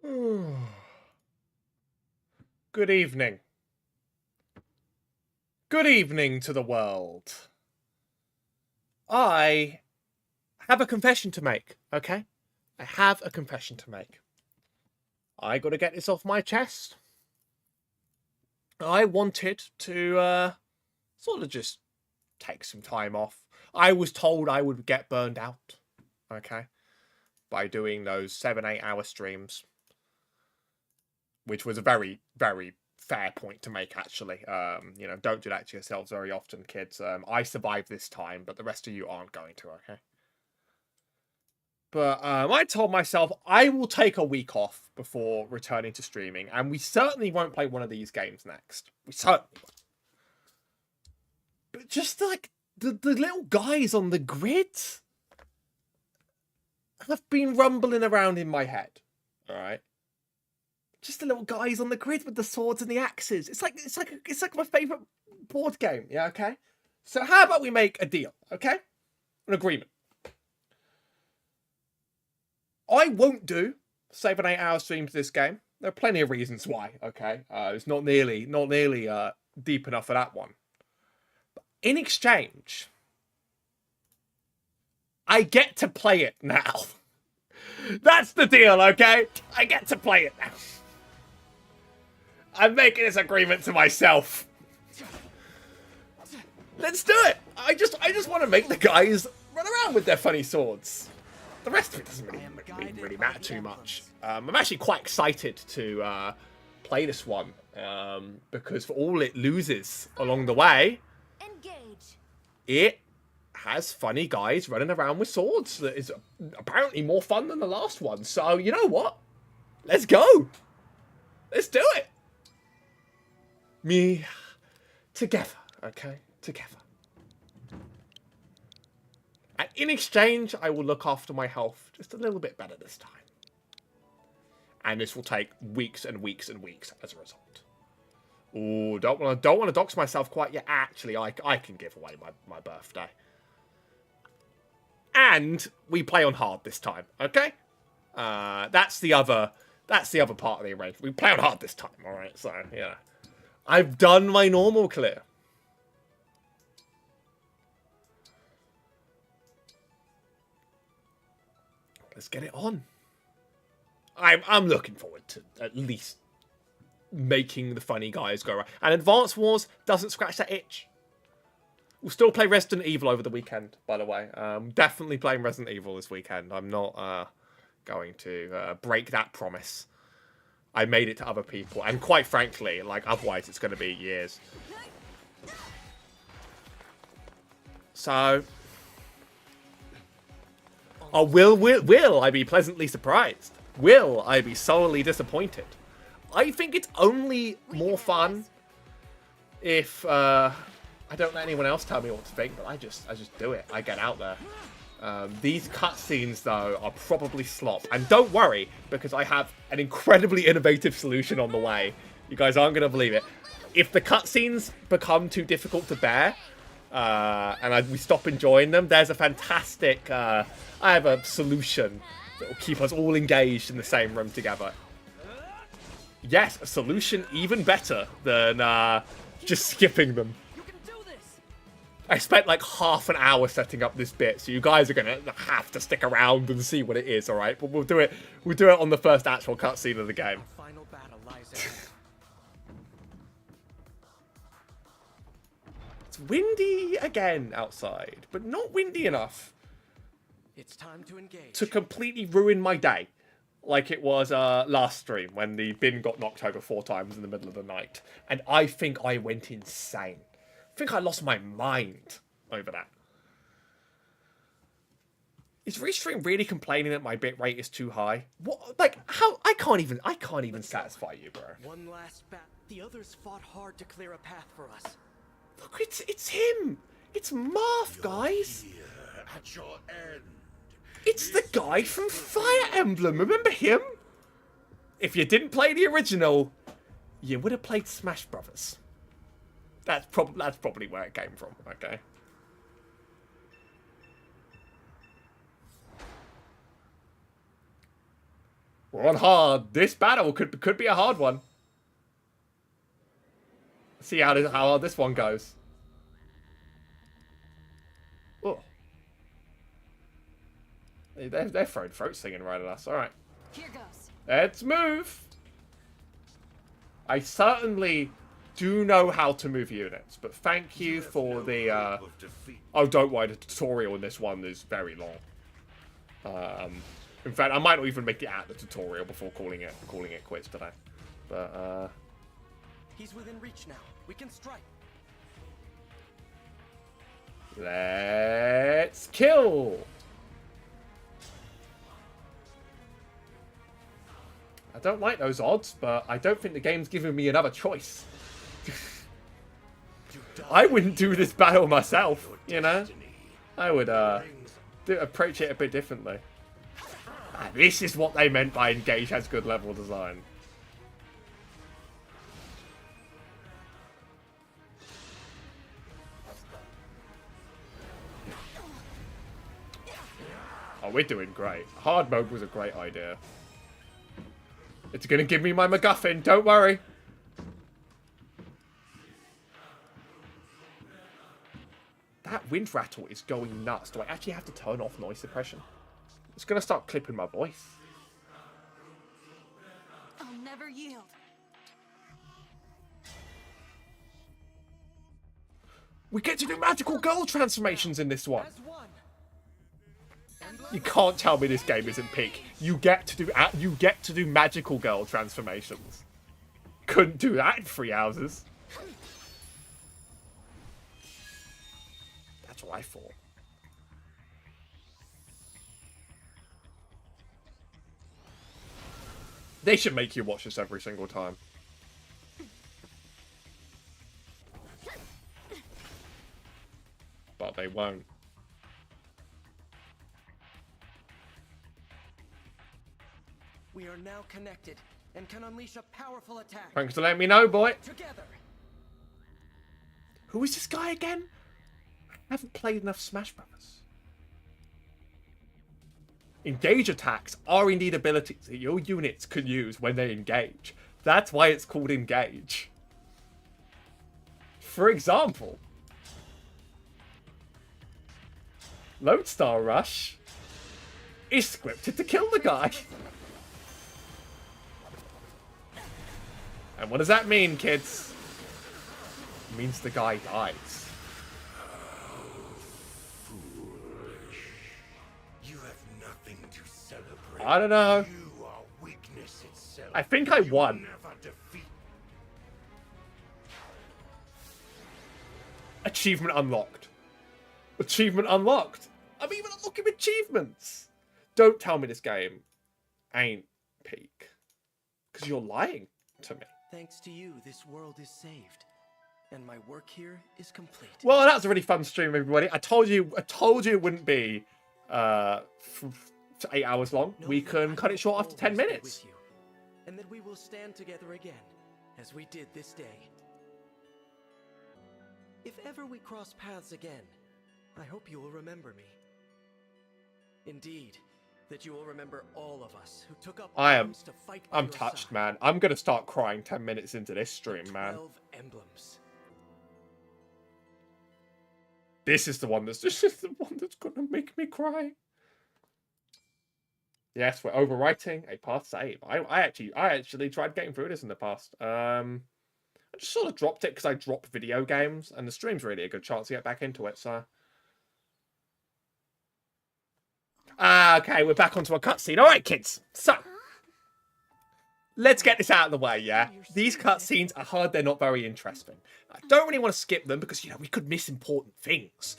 Good evening. Good evening to the world. I have a confession to make, okay? I have a confession to make. I gotta get this off my chest. I wanted to, sort of just take some time off. I was told I would get burned out, okay? By doing those 7-8 hour streams. Which was a very, very fair point to make, actually. Don't do that to yourselves very often, kids. I survived this time, but the rest of you aren't going to, okay? But I told myself I will take a week off before returning to streaming, and we certainly won't play one of these games next. We certainly won't. But just like the little guys on the grid have been rumbling around in my head. All right. Just the little guys on the grid with the swords and the axes. It's like my favorite board game. Yeah, okay. So how about we make a deal? Okay, an agreement. I won't do 7-8 hour streams this game. There are plenty of reasons why. Okay, it's not nearly deep enough for that one. But in exchange, I get to play it now. That's the deal. Okay, I get to play it now. I'm making this agreement to myself. Let's do it. I just want to make the guys run around with their funny swords. The rest of it doesn't really matter too much. I'm actually quite excited to play this one because for all it loses along the way, it has funny guys running around with swords that is apparently more fun than the last one. So you know what? Let's go. Let's do it. Me together, okay? Together. And in exchange, I will look after my health just a little bit better this time. And this will take weeks and weeks and weeks as a result. Ooh, don't want to dox myself quite yet. Actually, I can give away my birthday. And we play on hard this time, okay? That's the other part of the arrangement. We play on hard this time, alright? So, yeah. I've done my normal clear. Let's get it on. I'm looking forward to at least making the funny guys go around. And Advance Wars doesn't scratch that itch. We'll still play Resident Evil over the weekend, by the way. Definitely playing Resident Evil this weekend. I'm not going to break that promise. I made it to other people, and quite frankly, like, otherwise it's going to be years. So, will I be pleasantly surprised? Will I be solely disappointed? I think it's only more fun if I don't let anyone else tell me what to think, but I just do it. I get out there. These cutscenes, though, are probably slop. And don't worry, because I have an incredibly innovative solution on the way. You guys aren't going to believe it. If the cutscenes become too difficult to bear, and we stop enjoying them, there's a fantastic... I have a solution that will keep us all engaged in the same room together. Yes, a solution even better than just skipping them. I spent like half an hour setting up this bit, so you guys are gonna have to stick around and see what it is, all right? But we'll do it. We'll do it on the first actual cutscene of the game. Final battle lies It's windy again outside, but not windy enough. It's time to engage. To completely ruin my day, like it was last stream when the bin got knocked over 4 times in the middle of the night, and I think I went insane. I think I lost my mind over that. Is Restream really complaining that my bitrate is too high? What? Like, how? I can't even satisfy you, bro. One last bat. The others fought hard to clear a path for us. Look, it's him. It's Marth, guys. Here at your end. It's the guy from Fire Emblem. Remember him? If you didn't play the original, you would have played Smash Brothers. That's probably where it came from, okay? We're on hard. This battle could be a hard one. See how hard this one goes. Oh. They're throwing throat singing right at us. All right. Here goes. Let's move. I certainly do know how to move units, but thank you for the... Of defeat. Oh, don't worry. The tutorial in this one is very long. In fact, I might not even make it at the tutorial before calling it quits today. But He's within reach now. We can strike. let's kill. I don't like those odds, but I don't think the game's giving me another choice. I wouldn't do this battle myself, you know? I would approach it a bit differently. Ah, this is what they meant by Engage has good level design. Oh, we're doing great. Hard mode was a great idea. It's gonna give me my MacGuffin, don't worry. That wind rattle is going nuts. Do I actually have to turn off noise suppression? It's gonna start clipping my voice. I'll never yield. We get to do magical girl transformations in this one. As one. You can't tell me this game isn't peak. You get to do magical girl transformations. Couldn't do that in 3 houses. That's what I thought. They should make you watch this every single time. But they won't. We are now connected and can unleash a powerful attack. Thanks for letting me know, boy. Together. Who is this guy again? I haven't played enough Smash Brothers. Engage attacks are indeed abilities that your units can use when they engage. That's why it's called Engage. For example, Lodestar Rush is scripted to kill the guy. And what does that mean, kids? It means the guy dies. You have nothing to celebrate. I don't know. You are weakness itself. I think I You won. never defeat. Achievement unlocked. Achievement unlocked. I'm even unlocking achievements. Don't tell me this game ain't peak. Because you're lying to me. Thanks to you, this world is saved. And my work here is complete. Well, that was a really fun stream, everybody. I told you it wouldn't be 8 hours long. Know We that can I cut it will short after 10 always be minutes. with you, and that we will stand together again, as we did this day. If ever we cross paths again, I hope you will remember me. Indeed, that you will remember all of us who took up arms to fight by I'm your touched, side. man. I'm going to start crying 10 minutes into this stream, man. 12 emblems. This is the one that's the one that's going to make me cry. Yes, we're overwriting a path save. I actually tried getting through this in the past. I just sort of dropped it because I dropped video games, and the stream's really a good chance to get back into it, so... Okay, we're back onto a cutscene. All right, kids. So, let's get this out of the way, yeah? These cutscenes, I heard they're not very interesting. I don't really want to skip them because, we could miss important things.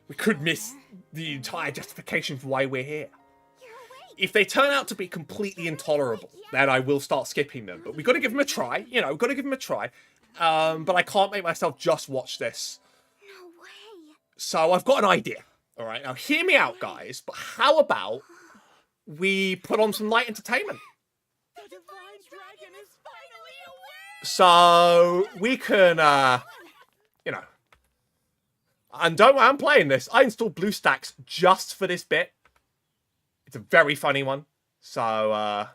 We could miss the entire justification for why we're here. If they turn out to be completely intolerable, then I will start skipping them. But we've got to give them a try. We've got to give them a try. But I can't make myself just watch this. No way. So I've got an idea. All right, now hear me out, guys. But how about we put on some light entertainment? The divine dragon is finally awake! So we can, and don't worry, I'm playing this. I installed BlueStacks just for this bit. It's a very funny one. So,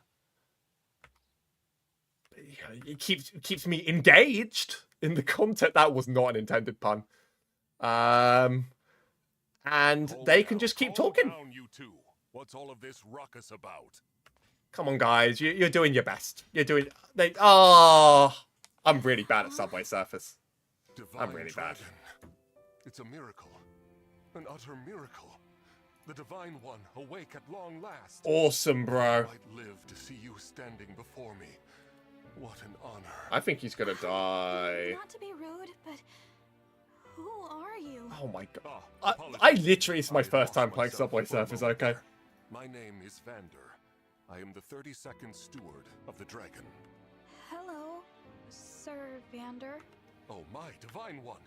it keeps me engaged in the content. That was not an intended pun. And they can just keep talking. Down, you two. What's all of this ruckus about? Come on, guys. You're doing your best. You're doing... Oh, I'm really bad at Subway Surfers. I'm really bad. It's a miracle. An utter miracle. The Divine One awake at long last. Awesome, bro. I might live to see you standing before me. What an honor. I think he's gonna die. Not to be rude, but who are you? Oh my god. I literally, it's my first time playing Subway Surfers, okay? My name is Vander. I am the 32nd steward of the dragon. Hello, Sir Vander. Oh my Divine One.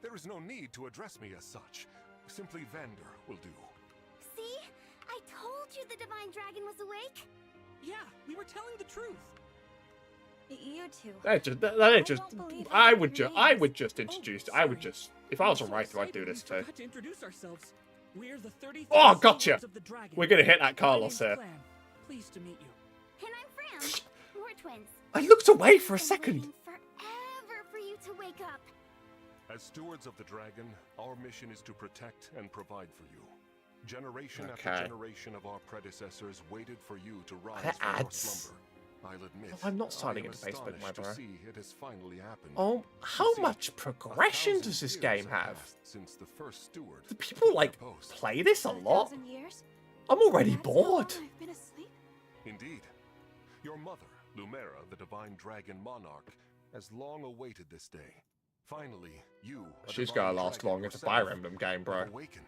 There is no need to address me as such. Simply Vander will do. See? I told you the Divine Dragon was awake. Yeah, we were telling the truth. You two. I would just introduce. I would just, if I was a writer, I'd do this too. To introduce ourselves. We're the 33 Oh, gotcha. Of the dragon. We're gonna hit that My Carlos name's here. Clan. Pleased to meet you. And I'm Fran. We're twins. I looked away for a I've been second. waiting forever for you to wake up. As stewards of the dragon, our mission is to protect and provide for you. Generation Okay. after generation of our predecessors waited for you to rise That from your adds. slumber. I'll admit, Oh, I'm not signing I am into Facebook, my astonished to bro. see it has finally happened. Oh, how See, much progression 1,000 does this years game have? passed since the first steward Do people like took the post. play this a lot? 1,000 years? I'm already That's how long bored. I've been asleep? Indeed. Your mother, Lumera, the divine dragon monarch, has long awaited this day. Finally, you, a She's divine gonna last dragon long. It's a yourself, Fire Emblem game, bro. have awakened.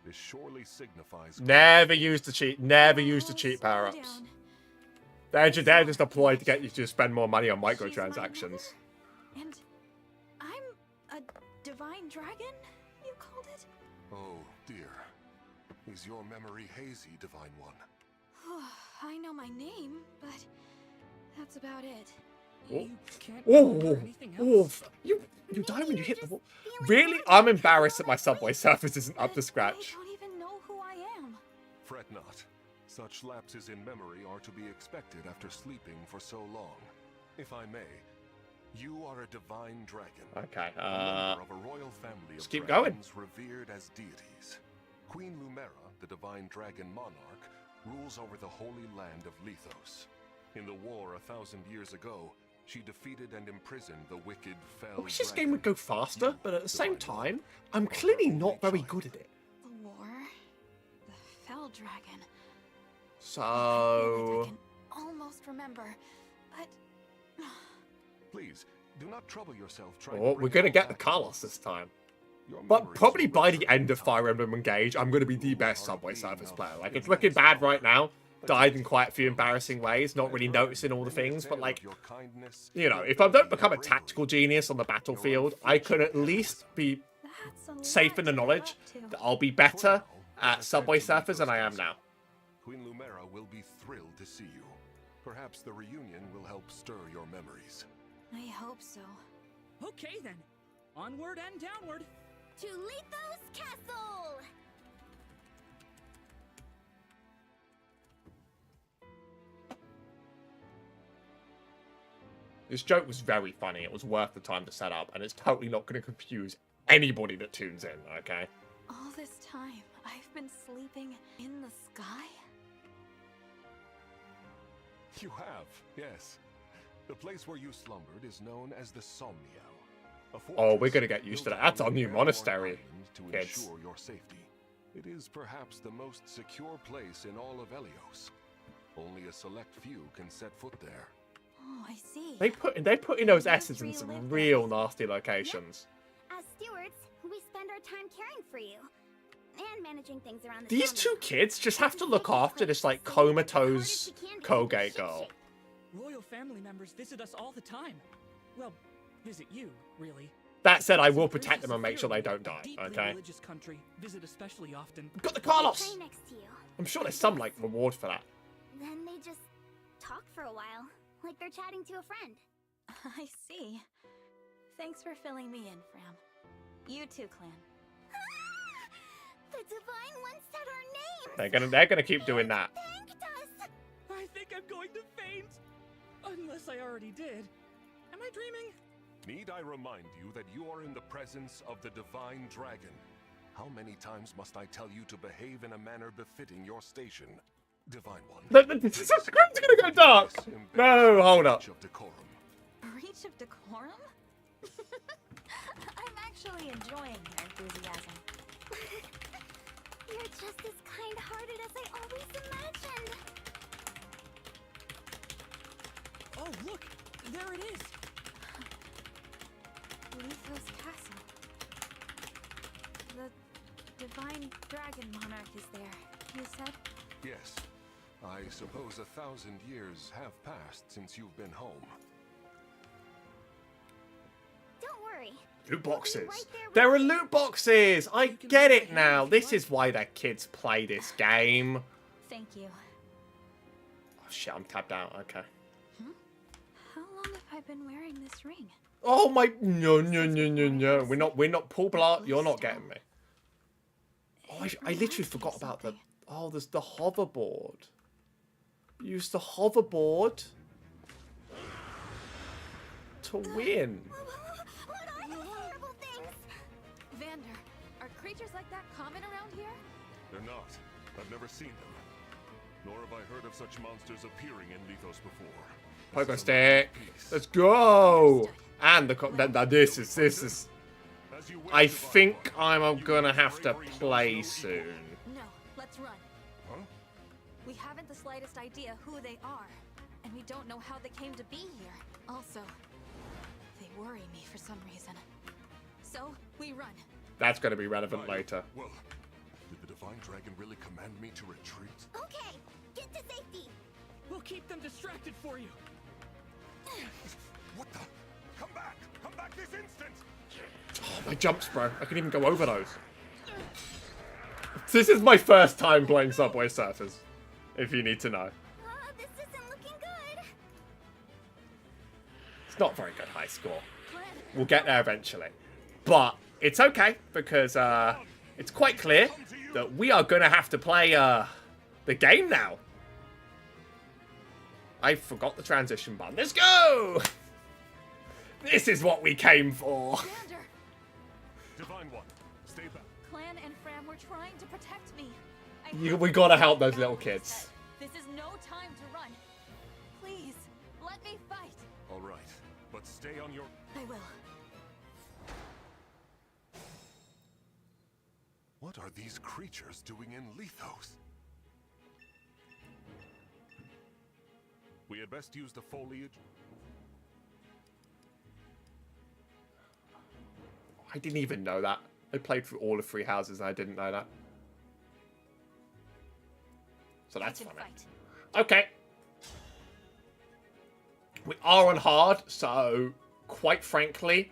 This surely signifies Never use the cheat. Never use the Oh, cheat slow power-ups. down. They're just deployed to get you to spend more money on microtransactions. And I'm a divine dragon, you called it? Oh, dear. Is your memory hazy, Divine One? I know my name, but that's about it. Oh. You can't remember Oh, anything oh, else. you die when you hit the wall. Feeling Really? happy I'm because embarrassed all that my I Subway feel. Surfers isn't up to I scratch. don't even know who I am. Fret not. Such lapses in memory are to be expected after sleeping for so long. If I may, you are a divine dragon. Okay, a member of a royal family let's of keep going. dragons revered as deities. Queen Lumera, the divine dragon monarch, rules over the holy land of Lethos. In the war 1,000 years ago, she defeated and imprisoned the wicked Fel I wish this dragon. game would go faster, but at the same time, I'm clearly not very good at it. The war, the fell dragon. I feel So... like I can almost remember, but Please, do not trouble yourself trying to Oh, bring we're it gonna all get the back to Carlos us. this time. Your But memories probably will by the return end of in Fire time. Emblem Engage, I'm gonna be the best Subway Surfers player. Like, it's looking bad right now. Died in quite a few embarrassing ways, not really noticing all the things, but like, you know, if I don't become a tactical genius on the battlefield, I could at least be that's a safe lot in the to live knowledge up to. that I'll be better at Subway Surfers than I am now. Queen Lumera will be thrilled to see you. Perhaps the reunion will help stir your memories. I hope so. Okay then. Onward and downward. To Lethos Castle! This joke was very funny. It was worth the time to set up, and it's totally not going to confuse anybody that tunes in, okay? All this time, I've been sleeping in the sky? You have, yes. The place where you slumbered is known as the Somniel. A Oh, we're fortress gonna get used to built that. That's on our new Fairmore monastery, Island to kids. ensure your safety. It is perhaps the most secure place in all of Elios. Only a select few can set foot there. Oh, I see. They put in those S's in some real nasty locations. As stewards, we spend our time caring for you. And managing things around the These Somniel. two kids just have to look after this, like, comatose Colgate girl. Royal family members visit us all the time. Well, visit you, really. That said, I will Some protect them and make sure they don't die, deeply okay? religious country visit especially often. Got the They Carlos! train next to you. I'm sure there's some, like, reward for that. Then they just talk for a while, like they're chatting to a friend. I see. Thanks for filling me in, Fram. You too, Clan. The Divine One said our names! They're gonna keep doing that. Thanked us! I think I'm going to faint. Unless I already did. remind you that you are in the presence of the divine dragon. How many times must I tell you to behave in a manner befitting your station, Divine One? The screen's gonna go dark. No, hold up. Breach of decorum. Breach of decorum? I'm actually enjoying your enthusiasm. You're just as kind-hearted as I always imagined. Oh, look! There it is! Lithos Castle. The divine dragon monarch is there, you said? Yes. I suppose 1,000 years have passed since you've been home. Don't worry. Loot boxes. Right There are loot boxes. I get it now. This is why the kids play this game. Thank you. Oh shit, I'm tapped out. Okay. How long have I been wearing this ring? Oh my, no. We're not Paul Blart. You're not getting me. Oh, I literally forgot about the. Oh, there's the hoverboard. Use the hoverboard to win. What are those horrible things? Vander, are creatures like that common around here? They're not. I've never seen them. Nor have I heard of such monsters appearing in Lithos before. Pogo stick. Let's go. And this is. As you wish, I Divine think One. I'm You gonna will have to bring those play no soon. evil. No, let's run. Huh? We haven't the slightest idea who they are, and we don't know how they came to be here. Also, they worry me for some reason. So, we run. That's going to be relevant Right. later. Well, did the divine dragon really command me to retreat? Okay, get to safety. We'll keep them distracted for you! What the? Come back! Come back this instant! Oh, my jumps, bro. I can even go over those. This is my first time playing Subway Surfers, if you need to know. This isn't looking good. It's not very good high score. We'll get there eventually. But it's okay, because it's quite clear that we are going to have to play the game now. I forgot the transition button. Let's go! This is what we came for. Vander, Divine One, stay back. Clan and Fram were trying to protect me. We got to help those little kids. This is no time to run. Please, let me fight. All right, but stay on your... I will. What are these creatures doing in Lithos? We had best use the foliage. I didn't even know that. I played through all of Three Houses and I didn't know that. So that's I can fun. fight. Okay. We are on hard, so quite frankly,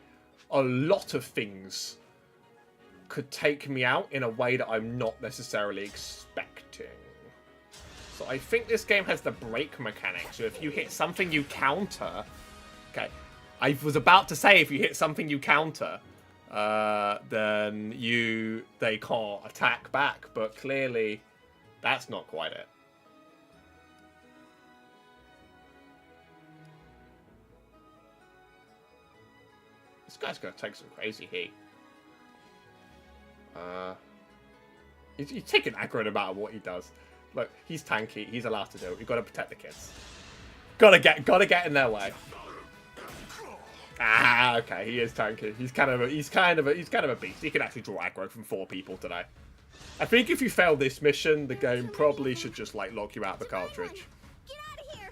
a lot of things could take me out in a way that I'm not necessarily expecting. So I think this game has the break mechanic. So if you hit something you counter... Okay. I was about to say if you hit something you counter, then they can't attack back. But clearly, that's not quite it. This guy's going to take some crazy heat. He's taking aggro no matter what he does. Look, he's tanky. He's allowed to do it. We've got to protect the kids. Gotta get in their way. Ah, okay. He is tanky. He's kind of a beast. He can actually draw aggro from 4 people today. I think if you fail this mission, the game probably should just like lock you out of the cartridge. Get out of here.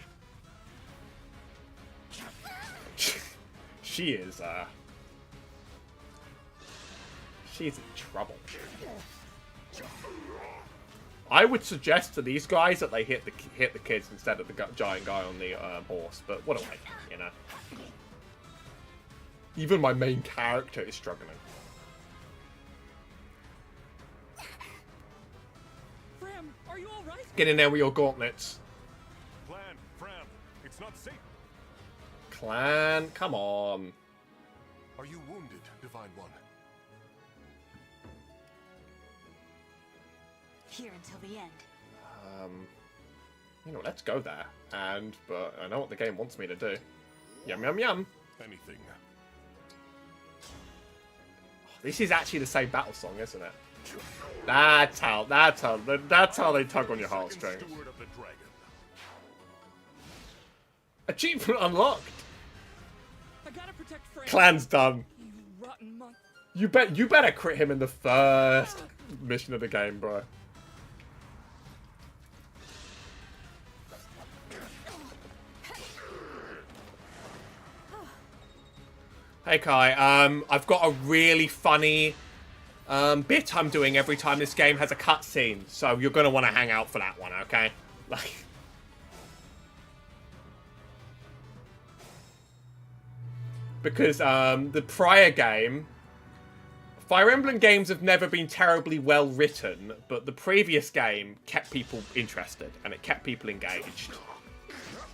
She is. She's in trouble. I would suggest to these guys that they hit the kids instead of the giant guy on the horse, but what do I, you know? Even my main character is struggling. Fram, are you alright? Get in there with your gauntlets. Plan, Fram, it's not safe. Clan, come on. Are you wounded, Divine One? Here until the end. You know, let's go there. But I know what the game wants me to do. Yum, yum, yum. Anything. This is actually the same battle song, isn't it? That's how they tug on your heartstrings. Achievement unlocked. I gotta protect Frank. Clan's done. You rotten monk. You better crit him in the first mission of the game, bro. Hey Kai, I've got a really funny bit I'm doing every time this game has a cutscene, so you're gonna want to hang out for that one, okay? Like, because the prior game, Fire Emblem games have never been terribly well written, but the previous game kept people interested and it kept people engaged.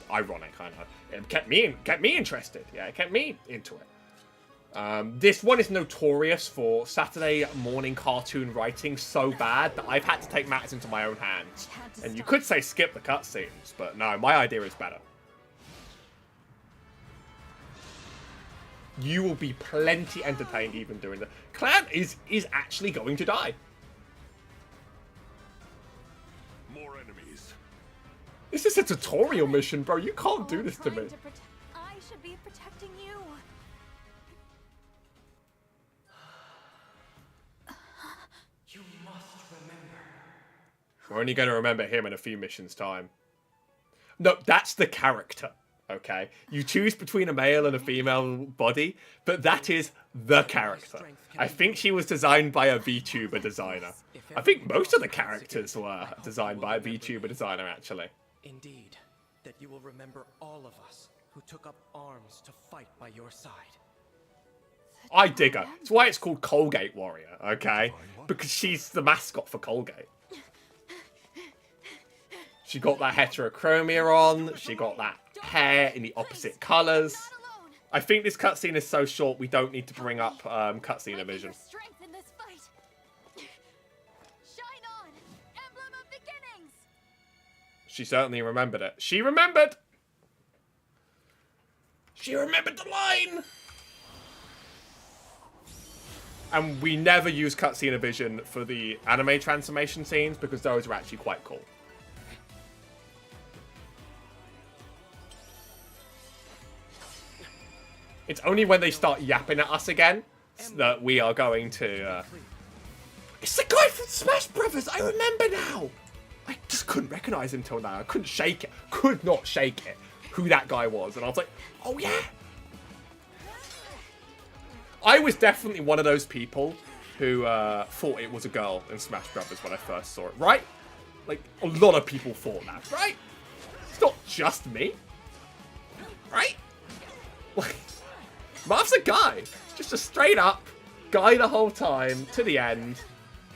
Ironic, I know. It kept me interested. Yeah, it kept me into it. This one is notorious for Saturday morning cartoon writing so bad that I've had to take matters into my own hands. And you could say skip the cutscenes, but no, my idea is better. You will be plenty entertained even doing that. Clan is actually going to die. More enemies. This is a tutorial mission, bro. You can't do this to me. I should be protecting you. You must remember. We're only going to remember him in a few missions' time. No, that's the character, okay? You choose between a male and a female body, but that is the character. I think she was designed by a VTuber designer. I think most of the characters were designed by a VTuber designer, actually. Indeed, that you will remember all of us who took up arms to fight by your side. I dig her. That's why it's called Colgate Warrior, okay? Because she's the mascot for Colgate. She got that heterochromia on. She got that hair in the opposite colours. I think this cutscene is so short we don't need to bring up cutscene vision. Strength in this fight. Shine on, emblem of beginnings. She certainly remembered it. She remembered! She remembered the line! And we never use cutscene vision for the anime transformation scenes because those are actually quite cool. It's only when they start yapping at us again that we are going to... It's the guy from Smash Brothers! I remember now! I just couldn't recognize him till now. I couldn't shake it. Could not shake it. Who that guy was. And I was like, oh yeah! I was definitely one of those people who thought it was a girl in Smash Brothers when I first saw it, right? Like, a lot of people thought that, right? It's not just me. Right? Like... Marth's a guy. Just a straight up guy the whole time to the end.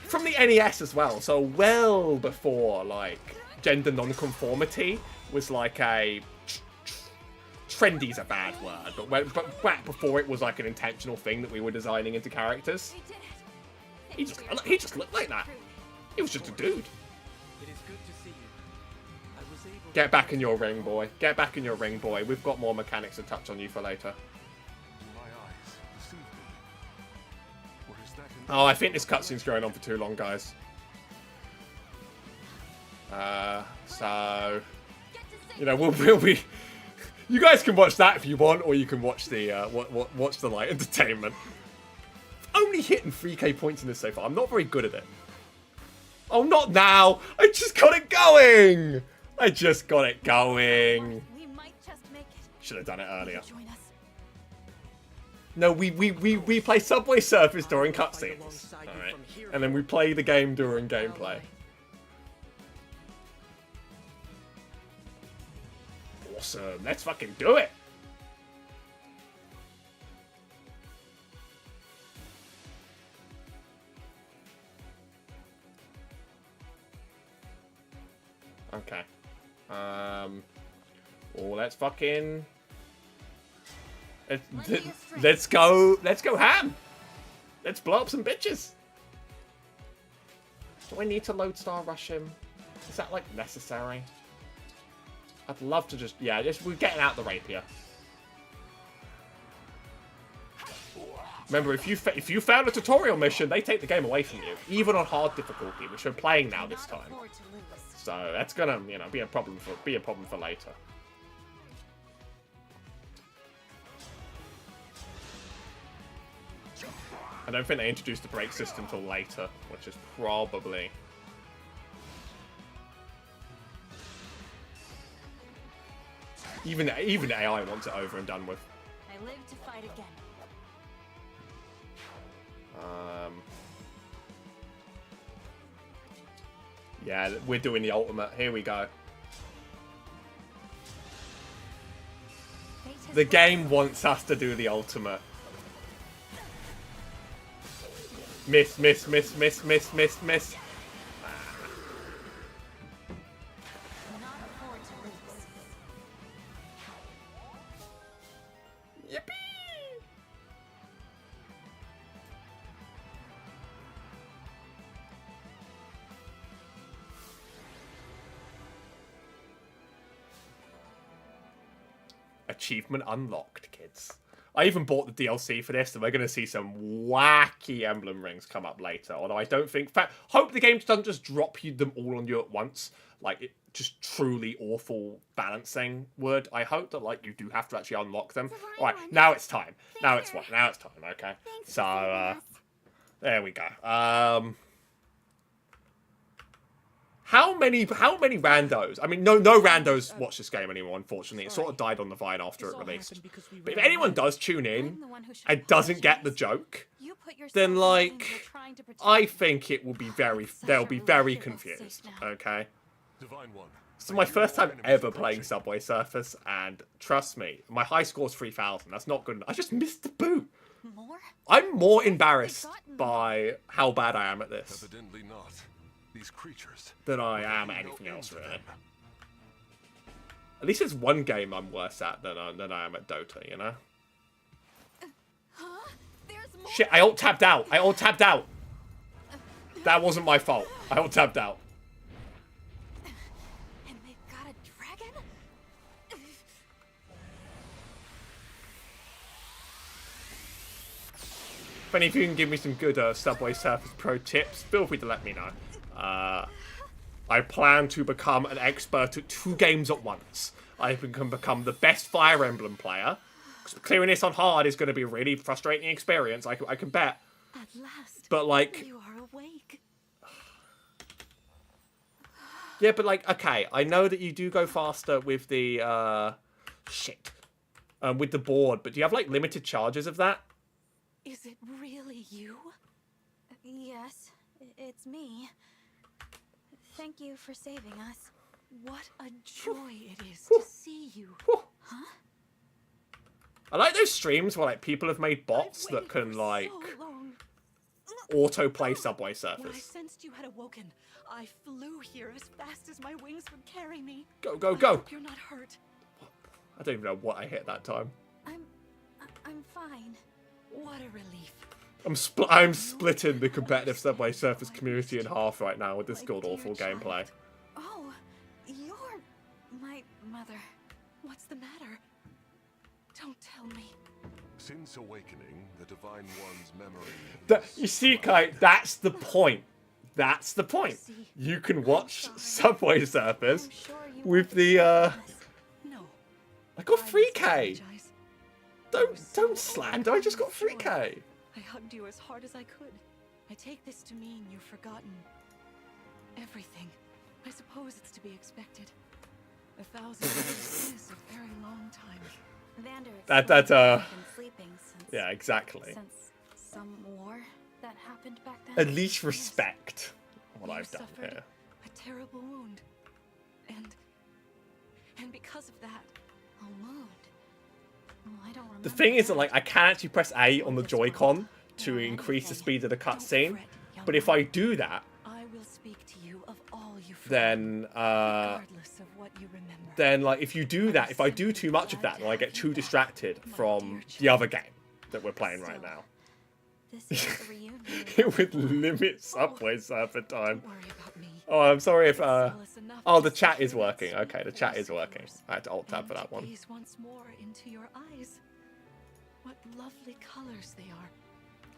From the NES as well. So well before, like, gender non-conformity was like a... Trendy's a bad word. But back before it was like an intentional thing that we were designing into characters. He just looked like that. He was just a dude. It is good to see you. I was able Get back in your ring, boy. Get back in your ring, boy. We've got more mechanics to touch on you for later. Oh, I think this cutscene's going on for too long, guys. So... You know, we'll be... You guys can watch that if you want, or you can watch the, watch the light entertainment. Only hitting 3k points in this so far. I'm not very good at it. Oh, not now! I just got it going! I just got it going. We might just make it. Should have done it earlier. Join us. No, we play Subway Surfers during cutscenes. Alright. And then we play the game during gameplay. Awesome. Let's fucking do it. Okay. Oh, let's fucking... Let's go ham. Let's blow up some bitches. Do I need to Lodestar Rush him? Is that, like, necessary? I'd love to just... Yeah, we're getting out the rapier. Remember, if you fail a tutorial mission, they take the game away from you, even on hard difficulty, which we're playing now this time. So that's gonna, you know, be a problem for later. I don't think they introduced the brake system till later, which is probably. Even AI wants it over and done with. I live to fight again. Yeah, we're doing the ultimate. Here we go. The game wants us to do the ultimate. Miss, miss, miss, miss, miss, miss, miss. Achievement unlocked, kids. I even bought the DLC for this, and we're going to see some wacky emblem rings come up later. Although I don't think... hope the game doesn't just drop you them all on you at once. Like, it just truly awful balancing would. I hope that, like, you do have to actually unlock them. Alright, now it's time. Now it's time, okay? So, there we go. How many randos? I mean, no randos watch this game anymore, unfortunately. It sort of died on the vine after it released. But if anyone does tune in and doesn't get the joke, then, like, I think it will be they'll be very confused, okay? This is my first time ever playing Subway Surfers, and trust me, my high score is 3,000. That's not good enough. I just missed the boot. I'm more embarrassed by how bad I am at this. Evidently not. These creatures Than I am at anything else, really. At least there's one game I'm worse at than I am at Dota, you know? Shit, I alt-tabbed out. That wasn't my fault. I alt-tabbed out. And they've got a dragon? If any of you can give me some good Subway Surfers pro tips, feel free to let me know. I plan to become an expert at 2 games at once. I can become the best Fire Emblem player. Clearing this on hard is going to be a really frustrating experience, I can bet. At last, but, like... you are awake. Yeah, but, like, okay, I know that you do go faster with the, with the board, but do you have, like, limited charges of that? Is it really you? Yes, it's me. Thank you for saving us. What a joy it is to see you. Huh? I like those streams where, like, people have made bots that can, like, auto-play Subway Surfers. When I sensed you had awoken, I flew here as fast as my wings would carry me. Go, go, I go! hope you're not hurt. I don't even know what I hit that time. I'm fine. What a relief. I'm splitting the competitive Subway Surfers community in half right now with this god-awful gameplay. Oh, you're my mother. What's the matter? Don't tell me. Since awakening, the Divine One's memory... You see, Kai, that's the point. That's the point. You can watch Subway Surfers with the, No. I got 3K! Don't slander, I just got 3K! I hugged you as hard as I could. I take this to mean you've forgotten everything. I suppose it's to be expected. 1,000 years is a very long time. Yeah, exactly. Since some war that happened back then. At least respect what I've done here. A terrible wound. And because of that, a wound. I don't remember. The thing is that, like, I can actually press A on the Joy-Con to increase the speed of the cutscene, but if I do that, I will speak to you of all you then, regardless of what you remember. Then, like, if you do that, if I do too much of that, then I get too distracted from the other game that we're playing right now. This is a reunion. It would limit Subway Surfer time. Don't worry about me. Oh, I'm sorry if, oh, the chat is working. Okay, the chat is working. I had to alt-tab for that one. Gaze once more into your eyes. What lovely colors they are.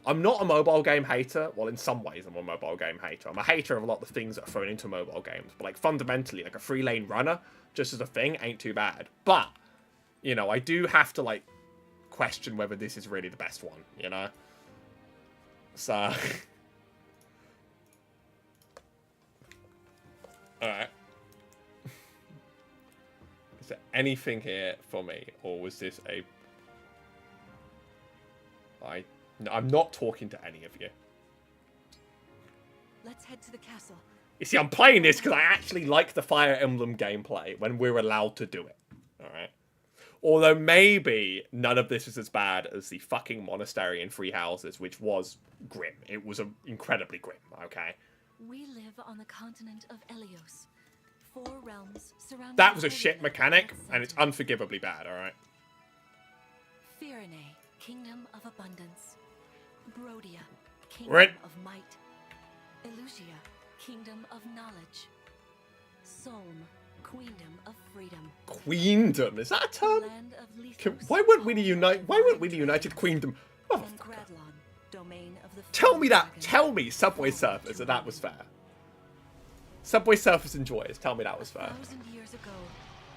I'm not a mobile game hater. Well, in some ways, I'm a mobile game hater. I'm a hater of a lot of the things that are thrown into mobile games. But, like, fundamentally, like, a 3-lane runner, just as a thing, ain't too bad. But, you know, I do have to, like, question whether this is really the best one, you know? So... Alright. Is there anything here for me? Or was this a... No, I'm not talking to any of you. Let's head to the castle. You see, I'm playing this because I actually like the Fire Emblem gameplay when we're allowed to do it. Alright? Although maybe none of this is as bad as the fucking monastery in Three Houses, which was grim. It was incredibly grim, okay? We live on the continent of Elios. 4 realms surrounding. That was a shit mechanic, and it's unforgivably bad, alright? Firene, kingdom of abundance. Brodia, Right. kingdom of might. Elusia, kingdom of knowledge. Solm, queendom of freedom. Queendom, is that a term? Land of Lethos, Why weren't we the home United Queendom? Oh, and Gradlon, domain of the tell me that. Dragon. Tell me, Subway Surfers, that was fair. Subway Surfers enjoyers, tell me that was fair. 1,000 years ago,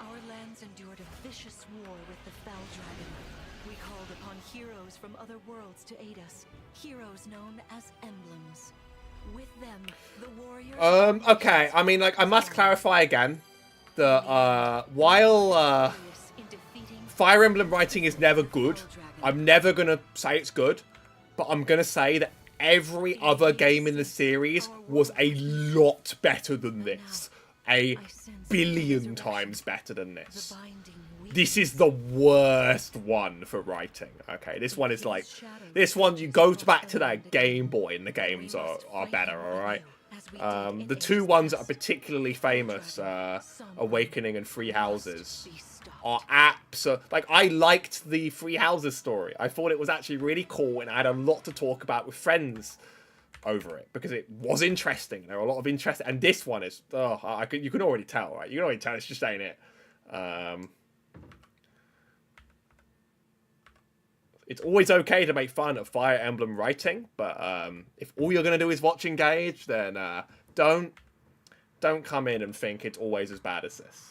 our lands endured a vicious war with the Fell Dragon. We called upon heroes from other worlds to aid us. Heroes known as emblems. With them, the warriors... Okay, I mean, like, I must clarify again that, while, Fire Emblem writing is never good, I'm never gonna say it's good, but I'm gonna say that every other game in the series was a lot better than this. A billion times better than this. This is the worst one for writing. Okay, this one is like... This one, you go back to that Game Boy and the games are better, alright? The 2 ones that are particularly famous, Awakening and Three Houses, are absolute. Like, I liked the Three Houses story. I thought it was actually really cool, and I had a lot to talk about with friends over it because it was interesting. There were a lot of interest, and this one is. Oh, you can already tell, right? You can already tell it's just ain't it. It's always okay to make fun of Fire Emblem writing, but if all you're gonna do is watch Engage, then don't come in and think it's always as bad as this.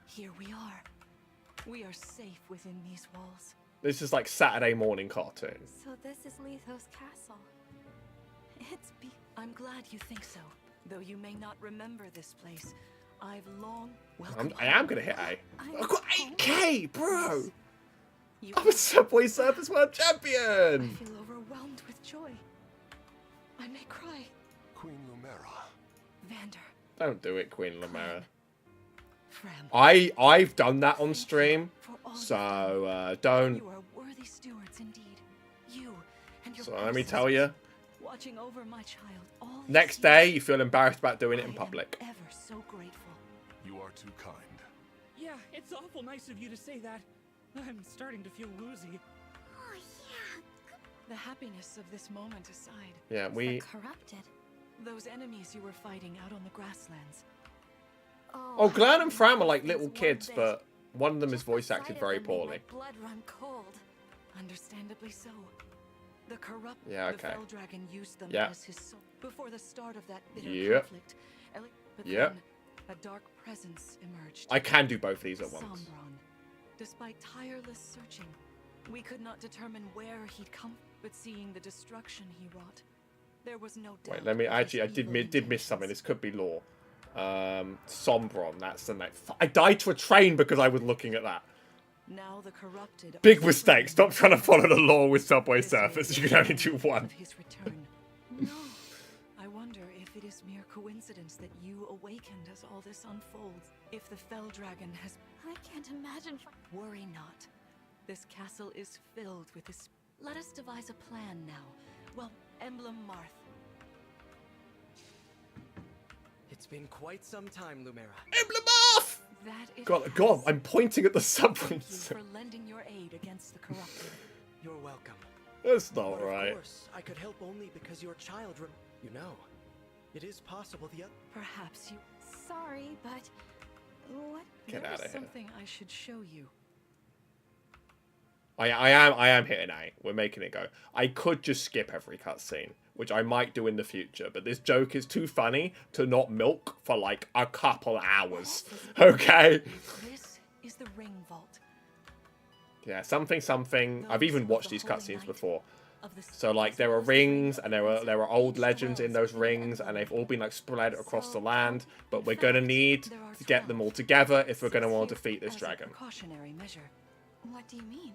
Here we are. We are safe within these walls. This is like Saturday morning cartoon. So this is Lethos Castle. It's I'm glad you think so. Though you may not remember this place, I've long... I am gonna hit A. I've got 8K, bro! You I'm a Subway Surfers World I Champion! feel overwhelmed with joy. I may cry. Queen Lumera. Vander, Don't do it, Queen Lumera. Fram. I've done that on stream, For all so don't. you are worthy stewards indeed. You and your So let me forces, tell you. watching over my child all these Next years, day, you feel embarrassed about doing it in I am public. ever so grateful. You are too kind. Yeah, it's awful nice of you to say that. I'm starting to feel woozy. Oh, yeah. The happiness of this moment aside, Yeah, we. corrupted. those enemies you were fighting out on the grasslands. Oh, Glenn and Fram are like Things little one kids, bit. but one of them is Just the voice sight acted of very them made poorly. my blood run cold. Understandably so. The corrupt Yeah, the okay. Fell Dragon used them Yeah. as his soul before the start of that bitter Yep. conflict. But Yep. then a dark presence emerged. I can do both of these at once. Sombron. Despite tireless searching, we could not determine where he'd come, but seeing the destruction he wrought, there was no doubt. Wait, let me. of his Actually, I evil did miss something. intentions. This could be lore. Sombron. That's the name. I died to a train because I was looking at that. Now the corrupted are Big mistake. Stop suffering. trying to follow the law with Subway This may Surfers. be You can only the do moment one. of his return. No. I wonder if it is mere coincidence that you awakened as all this unfolds. If the Fell Dragon has... I can't imagine. Worry not. This castle is filled with this... Let us devise a plan now. Well, Emblem Marth. It's been quite some time, Lumera. Emblem off! That it God, has. I'm pointing at the Subway Thank you Surfers. for lending your aid against the corrupted. You're welcome. That's not But right. of course, I could help only because your child you know, it is possible the Perhaps you... Sorry, but what? Get There out is of here. something I should show you. I am hitting A. We're making it go. I could just skip every cutscene, which I might do in the future, but this joke is too funny to not milk for like a couple hours. Okay? This is the ring vault. Yeah, something. I've even watched these cutscenes before. So like there are rings and there are old legends in those rings and they've all been like spread across the land, but we're gonna need to get them all together if we're gonna want to defeat this dragon. What do you mean?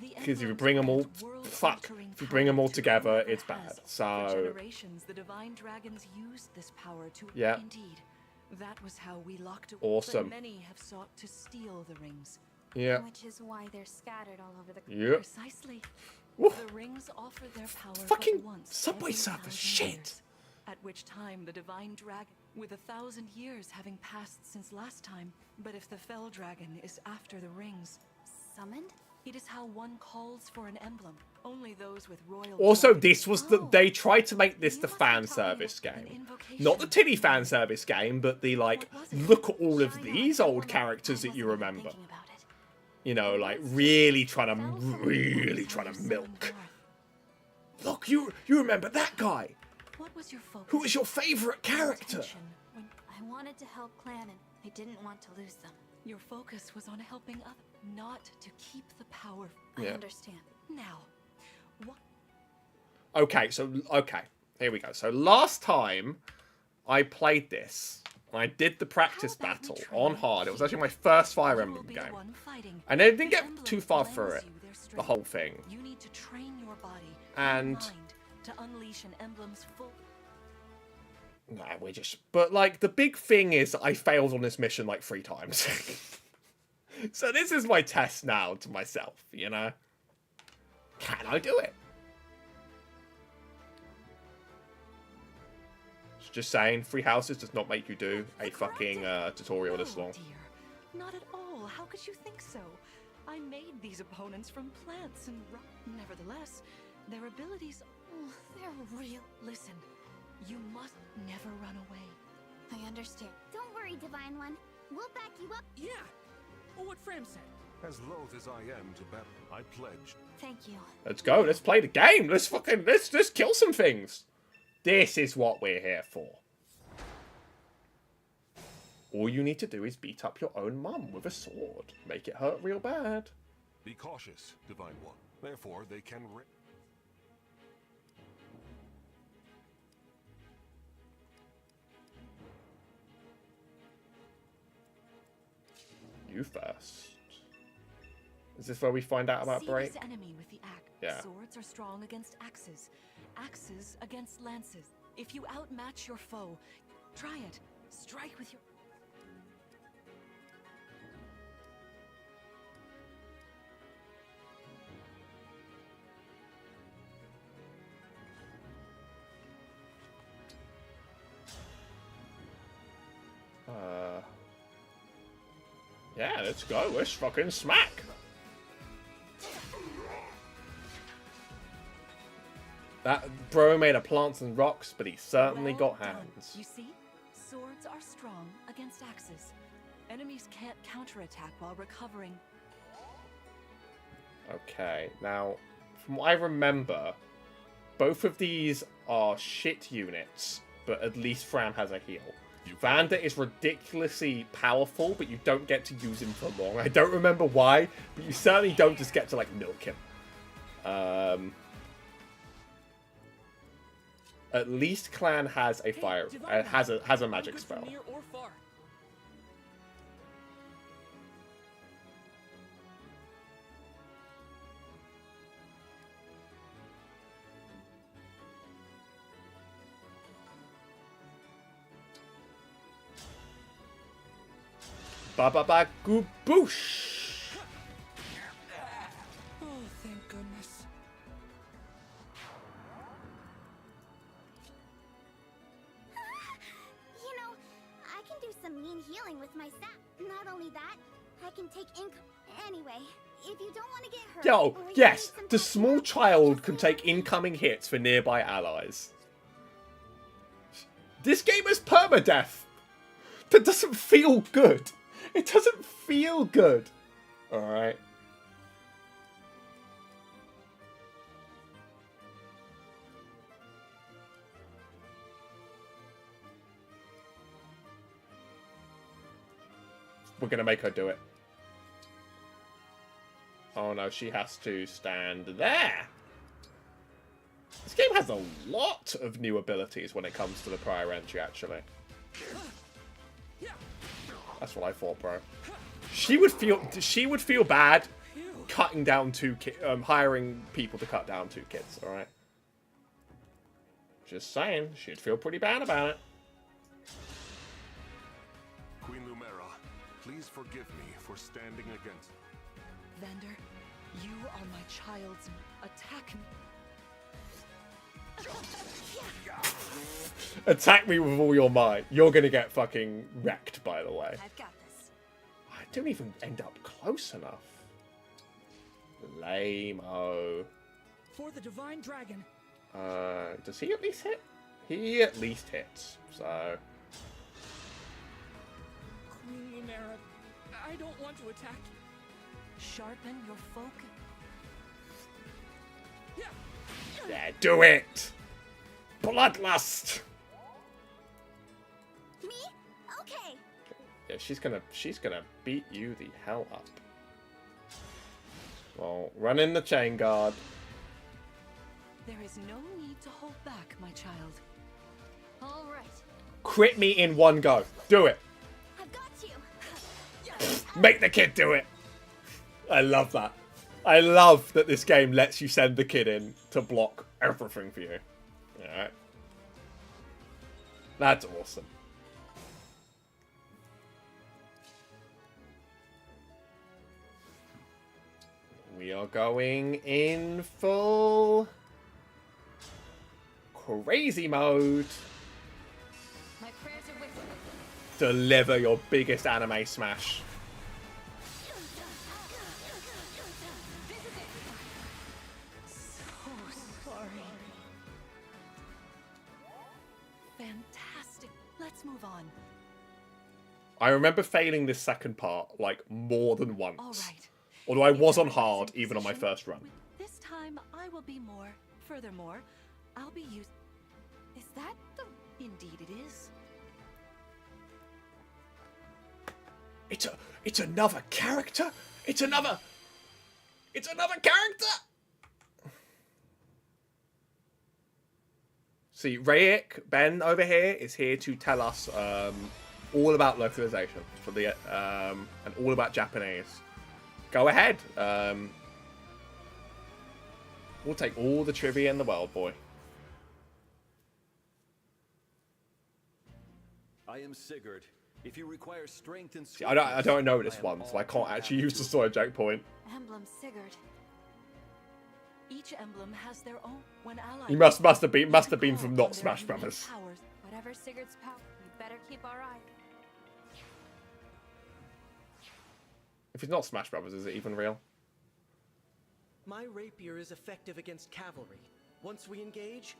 Because if you bring them all, if you bring them all together, it's bad. So generations, the divine dragons used this power to. Yeah. Indeed, that was how we locked. Awesome. But many have sought to steal the rings. Yeah. Which is why they're scattered all over the. Yep. Precisely. Woof. The rings offer their power Fucking but once Subway every Surfers 1,000 shit. years, at which time the divine dragon, with 1,000 years having passed since last time, but if the fell dragon is after the rings, Summoned? it is how one calls for an emblem. Only those with royal. Also, dragons- this was they tried to make this the fan service game. Not the titty fan service game, but the like, look at all of these old characters that you remember. Thinking about it. You know, like really trying to milk. Look, you remember that guy? What was your focus? Who was your favorite character? Attention when I wanted to help Clan and I didn't want to lose them. your focus was on helping others, not to keep the power. I Yeah. understand. Now, what? Okay, here we go. So last time I played this, I did the practice How about we battle train on hard. It was actually my first Fire You will Emblem be game. the one fighting. And I didn't The get emblem too far lends through it, you their the strength. whole thing. You need to train your body And- mind to unleash an emblem's full. Nah, but like the big thing is I failed on this mission like 3 times. So this is my test now to myself, you know? Can I do it? Just saying, 3 houses does not make you do a fucking tutorial this long. Dear, not at all. How could you think so? I made these opponents from plants and rock. Nevertheless, their abilities. Oh, they're real. Listen, you must never run away. I understand. Don't worry, Divine One. We'll back you up. Yeah. Well, what Fram said. As loath as I am to battle, I pledge. Thank you. Let's go, let's play the game. Let's kill some things. This is what we're here for. All you need to do is beat up your own mum with a sword. Make it hurt real bad. Be cautious, Divine One. Therefore, they can You first. Is this where we find out about See break? this enemy with the axe. Yeah. Swords are strong against axes. Axes against lances. If you outmatch your foe, try it. Strike with your. Yeah, let's go. Let's fucking smack. That bro made of plants and rocks, but he certainly Well got done. hands. You see, swords are strong against axes. Enemies can't counterattack while recovering. Okay, now, from what I remember, both of these are shit units, but at least Fran has a heal. Vander is ridiculously powerful, but you don't get to use him for long. I don't remember why, but you certainly don't just get to, like, milk him. At least Clan has a fire, has a magic Good from spell. near or far. Ba ba ba goo boosh. Oh, thank goodness. You know, I can do some mean healing with my sap. Not only that, I can take ink. Anyway, if you don't want to get hurt. Yo, or you yes, need some the help, small just child can let take me know. incoming hits for nearby allies. This game is permadeath. That doesn't feel good. It doesn't feel good. Alright. We're gonna make her do it. Oh no, she has to stand there. This game has a lot of new abilities when it comes to the prior entry, actually. That's what I thought, bro. She would feel bad cutting down hiring people to cut down 2 kids, alright? Just saying, she'd feel pretty bad about it. Queen Lumera, please forgive me for standing against... Vander, you are my child's... Attack me. Attack me with all your might. You're gonna get fucking wrecked, by the way. I've got this. I don't even end up close enough. Lame-o. For the Divine Dragon. Does he at least hit? He at least hits, so... Queen Lumera, I don't want to attack. Sharpen your focus. Yeah, do it! Bloodlust! Me? Okay. Yeah, she's gonna beat you the hell up. Well, run in the chain guard. There is no need to hold back, my child. All right. Crit me in one go. Do it. I've got you. Make the kid do it. I love that. I love that this game lets you send the kid in to block everything for you. Alright. That's awesome. We are going in full crazy mode. My prayers are with you. Deliver your biggest anime smash. Fantastic. Let's move on. I remember failing this second part, like, more than once. All right. Although I was on hard, even on my first run. This time, I will be more. Furthermore, I'll be used... Is that the... Indeed it is. It's another character? It's another character! See, Rayik, Ben over here, is here to tell us all about localization for the and all about Japanese. Go ahead. We'll take all the trivia in the world, boy. I am Sigurd. If you require strength and See, I don't know this one, so I can't actually use the sword joke point. Emblem Sigurd. Each emblem has their own. When allied, He must have been from not Smash Brothers. Whatever Sigurd's power, we better keep our eye. If it's not Smash Brothers, is it even real? My rapier is effective against cavalry. Once we engage...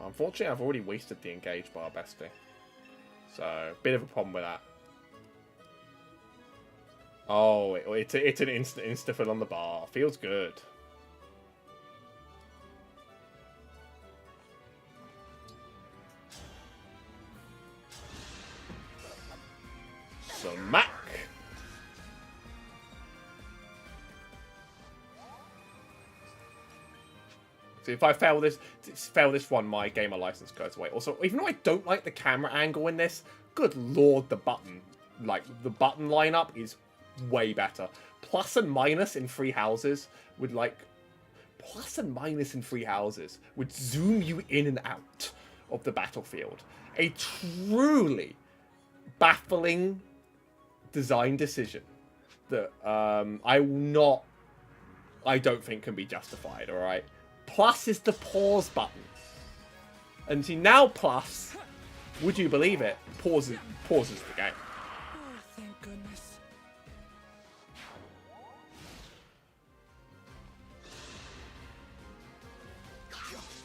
Unfortunately, I've already wasted the engage bar, bestie. So, bit of a problem with that. Oh, it's an insta-fill on the bar. Feels good. Smack! So if I fail this one, my gamer license goes away. Also, even though I don't like the camera angle in this, good lord, the button lineup is way better. Plus and minus in Free Houses would zoom you in and out of the battlefield. A truly baffling design decision that I don't think can be justified, alright? Plus is the pause button. And see, now plus, would you believe it, pauses the game. Oh, thank goodness.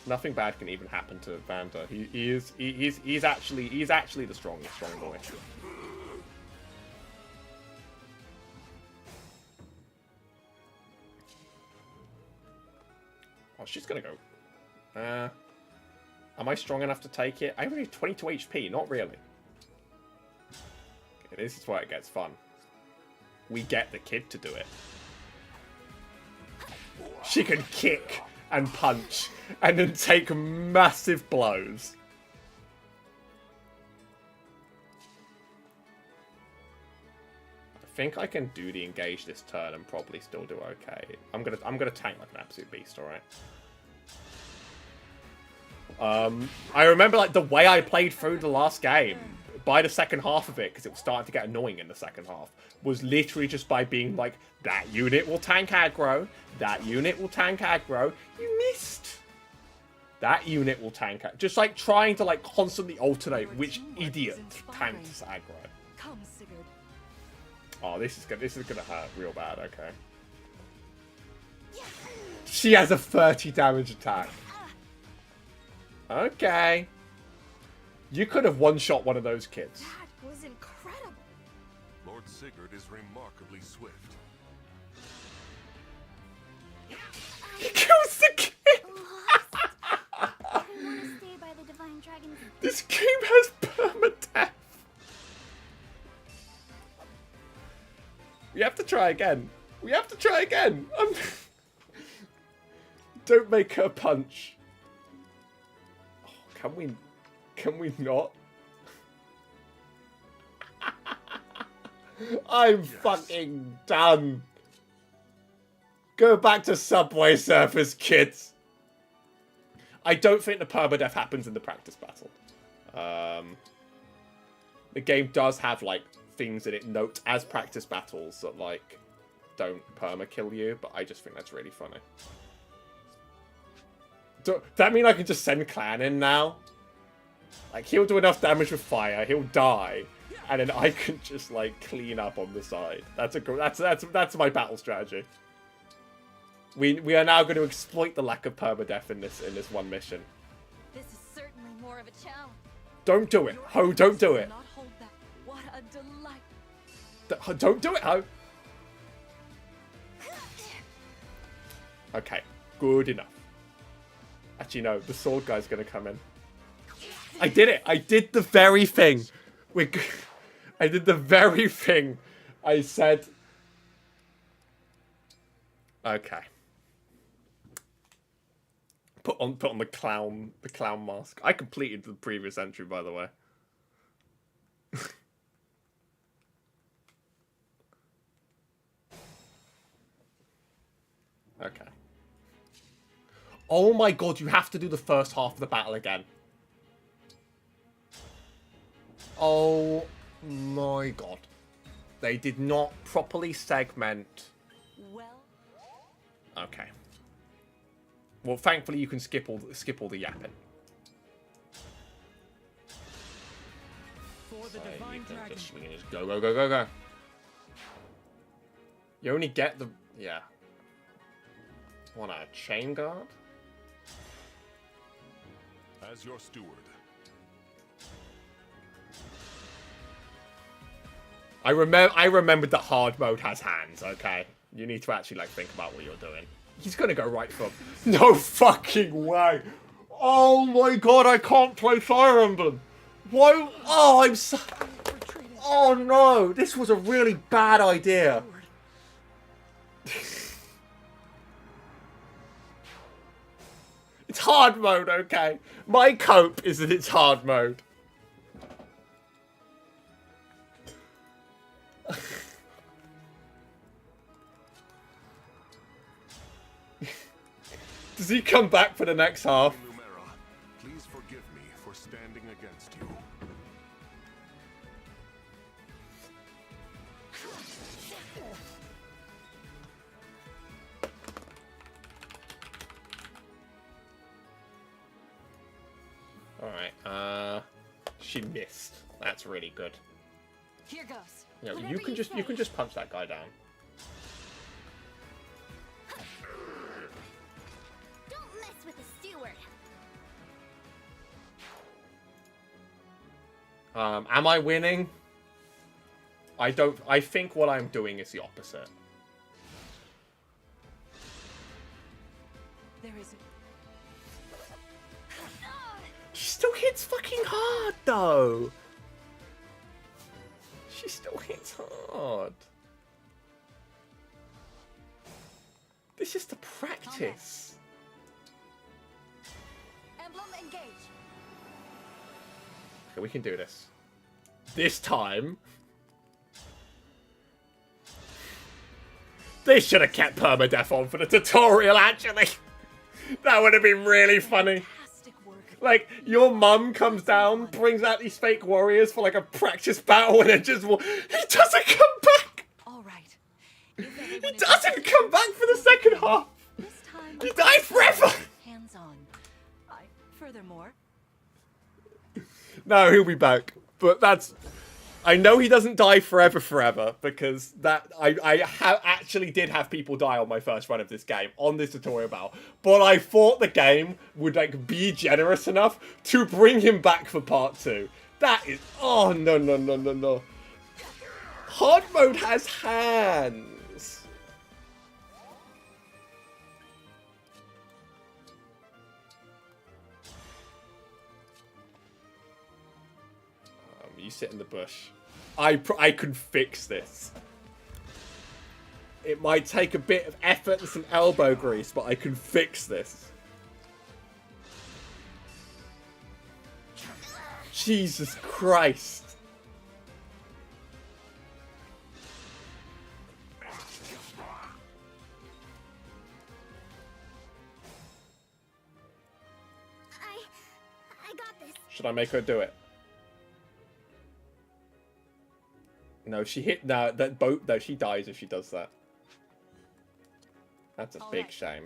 Nothing bad can even happen to Vander. He's actually the strong boy. Oh, she's gonna go. Am I strong enough to take it? I only have 22 HP, not really. This is where it gets fun. We get the kid to do it. She can kick and punch and then take massive blows. I think I can do the engage this turn and probably still do okay. I'm gonna tank like an absolute beast, alright? I remember like the way I played through the last game by the second half of it, because it was starting to get annoying in the second half, was literally just by being like, that unit will tank aggro, that unit will tank aggro, you missed. That unit will tank aggro. Just like trying to like constantly alternate which idiot tanks aggro. Come, Sigurd. Oh, this is gonna hurt real bad, okay. She has a 30 damage attack. Okay. You could have one-shot one of those kids. That was incredible. Lord Sigurd is remarkably swift. He kills the kid! I want to stay by the Divine Dragon's... This game has permadeath. We have to try again. We have to try again. Don't make her punch. Oh, can we not? I'm fucking done. Go back to Subway Surfers, kids. I don't think the permadeath happens in the practice battle. The game does have, like, things that it notes as practice battles that, like, don't perma-kill you, but I just think that's really funny. Does that mean I can just send Clan in now? Like, he'll do enough damage with fire, he'll die, and then I can just, like, clean up on the side. That's my battle strategy. We are now going to exploit the lack of permadeath in this one mission. This is certainly more of a challenge. Don't do it, Ho! Don't do it. Not hold that. What a delight. Don't do it, Ho! Okay, good enough. Actually, no, the sword guy's going to come in. I did it! I did the very thing! I did the very thing I said. Okay. Put on the clown mask. I completed the previous entry, by the way. Okay. Oh my god, you have to do the first half of the battle again. Oh my god. They did not properly segment. Well. Okay. Well, thankfully you can skip all the yapping. For the So Divine you can Dragon. just go. You only get the Want a chain guard? As your steward. I remembered that hard mode has hands, okay? You need to actually, like, think about what you're doing. He's gonna go right foot. No fucking way! Oh my god, I can't play Fire Emblem! Why? Oh, I'm so... Oh no, this was a really bad idea. It's hard mode, okay? My cope is that it's hard mode. Does he come back for the next half? Lumera, please forgive me for standing against you. Alright, she missed. That's really good. Here goes. You know, you can just punch that guy down. Don't mess with the steward. Am I winning? I think what I'm doing is the opposite. There isn't. She still hits fucking hard, though. She still hits hard. This is the practice. Emblem engage. Okay, we can do this. This time. They should have kept permadeath on for the tutorial, actually. That would have been really funny. Like, your mum comes down, brings out these fake warriors for like a practice battle, and it just... He doesn't come back! Alright. He doesn't come back for the second half! He died forever! Hands on. Furthermore. No, he'll be back. But that's... I know he doesn't die forever, because that I actually did have people die on my first run of this game, on this tutorial battle. But I thought the game would like be generous enough to bring him back for part 2. That is... Oh, no. Hard mode has hands. You sit in the bush. I can fix this. It might take a bit of effort and some elbow grease, but I can fix this. Jesus Christ. I got this. Should I make her do it? No, she hit... No, that boat... No, she dies if she does that. That's a big shame.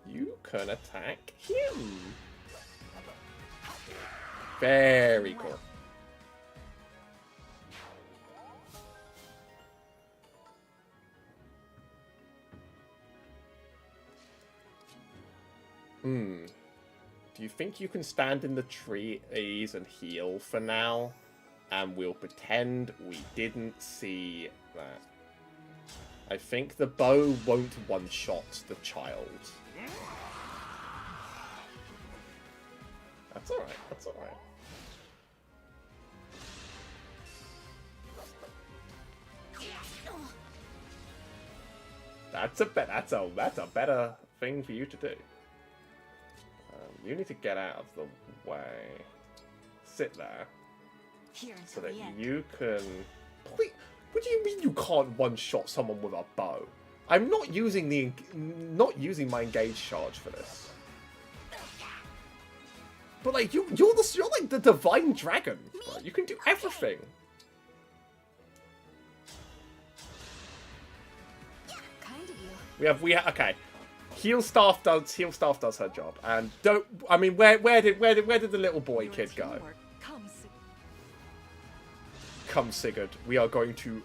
You can attack him. Very cool. Do you think you can stand in the trees and heal for now? And we'll pretend we didn't see that. I think the bow won't one-shot the child. That's alright, that's alright. That's a better thing for you to do. You need to get out of the way. Sit there. So that you can... Wait, what do you mean you can't one-shot someone with a bow? I'm not using my engage charge for this. But like you're like the divine dragon, bro. You can do everything. We have okay. Heal staff does her job, and don't. I mean, where did the little boy kid go? Come, Sigurd. We are going to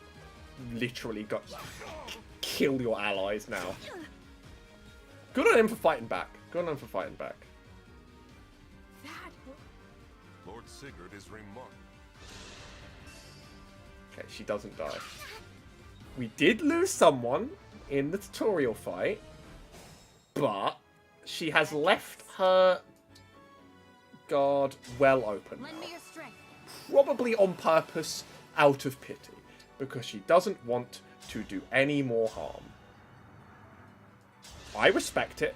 literally kill your allies now. Good on him for fighting back. Lord Sigurd is remarkable. Okay, she doesn't die. We did lose someone in the tutorial fight. But she has left her guard well open. Probably on purpose, out of pity. Because she doesn't want to do any more harm. I respect it.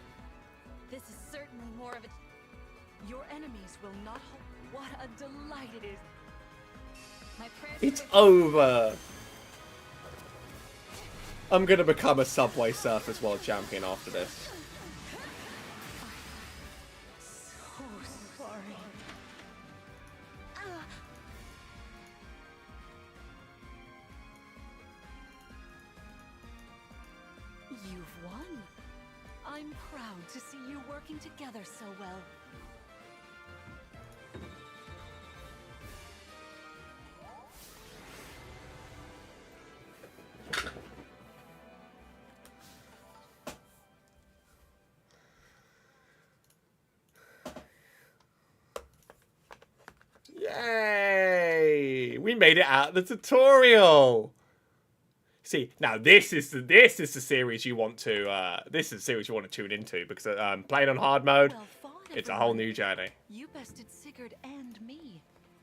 This is certainly more of a... Your enemies will not hold... What a delight it is. It's over. I'm going to become a Subway Surfers World Champion after this. You've won. I'm proud to see you working together so well. Yay! We made it out of the tutorial. See, now this is the series you want to tune into because playing on hard mode, it's a whole new journey. You bested Sigurd and me.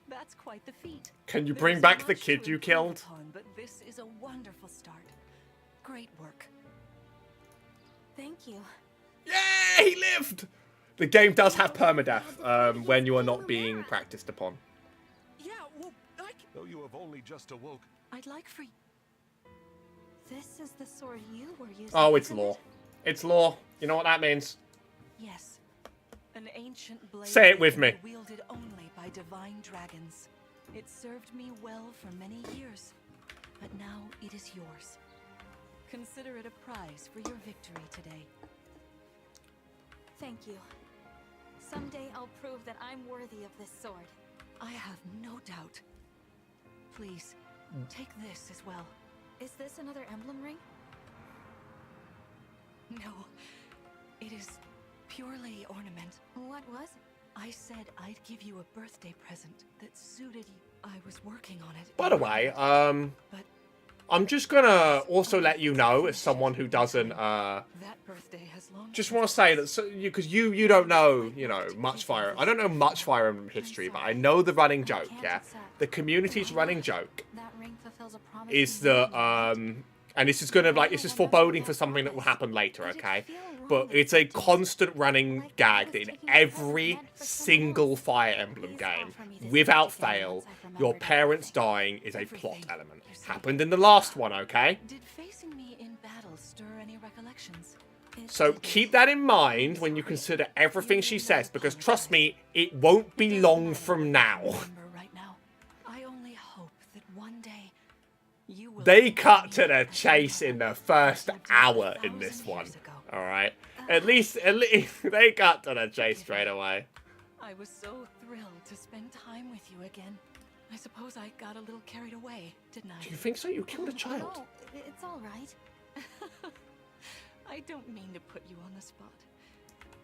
That's quite the feat. Can you There bring is back the much kid to you improve killed? upon, but this is a wonderful start. Great work. Thank you. Yeah, he lived! The game does have permadeath when you are not being practiced upon. Yeah, well, Though you have only just awoke. I'd like for This is the sword you were using. Oh, it's isn't law. It's law. You know what that means? Yes. An ancient blade Say it with me. wielded only by divine dragons. It served me well for many years, but now it is yours. Consider it a prize for your victory today. Thank you. Someday I'll prove that I'm worthy of this sword. I have no doubt. Please, take this as well. Is this another emblem ring? No, it is purely ornament. What was it? I said I'd give you a birthday present that suited you. I was working on it. By the way, But I'm just gonna also let you know, as someone who doesn't, that birthday has long just want to say that, because you don't know, much Fire. I don't know much Fire Emblem history, but I know the running joke, yeah? The community's running joke That ring fulfills a promise. is that, and this is gonna, this is foreboding for something that will happen later, okay? But it's a constant running gag that in every single Fire Emblem game, without fail, your parents dying is a plot element. Happened in the last one, okay? Did facing me in battle stir any recollections? So keep that in mind when you consider everything she says, because trust me, it won't be long from now. Remember right now. I only hope that one day you will. They cut to the chase in the first hour in this one. Alright? At least they cut to the chase straight away. I was so thrilled to spend time with you again. I suppose I got a little carried away, didn't I? Do you think so? You killed a child. No, it's all right. I don't mean to put you on the spot.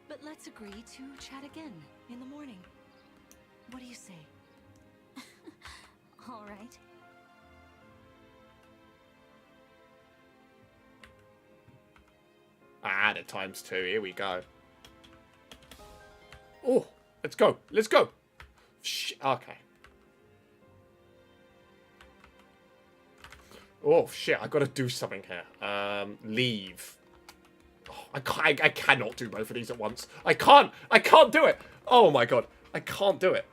But let's agree to chat again in the morning. What do you say? All right. I added ×2. Here we go. Oh, let's go. Let's go. Okay. Oh, shit. I gotta do something here. Leave. Oh, I cannot do both of these at once. I can't do it. Oh, my God. I can't do it.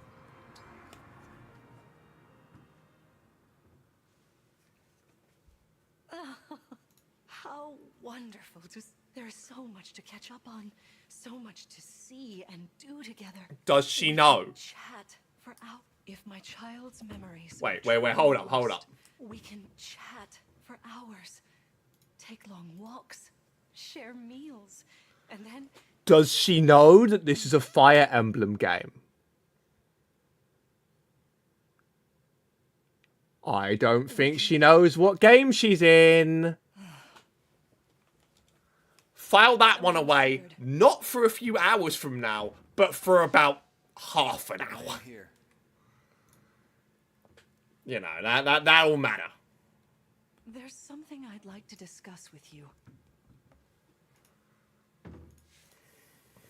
How wonderful. There is so much to catch up on. So much to see and do together. Does she know? Chat for hours. If my child's memories. Wait. Hold up. We can chat for hours. Take long walks. Share meals. And then. Does she know that this is a Fire Emblem game? I don't think she knows what game she's in. File that one away, not for a few hours from now, but for about half an hour. Here. You know, that'll matter. There's something I'd like to discuss with you.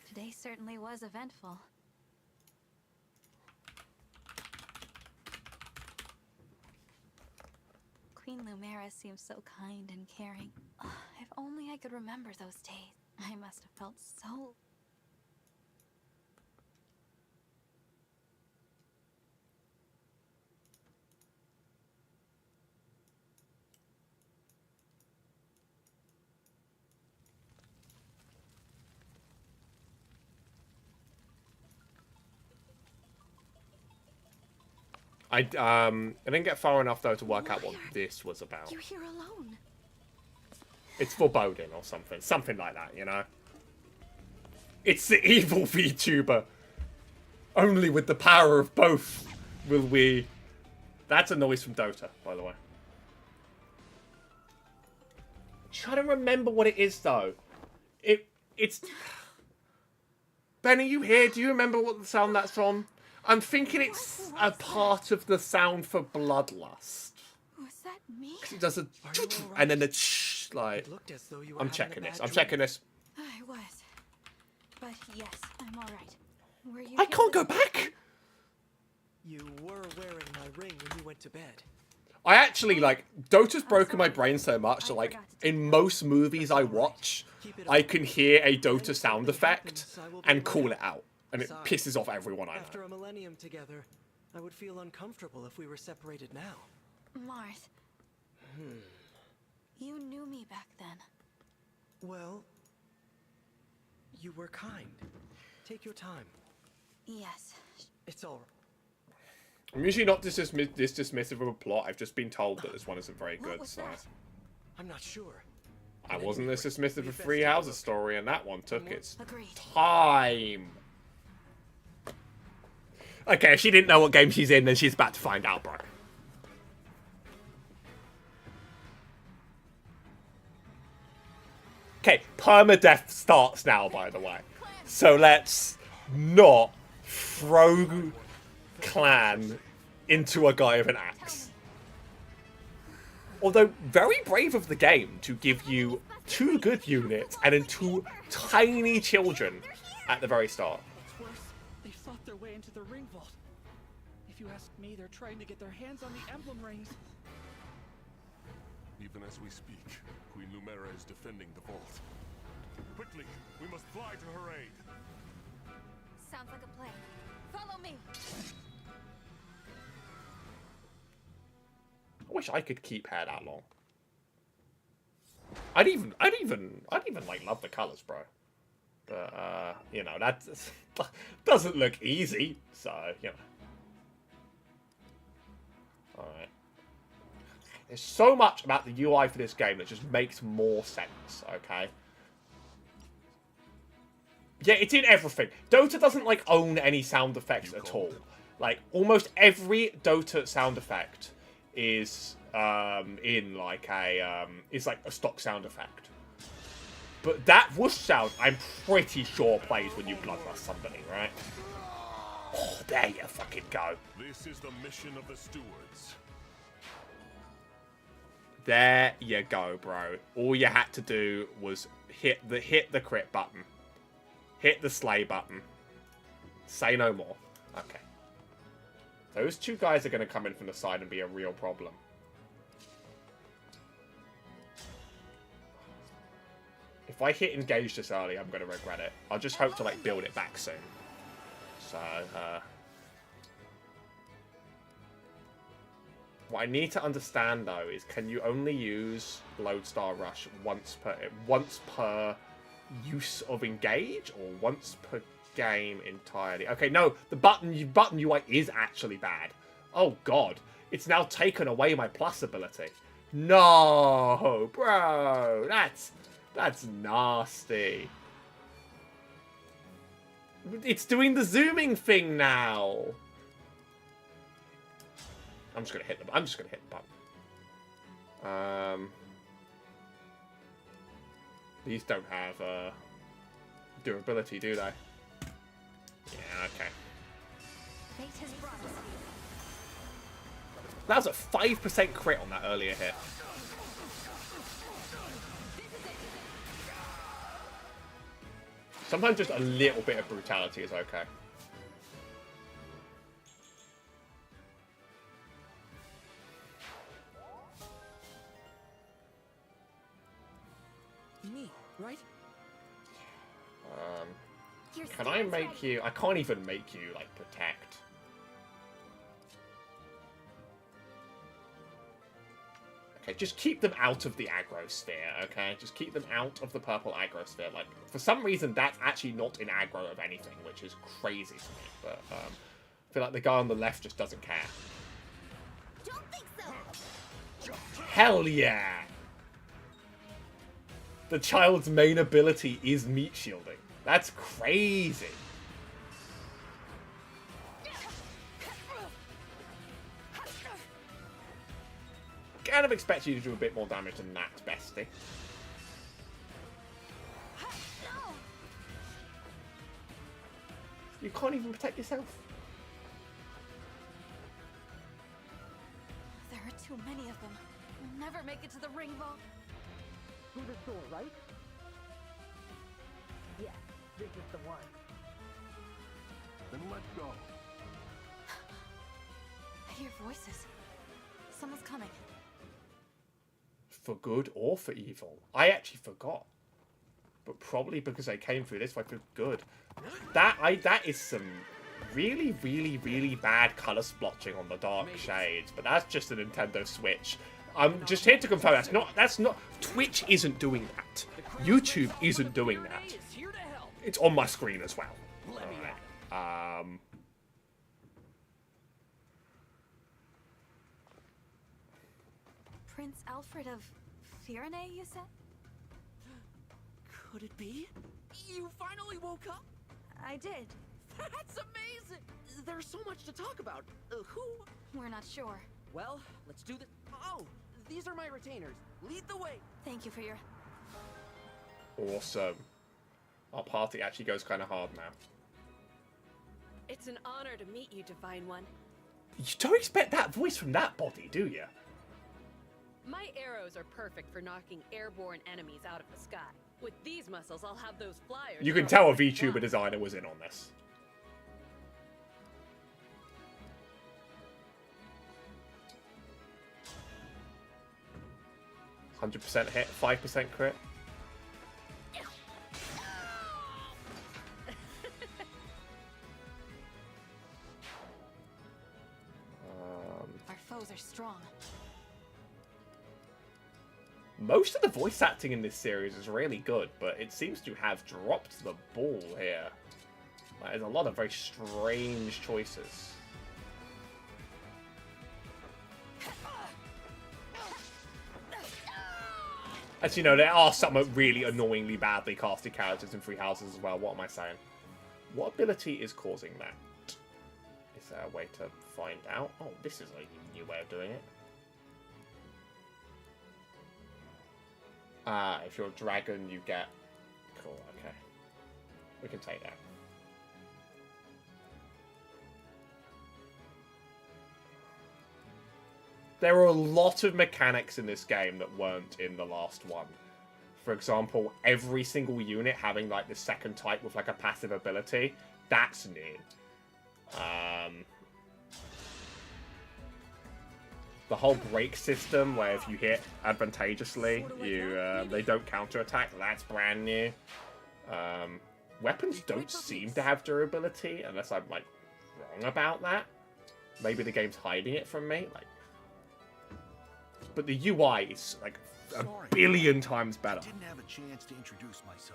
Today certainly was eventful. Queen Lumera seems so kind and caring. If only I could remember those days. I must have felt so... I didn't get far enough though to work out what this was about. You're here alone. It's foreboding or something like that, you know. It's the evil VTuber. Only with the power of both will we. That's a noise from Dota, by the way. Trying to remember what it is though. It's. Ben, are you here? Do you remember what the sound that's from? I'm thinking it's a part of the sound for Bloodlust. Was that me? It does a and then the like. It looked as though you were I'm having a checking bad this. I'm dream. checking this. I was. But yes, I'm all right. Were you I here can't go this- back. You were ring when you went to bed. I actually, like, Dota's broken my brain so much that, like, in most movies I watch, I can hear a Dota sound effect and call it out. And it pisses off everyone I know. After a millennium together, I would feel uncomfortable if we were separated now. Marth. You knew me back then. Well, you were kind. Take your time. Yes. It's all right. I'm usually not this dismissive of a plot. I've just been told that this one isn't very good, so... I'm not sure. I wasn't this dismissive of Three Houses story, and that one took its Agreed. time. Okay, if she didn't know what game she's in, then she's about to find out, bro. Okay, permadeath starts now, by the way. So let's not throw Clan into a guy with an axe. Although, very brave of the game to give you 2 good units and then 2 tiny children at the very start. What's worse, they fought their way into the ring vault. If you ask me, they're trying to get their hands on the emblem rings. Even as we speak, Queen Lumera is defending the vault. Quickly, we must fly to her aid. Sounds like a plan. Follow me. I wish I could keep hair that long. I'd even like love the colors, bro. But you know, that doesn't look easy. So you know. All right. There's so much about the UI for this game that just makes more sense. Okay. Yeah, it's in everything. Dota doesn't like own any sound effects at all. Like almost every Dota sound effect is in like a is like a stock sound effect. But that whoosh sound, I'm pretty sure plays when you bloodlust somebody, right? Oh, there you fucking go. This is the mission of the stewards. There you go, bro. All you had to do was hit the crit button. Hit the slay button. Say no more. Okay. Those 2 guys are going to come in from the side and be a real problem. If I hit engage this early, I'm going to regret it. I'll just hope to, like, build it back soon. So, what I need to understand, though, is can you only use Lodestar Rush once per use of engage, or once per game entirely? Okay, no, the button UI is actually bad. Oh god, it's now taken away my plus ability. No, bro, that's nasty. It's doing the zooming thing now. I'm just gonna hit the button. These don't have durability, do they? Yeah, okay. That was a 5% crit on that earlier hit. Sometimes just a little bit of brutality is okay. Me, right? Can I make you... I can't even make you, like, protect. Okay, just keep them out of the aggro sphere, okay? Just keep them out of the purple aggro sphere. Like, for some reason, that's actually not in aggro of anything, which is crazy to me. But, I feel like the guy on the left just doesn't care. Don't think so. Hell yeah! The child's main ability is meat shielding. That's crazy. Kind of expect you to do a bit more damage than that, bestie. You can't even protect yourself. There are too many of them. We'll never make it to the ring vault. Through this door, right? Yeah, this is the one. Then let's go. I hear voices. Someone's coming. For good or for evil? I actually forgot. But probably because I came through this way for good. That is some really, really, really bad color splotching on the dark shades. But that's just a Nintendo Switch. I'm just here to confirm that's not Twitch isn't doing that. YouTube isn't doing that. It's on my screen as well. Alright. Prince Alfred of Firenze, you said? Could it be? You finally woke up? I did. That's amazing! There's so much to talk about. Who? We're not sure. Well, let's do this. Oh, these are my retainers. Lead the way. Thank you for your... Awesome. Our party actually goes kind of hard now. It's an honor to meet you, Divine One. You don't expect that voice from that body, do you? My arrows are perfect for knocking airborne enemies out of the sky. With these muscles, I'll have those flyers. You can tell a VTuber designer was in on this. %100 hit, 5% crit. Our foes are strong. Most of the voice acting in this series is really good, but it seems to have dropped the ball here. There's a lot of very strange choices. As you know, there are some really annoyingly badly casted characters in Three Houses as well. What am I saying? What ability is causing that? Is there a way to find out? Oh, this is a new way of doing it. If you're a dragon, you get... Cool, okay. We can take that. There are a lot of mechanics in this game that weren't in the last one. For example, every single unit having, like, the second type with, like, a passive ability. That's new. The whole break system, where if you hit advantageously, they don't counterattack. That's brand new. Weapons don't seem to have durability, unless I'm, like, wrong about that. Maybe the game's hiding it from me. Like, but the UI is, like, a billion times better.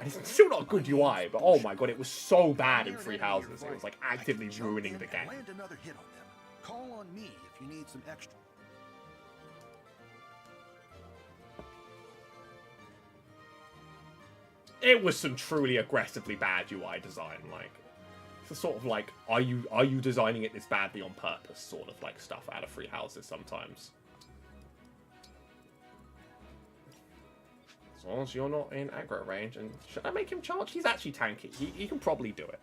And it's still not a good UI, but oh my god, it was so bad in Three Houses. It was, like, actively ruining the game. Land another hit on them. Call on me if you need some extra. It was some truly aggressively bad UI design, like, it's sort of like, are you designing it this badly on purpose, sort of like stuff out of Three Houses sometimes. As long as you're not in aggro range, and should I make him charge? He's actually tanky. He can probably do it.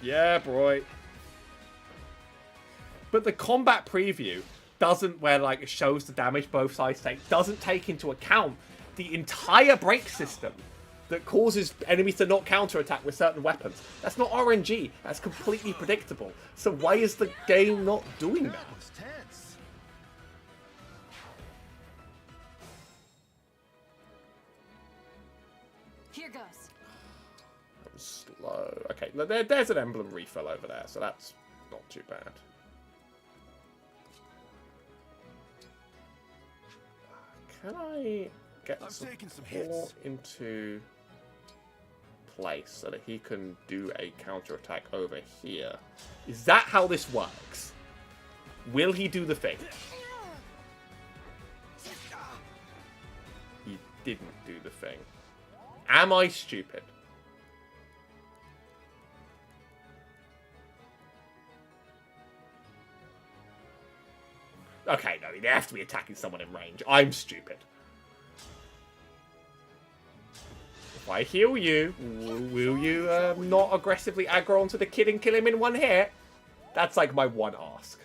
Yeah, boy. But the combat preview doesn't, where like it shows the damage both sides take, doesn't take into account the entire break system that causes enemies to not counterattack with certain weapons. That's not RNG. That's completely predictable. So why is the game not doing that? Here goes. That was slow. Okay, there's an emblem refill over there, so that's not too bad. Can I get support into place so that he can do a counterattack over here? Is that how this works? Will he do the thing? He didn't do the thing. Am I stupid? Okay, no, they have to be attacking someone in range. I'm stupid. If I heal you, will you not aggressively aggro onto the kid and kill him in one hit? That's like my one ask.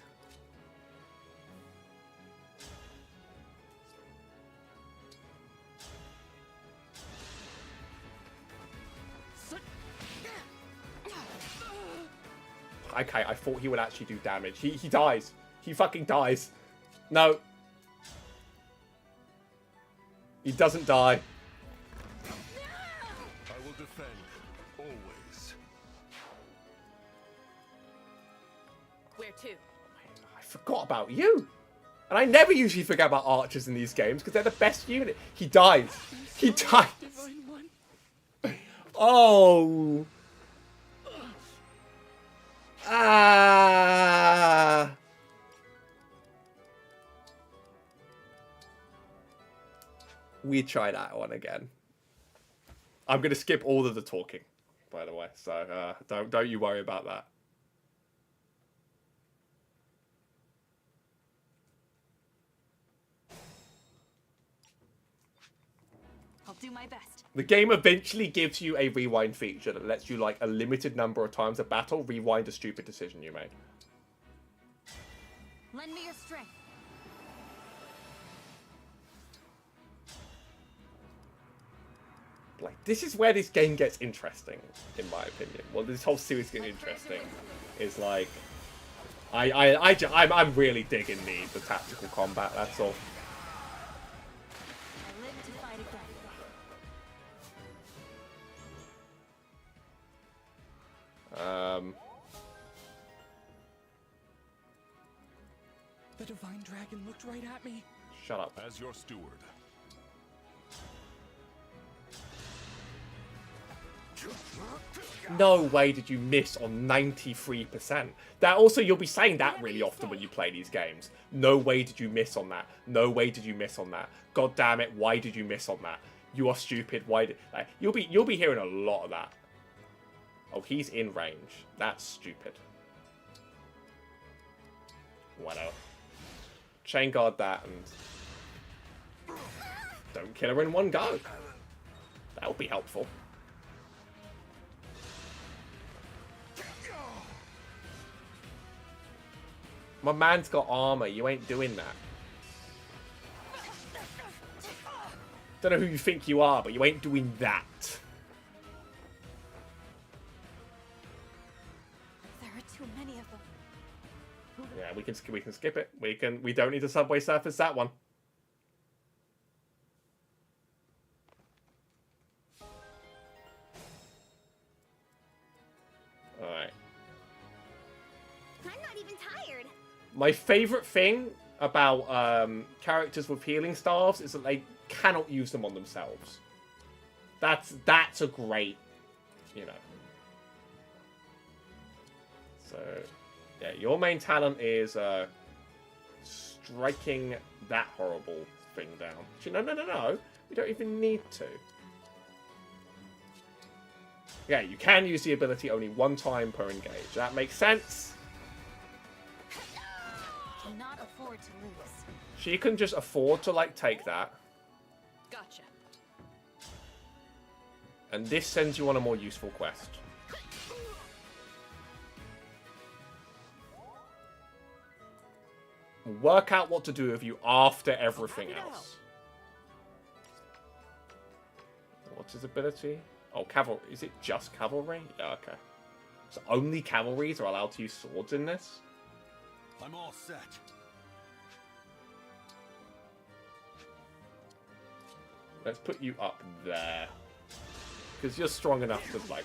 Okay, I thought he would actually do damage. He dies. He fucking dies. No. He doesn't die. I will defend, always. Where to? I forgot about you. And I never usually forget about archers in these games because they're the best unit. He dies. He dies. Oh. Ah. We try that one again. I'm gonna skip all of the talking, by the way. So don't you worry about that. I'll do my best. The game eventually gives you a rewind feature that lets you, like, a limited number of times a battle rewind a stupid decision you made. Lend me your strength. Like, this is where this game gets interesting, in my opinion. Well, this whole series gets interesting. Is like, I'm really digging the tactical combat. That's all. I live to fight again. The divine dragon looked right at me. Shut up. As your steward. No way did you miss on 93%. That also, you'll be saying that really often when you play these games. No way did you miss on that. No way did you miss on that. God damn it, why did you miss on that? You are stupid. Why did... Like, you'll be hearing a lot of that. Oh, he's in range. That's stupid. Whatever. Chain guard that and... Don't kill her in one go. That would be helpful. My man's got armor. You ain't doing that. Don't know who you think you are, but you ain't doing that. There are too many of them. Yeah, we can skip it. We don't need to subway surface that one. All right. I'm not even tired. My favorite thing about characters with healing staves is that they cannot use them on themselves. That's a great, you know. So, yeah, your main talent is striking that horrible thing down. Actually, no. We don't even need to. Yeah, you can use the ability only one time per engage. That makes sense. Cannot afford to lose. She can just afford to, like, take that. Gotcha. And this sends you on a more useful quest. Work out what to do with you after everything else. What's his ability? Oh, cavalry. Is it just cavalry? Yeah, okay. So only cavalries are allowed to use swords in this? I'm all set. Let's put you up there. Because you're strong enough to, like...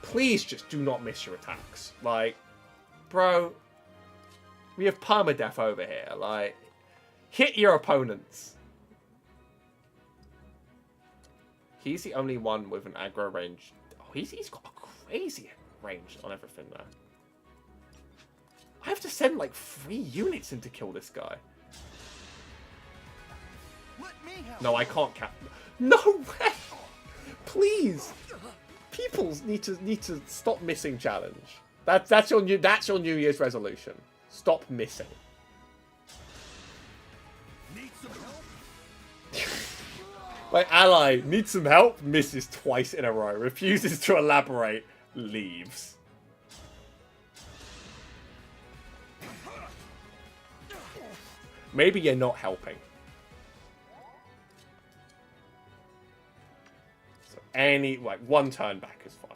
Please just do not miss your attacks. Like, bro... We have permadeath over here. Like, hit your opponents. He's the only one with an aggro range. Oh, he's got a crazy range on everything there. I have to send like 3 units in to kill this guy. Let me help. No, I can't cap. No way! Please, people need to stop missing challenge. That's your New Year's resolution. Stop missing. Need some help? My ally needs some help, misses twice in a row, refuses to elaborate, leaves. Maybe you're not helping. So like one turn back is fine.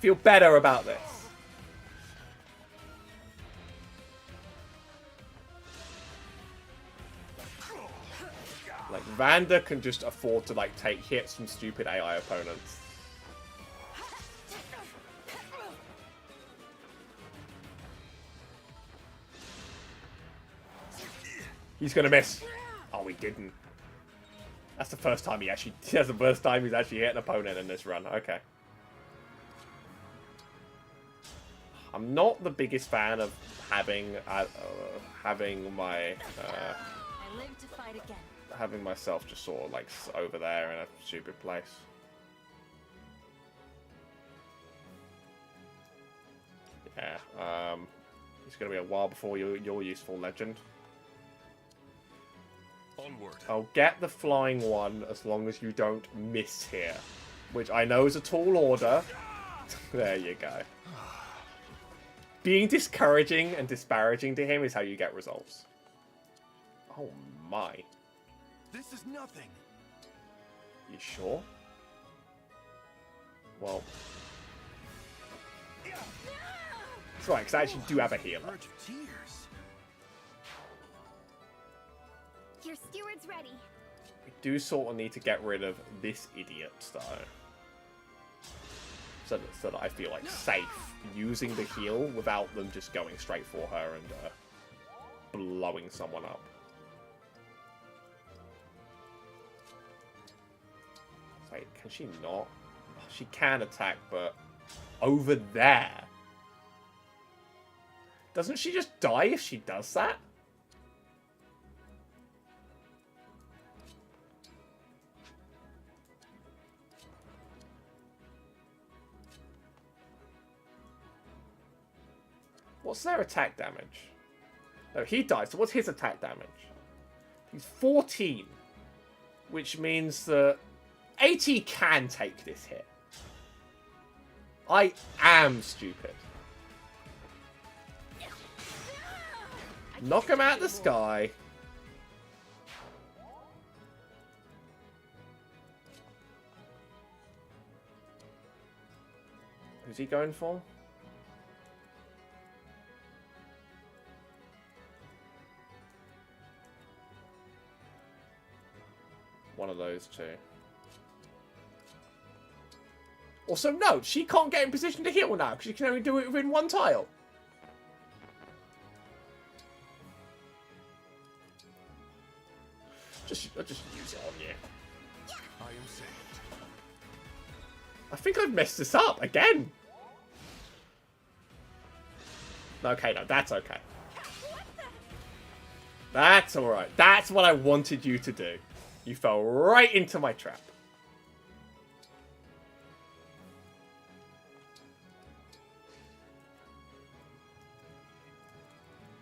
feel better about this. Like, Vander can just afford to, like, take hits from stupid AI opponents. He's gonna miss. Oh, he didn't. That's the first time that's the first time he's actually hit an opponent in this run. Okay. I'm not the biggest fan of having my I live to fight again. having myself just sort of like over there in a stupid place. Yeah. It's gonna be a while before you're useful, legend. Onward. I'll get the flying one as long as you don't miss here, which I know is a tall order. There you go. Being discouraging and disparaging to him is how you get results. Oh my. This is nothing. You sure? Well. That's right, because I actually do have a healer. Verge of tears. Your steward's ready. We do sort of need to get rid of this idiot, though. So that I feel like safe using the heal without them just going straight for her and blowing someone up. Wait, can she not? She can attack, but over there. Doesn't she just die if she does that? What's their attack damage? No, he dies. So what's his attack damage? He's 14. Which means that AT can take this hit. I am stupid. Knock him out of the sky. Who's he going for? One of those two. Also, no, she can't get in position to heal now because she can only do it within one tile. I'll just use it on you. I am saved. I think I've messed this up again. Okay, no, that's okay. That's alright. That's what I wanted you to do. You fell right into my trap.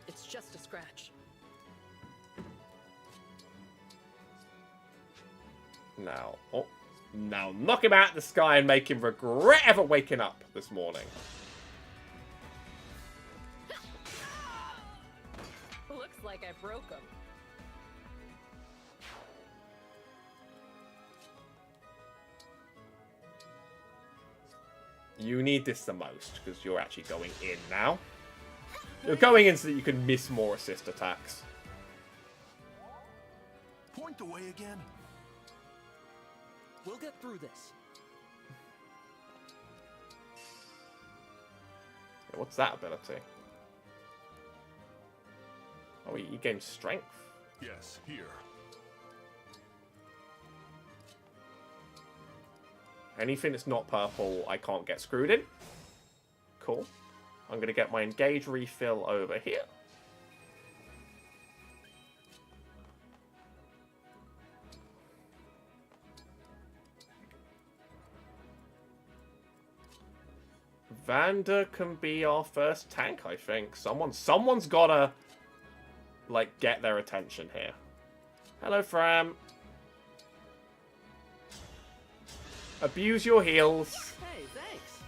It's just a scratch. Now, now knock him out of the sky and make him regret ever waking up this morning. Looks like I broke him. You need this the most because you're actually going in now. You're going in so that you can miss more assist attacks. Point the way again. We'll get through this. What's that ability? Oh, you gain strength. Yes, here. Anything that's not purple, I can't get screwed in. Cool. I'm going to get my engage refill over here. Vander can be our first tank, I think. Someone's gotta, like, get their attention here. Hello, Fram. Abuse your heals. Hey, thanks.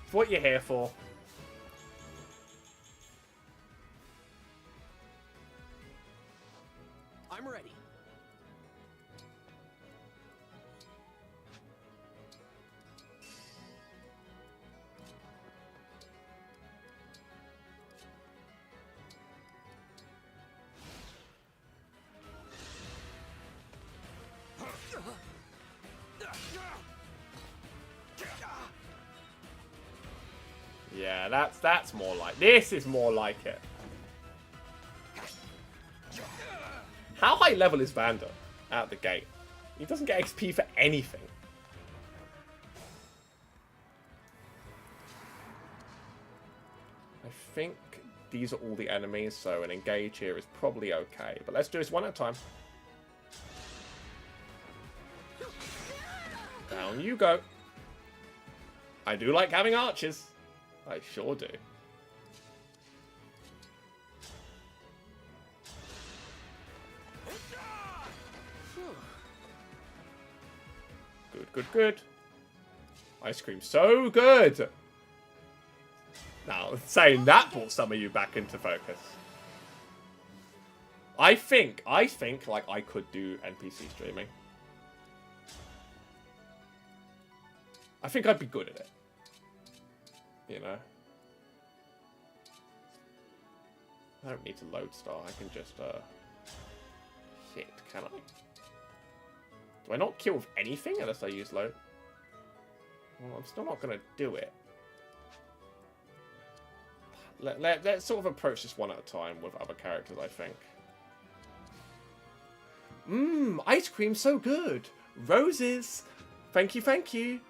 It's what you're here for. I'm ready. Yeah, that's more like... This is more like it. How high level is Vander out the gate? He doesn't get XP for anything. I think these are all the enemies, so an engage here is probably okay. But let's do this one at a time. Down you go. I do like having archers. I sure do. Good, good, good. Ice cream so good. Now, saying that brought some of you back into focus. I think like I could do NPC streaming. I think I'd be good at it. You know? I don't need to load star. I can just, hit, can I? Do I not kill with anything unless I use load? Well, I'm still not going to do it. Let's sort of approach this one at a time with other characters, I think. Mmm, ice cream so good. Roses. Thank you, thank you.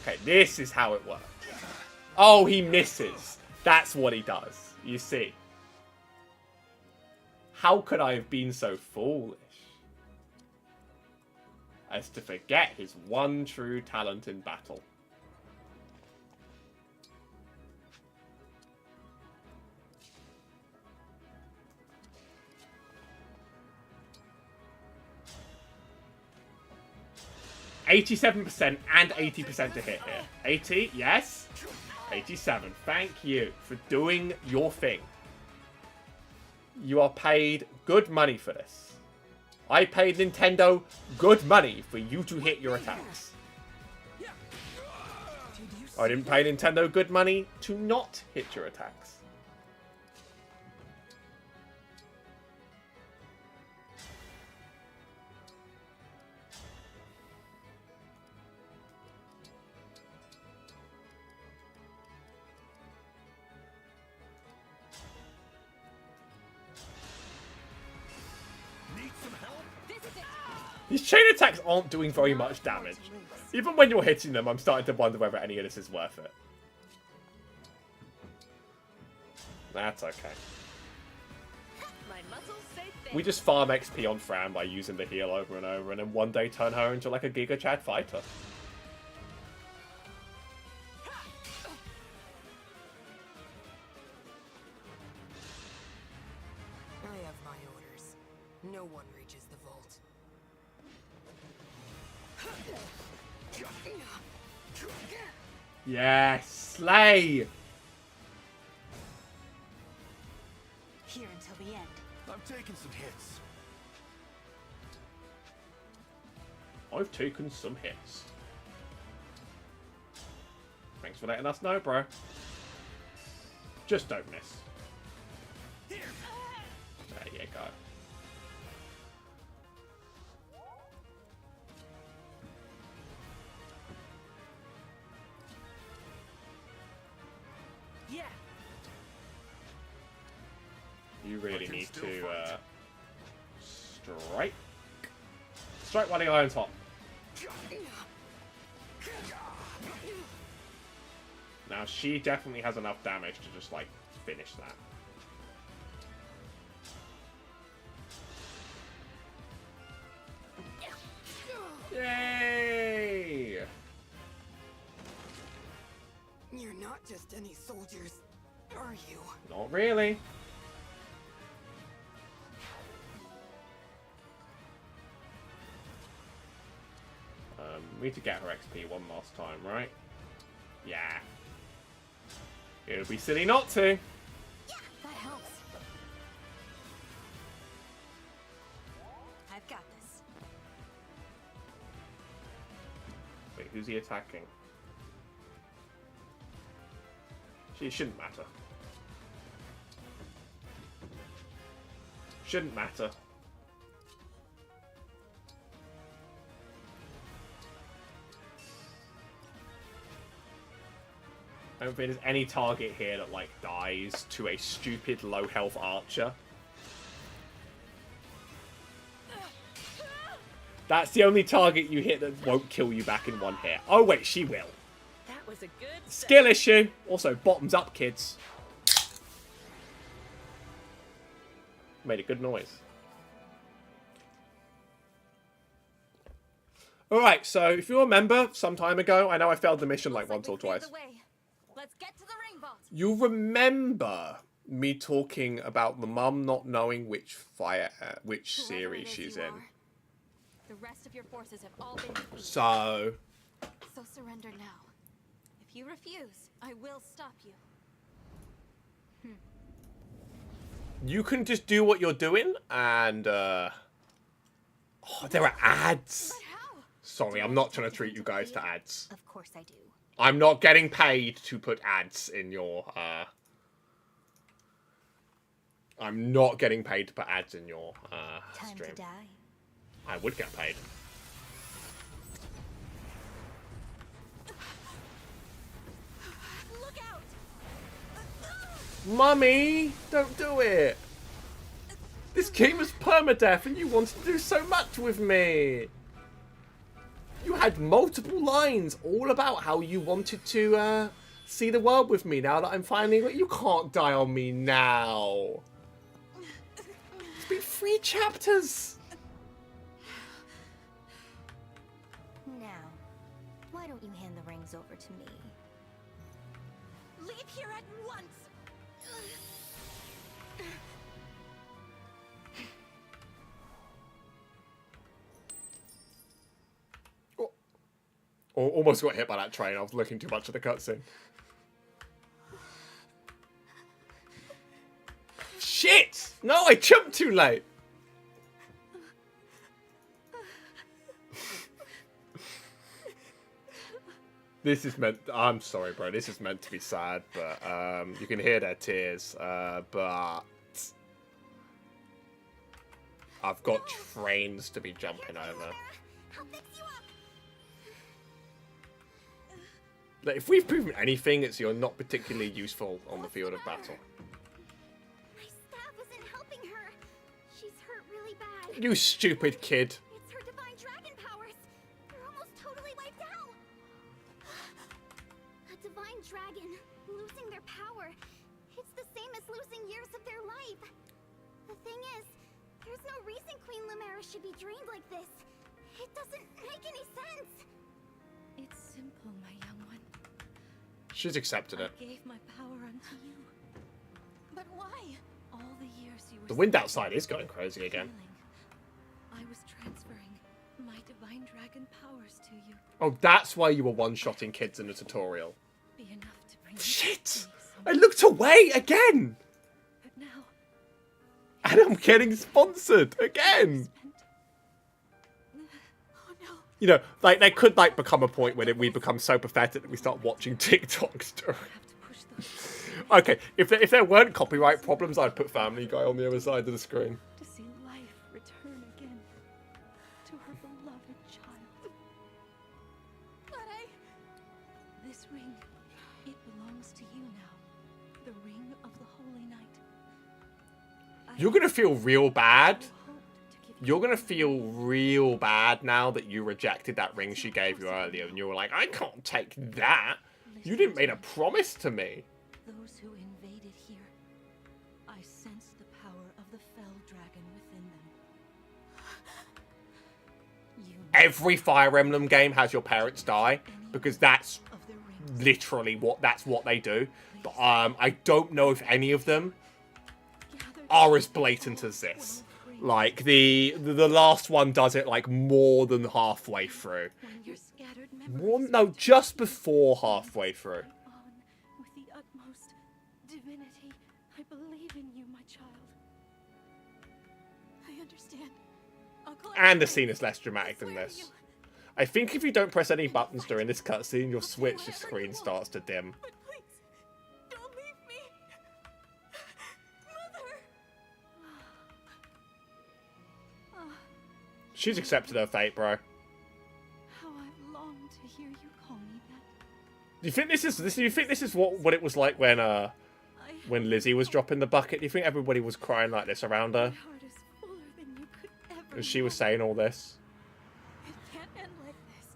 Okay, this is how it works. Oh, he misses. That's what he does. You see. How could I have been so foolish as to forget his one true talent in battle? %87% and 80% to hit here. 80, yes. 87. Thank you for doing your thing. You are paid good money for this. I paid Nintendo good money for you to hit your attacks. I didn't pay Nintendo good money to not hit your attacks. These chain attacks aren't doing very much damage. Even when you're hitting them, I'm starting to wonder whether any of this is worth it. That's okay. We just farm XP on Fran by using the heal over and over, and then one day turn her into like a Giga Chad fighter. I have my orders. No one reaches the vault. Yes, slay! Here until the end. I'm taking some hits. I've taken some hits. Thanks for letting us know, bro. Just don't miss. There you go. Yeah. You really need to strike. Strike while the iron's hot. Now she definitely has enough damage to just like finish that. Yay! You're not just any soldiers, are you? Not really. We need to get her XP one last time, right? Yeah. It would be silly not to. That helps. I've got this. Wait, who's he attacking? It shouldn't matter. Shouldn't matter. I don't think there's any target here that, like, dies to a stupid low-health archer. That's the only target you hit that won't kill you back in one hit. Oh, wait, she will. That was a good Skill issue. Also, bottoms up, kids. Made a good noise. Alright, so if you remember, some time ago, I know I failed the mission like once or twice. Let's get to the ring vault. You remember me talking about the mum not knowing which series she's in. The rest of your forces have all been defeated. So Surrender now. If you refuse, I will stop you. you can just do what you're doing and oh, there are ads. But how? Sorry, I'm not trying to treat you guys to ads. Of course I do. I'm not getting paid to put ads in your I'm not getting paid to put ads in your Time stream. to die. I would get paid. Look out! Mummy, don't do it. This game is permadeath and you wanted to do so much with me. You had multiple lines all about how you wanted to see the world with me now that I'm finally... You can't die on me now. It's been 3 chapters. Now, why don't you hand the rings over to me? Leave here at once! Almost got hit by that train. I was looking too much at the cutscene. Shit! No, I jumped too late. This is meant... I'm sorry, bro. This is meant to be sad, but you can hear their tears. But I've got trains to be jumping over. I'll fix you up. Like, if we've proven anything, it's you're not particularly useful on the field of battle. My staff isn't helping her. She's hurt really bad. You stupid kid. It's her divine dragon powers. They're almost totally wiped out. A divine dragon losing their power. It's the same as losing years of their life. The thing is, there's no reason Queen Lumera should be drained like this. It doesn't make any sense. It's simple, my young one. She's accepted it. I gave my power unto you. But why? All the years you were The wind outside is going crazy again. I was transferring my divine dragon powers to you. Oh, that's why you were one-shotting kids in the tutorial. Be enough to bring Shit! I looked away again! But now, And I'm getting sponsored again! Oh no. You know, like, there could, like, become a point where we become so pathetic that we start watching TikToks. I have to push those Okay, if there weren't copyright problems, I'd put Family Guy on the other side of the screen. to see life return again to her beloved child. But This ring, it belongs to you now. The ring of the Holy Night. You're gonna feel real bad. hoped to give You're gonna feel real bad now that you rejected that ring she gave you earlier, and you were like, I can't take that. You didn't make a promise to me. those who invaded here. I sense the power of the fell dragon within them. You know Every Fire Emblem game has your parents die, because that's of the rings. literally what they do. But I don't know if any of them Gathered are as blatant as this. Like the last one does it like more than halfway through. when your scattered More, memories no, just before halfway through. on with the utmost divinity. I believe in you, my child. I understand. I'll collect And the the scene rings. is less dramatic I than swear to this. you. I think if you don't press any buttons during this cutscene, your Switch screen starts to dim. But please, don't leave me. Mother! She's accepted her fate, bro. How I've longed to hear you call me that. Do you think this is Do you think this is what it was like when Lizzie was dropping the bucket? Do you think everybody was crying like this around her? My heart is fuller than you could ever As she was know. saying all this. It can't end like this.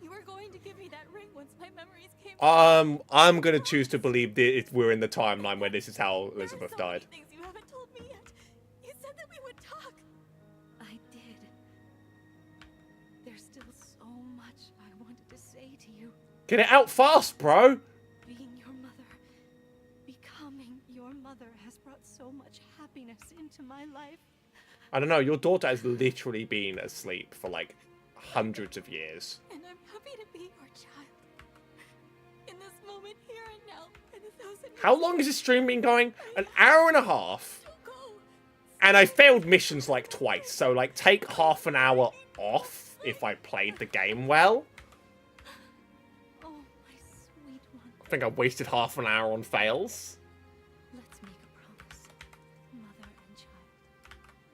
You were going to give me that ring once my memories came. I'm gonna choose to believe that we're in the timeline where this is how Elizabeth died. Things you haven't told me yet. You said that we would talk. I did. There's still so much I wanted to say to you. Get it out fast, bro! Being your mother, becoming your mother has brought so much happiness into my life. I don't know, your daughter has literally been asleep for like hundreds of years. And I'm happy to be your child. In this moment, here and now, and 1,000 years. How long has this stream been going? An hour and a half. Don't go. And I failed missions like twice, so like take half an hour off if I played the game well. Oh, my sweet one. I think I wasted half an hour on fails. Let's make a promise. Mother and child.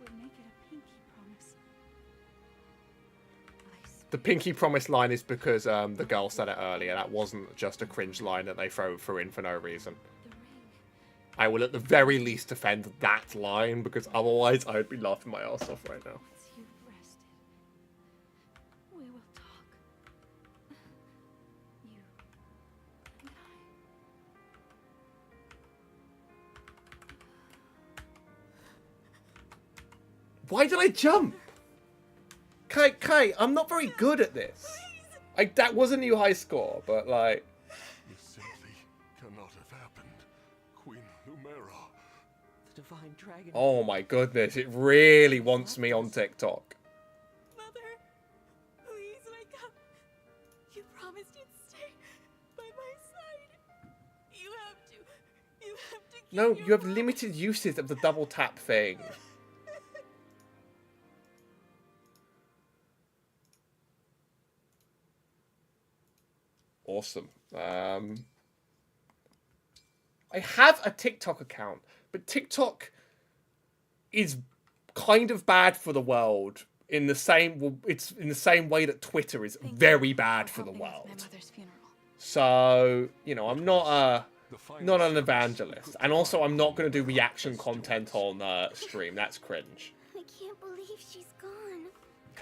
We'll make it a pinky promise. I swear. The pinky promise line is because the girl said it earlier. That wasn't just a cringe line that they threw in for no reason. The ring. I will at the very least defend that line, because otherwise I would be laughing my ass off right now. Once you've rested, we will talk. You and I. Why did I jump? Kai, I'm not very good at this. That was a new high score, but like... This simply cannot have happened. Queen Lumera. The divine dragon. Oh my goodness, it really wants me on TikTok. Mother, please wake up. You promised you'd stay by my side. You have to keep No, your you have promise. limited uses of the double tap thing. Awesome. I have a TikTok account, but TikTok is kind of bad for the world in the same. It's in the same way that Twitter is very bad for the world. My mother's funeral. So I'm not an evangelist, and also I'm not going to do reaction content on stream. That's cringe, I can't believe she's gone.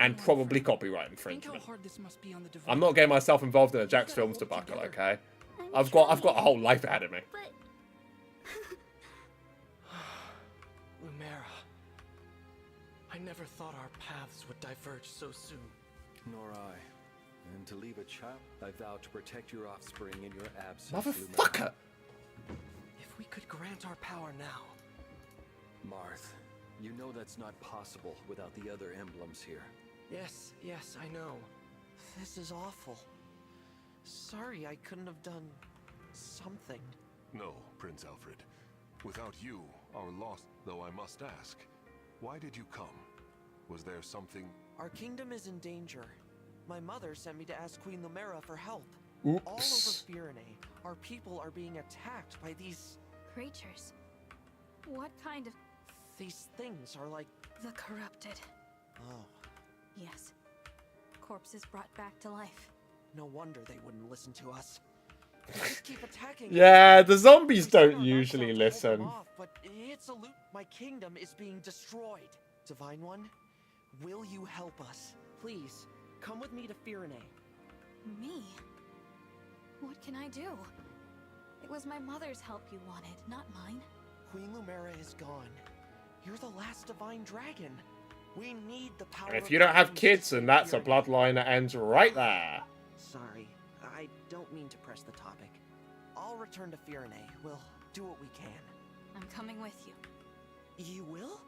and probably copyright Think how infringement. hard this must be on the divine. I'm not getting myself involved in a Jax Films debacle, okay? I've got a whole life ahead of me. But Lumera. I never thought our paths would diverge so soon. Nor I. And to leave a child, I vow to protect your offspring in your absence. Motherfucker! If we could grant our power now. Marth, you know that's not possible without the other emblems here. Yes, I know. This is awful. Sorry I couldn't have done something. No, Prince Alfred. Without you, our loss, though I must ask, why did you come? Was there something? Our kingdom is in danger. My mother sent me to ask Queen Lumera for help. Oops. All over Firene, our people are being attacked by these Creatures. What kind of... things are like... The corrupted. Oh, Yes. Corpses brought back to life. no wonder they wouldn't listen to us. They just keep attacking us. Yeah, the zombies We set our don't backs usually out to hold them listen. off, but it's a loot. My kingdom is being destroyed. Divine One, will you help us? Please, come with me to Firene. Me? What can I do? It was my mother's help you wanted, not mine. Queen Lumera is gone. You're the last divine dragon. We need the power. And if of you don't have dragons kids, to then save that's a Firene. bloodline that ends right there. Sorry, I don't mean to press the topic. I'll return to Firene. We'll do what we can. I'm coming with you. You will?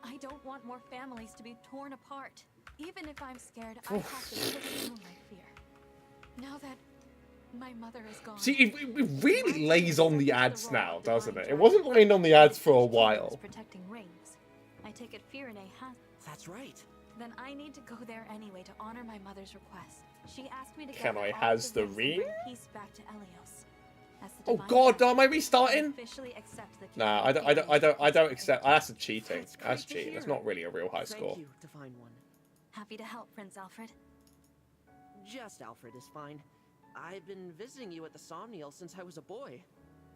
I don't want more families to be torn apart. Even if I'm scared, I have to push through my fear. Now that my mother is gone... See, it really lays on the ads now, doesn't it? It wasn't laying on the ads for a while. Protecting rings. I take it Firene has... That's right. Then I need to go there anyway to honor my mother's request. She asked me to Can gather I all has the the rings and bring ring? peace back to Elios. As the Oh divine god, dragon, am I I restarting? officially accept the Nah, I don't accept. That's cheating. That's great That's to cheating. That's hear. not really a real high score. Thank you, Divine One. Happy to help, Prince Alfred. Just Alfred is fine. I've been visiting you at the Somniel since I was a boy.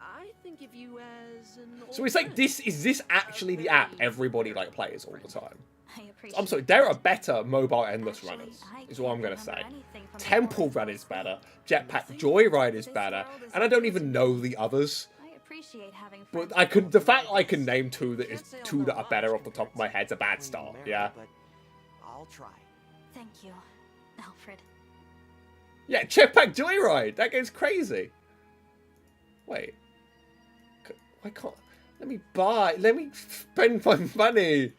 I think of you as an So it's like, old is this actually the app everybody like plays all the time? I appreciate I'm sorry, there are that. better mobile endless Actually, runners, I is what I'm can't going to remember say. anything from the Temple forest Run I is was better, with. Jetpack Joyride is This better, world is and I don't appealing to even know me. the others. I appreciate having But friends I with could, the fact I I can guess. name two that Can't say I'll two know that are better much off the top of my compared head's a to bad Queen start. Lumera, Yeah. but I'll try. Thank you, Alfred. Yeah, Jetpack Joyride. That game's crazy. Wait. Why can't? Let me spend my money.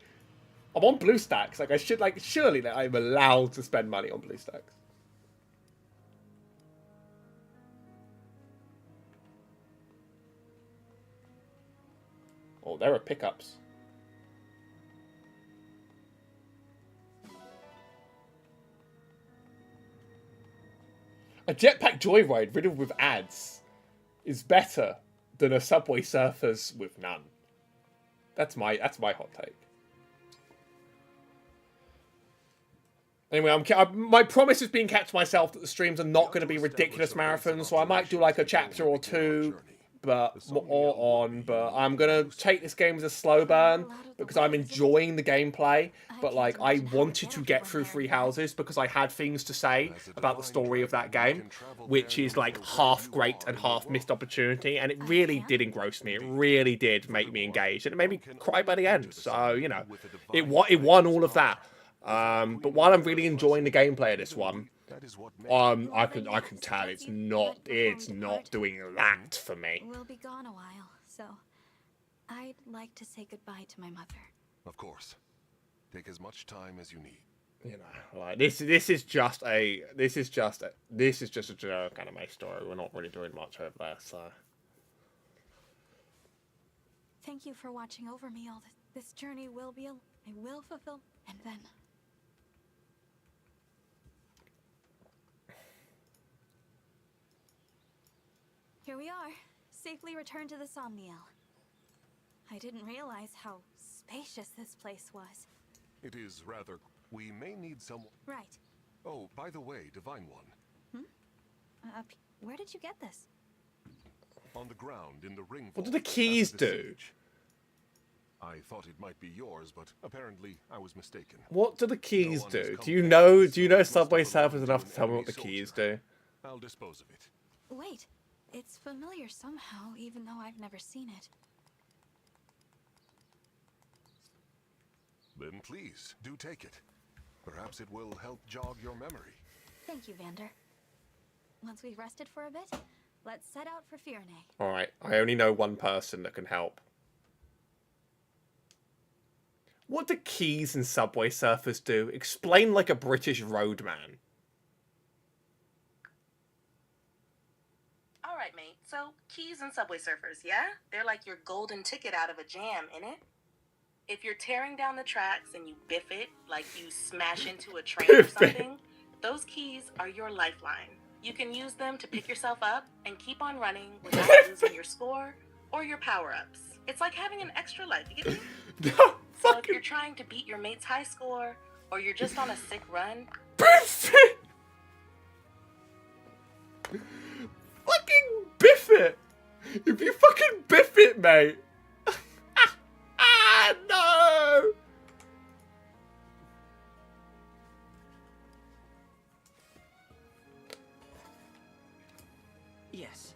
I'm on BlueStacks. Like I should, like surely that I'm allowed to spend money on BlueStacks. Oh, there are pickups. A Jetpack Joyride riddled with ads is better than a Subway Surfers with none. That's my hot take. Anyway, my promise is being kept to myself that the streams are not going to be ridiculous marathons, so I might do like a chapter or two, but I'm going to take this game as a slow burn because I'm enjoying the gameplay, but like I wanted to get through Three Houses because I had things to say about the story of that game, which is like half great and half missed opportunity, and it really did engross me. It really did make me engaged, and it made me cry by the end. So, you know, it won all of that. But while I'm really enjoying the gameplay of this one, I can tell it's not doing that for me. We'll be gone a while, so I'd like to say goodbye to my mother. Of course. Take as much time as you need. You know, like this is just a generic anime story. We're not really doing much over there, so. Thank you for watching over me all this journey I will fulfill, and then. Here we are, safely returned to the Somniel. I didn't realize how spacious this place was. It is rather... We may need someone... Right. Oh, by the way, Divine One. Where did you get this? On the ground in the ring. What do the keys do? I thought it might be yours, but apparently I was mistaken. What do the keys do? Do you know Subway Surfers enough to tell me what the keys do? I'll dispose of it. Wait, it's familiar somehow, even though I've never seen it. Then please, do take it. Perhaps it will help jog your memory. Thank you, Vander. Once we've rested for a bit, let's set out for Fierne. Alright, I only know one person that can help. What do keys in Subway Surfers do? Explain like a British roadman. Alright, mate. So, keys and Subway Surfers, yeah? They're like your golden ticket out of a jam, innit? If you're tearing down the tracks and you biff it, like you smash into a train or something, those keys are your lifeline. You can use them to pick yourself up and keep on running without losing your score or your power-ups. It's like having an extra life, you get me? So if you're trying to beat your mate's high score, or you're just on a sick run... Biff it! Fucking biff it! If you fucking biff it, mate! No! Yes.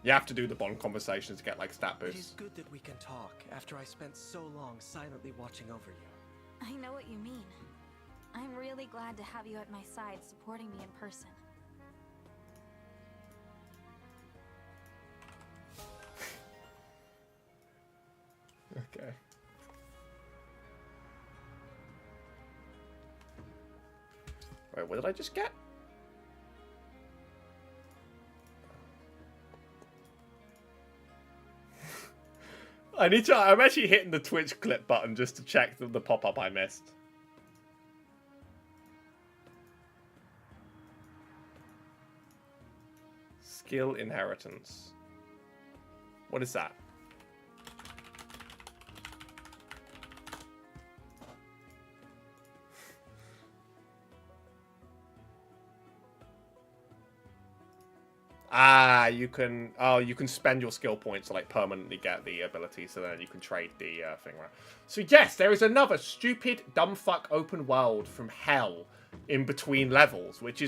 You have to do the bond conversations to get like stat It is boosts. good that we can talk after I spent so long silently watching over you. I know what you mean. I'm really glad to have you at my side, supporting me in person. Okay. Wait, what did I just get? I'm actually hitting the Twitch clip button just to check the pop-up I missed. Skill inheritance. What is that? Ah, you can. Oh, you can spend your skill points to like permanently get the ability, so then you can trade the thing around. So yes, there is another stupid, dumbfuck open world from hell in between levels, which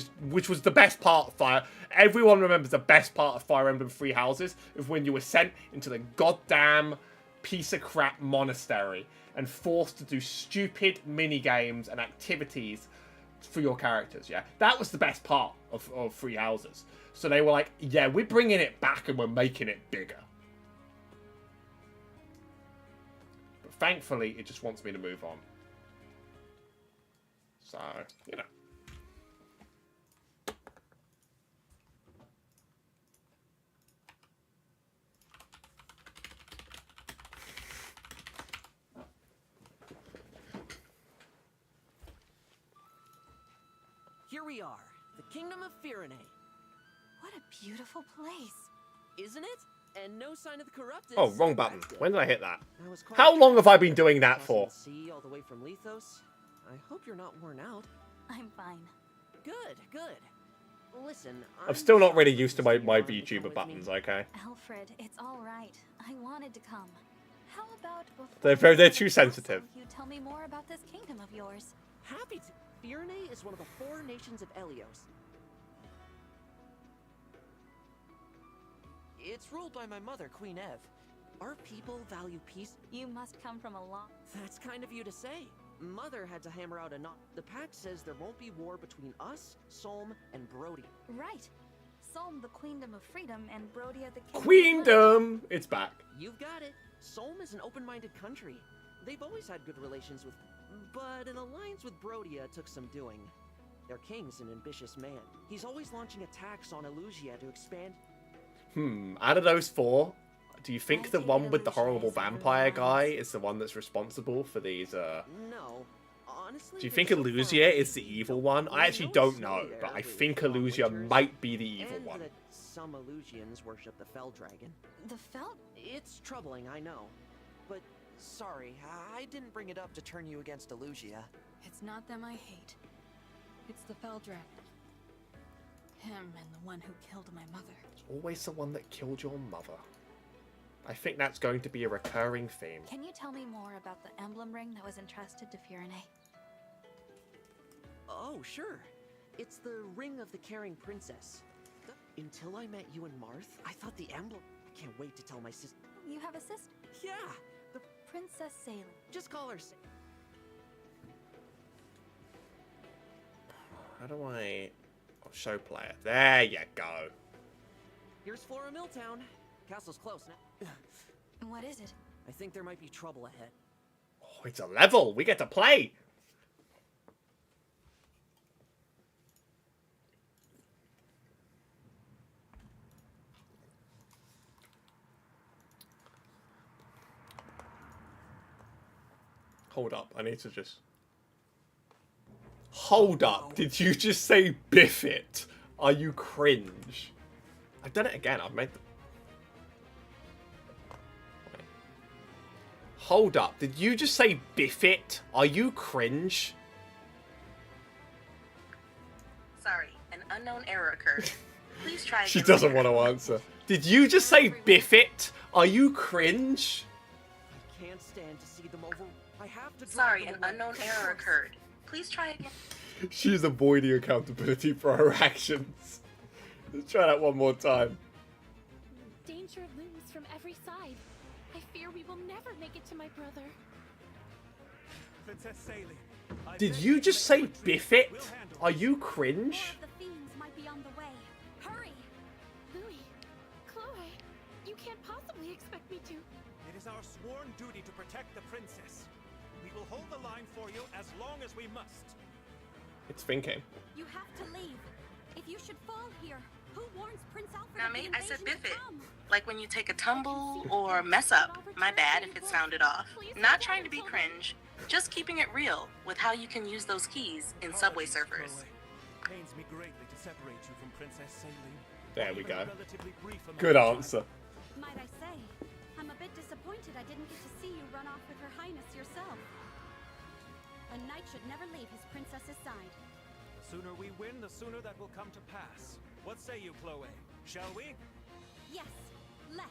was the best part of Fire. Everyone remembers the best part of Fire Emblem Three Houses is when you were sent into the goddamn piece of crap monastery and forced to do stupid mini games and activities for your characters. Yeah, that was the best part of Three Houses. So they were like, yeah, we're bringing it back and we're making it bigger. But thankfully, it just wants me to move on. So, you know. Here we are, the Kingdom of Firene. What a beautiful place. Isn't it? And no sign of the corrupted. Oh, wrong button. When did I hit that? Was How long have I been doing that for? See all the way from Lethos. I hope you're not worn out. I'm fine. Good, good. Listen, I'm still not really used to my VTuber buttons, okay? Alfred, it's all right. I wanted to come. How about They're too sensitive. You tell me more about this kingdom of yours. Happy to. Firene is one of the 4 nations of Elios. It's ruled by my mother, Queen Ev. Our people value peace. You must come from a long... That's kind of you to say. Mother had to hammer out a knot. The pact says there won't be war between us, Solm, and Brody. Right. Solm, the Queendom of Freedom, and Brodia, the Kingdom Queendom! It's back. You've got it. Solm is an open-minded country. They've always had good relations with... But an alliance with Brodia took some doing. Their king's an ambitious man. He's always launching attacks on Elusia to expand... Out of those 4, do you think the one with the horrible vampire guy is the one that's responsible for these, No. Honestly, do you think Elusia is the evil one? I actually don't know, but I think Elusia might be the evil one. That some Elusians worship the Fell Dragon. The Fell? It's troubling, I know. But, sorry, I didn't bring it up to turn you against Elusia. It's not them I hate. It's the Fell Dragon. Him and the one who killed my mother. It's always the one that killed your mother. I think that's going to be a recurring theme. Can you tell me more about the emblem ring that was entrusted to Firene? Oh, sure. It's the Ring of the Caring Princess. Until I met you and Marth, I thought the emblem... I can't wait to tell my sister... You have a sister? Yeah! The Princess Salem. Just call her How do I... Oh, show player. There you go. Here's Flora Milltown. Castle's close now. What is it? I think there might be trouble ahead. Oh, it's a level. We get to play. Hold up. I need to just... Hold up. Did you just say biff it? Are you cringe? I've done it again. I've made the... Hold up. Did you just say biff it? Are you cringe? Sorry, an unknown error occurred. Please try again. She doesn't want to answer. Did you just say biff it? Are you cringe? I can't stand to see them over. I have to. Sorry, an unknown error occurred. Please try again. She's avoiding accountability for her actions. Let's try that one more time. Danger looms from every side. I fear we will never make it to my brother. Princess Salem, Did you just say biff it? Are you cringe? The fiends might be on the way. Hurry! Louis, Chloe, you can't possibly expect me to. It is our sworn duty to protect the princess. We will hold the line for you as long as we must. It's thinking. You have to leave. If you should fall here, who warns Prince Alfred? Now, of the mate, I said invasion biff to it. come? Like when you take a tumble or mess up. My bad if it sounded off. Not trying to be cringe, just keeping it real with how you can use those keys in Subway Surfers. Pains me greatly to separate you from Princess Salem. There we go. Relatively brief amount Good of time. answer. Might I say, I'm a bit disappointed I didn't get to see you run off with Her Highness yourself. A knight should never leave his princess's side. The sooner we win, the sooner that will come to pass. What say you, Chloe? Shall we? Yes, let's.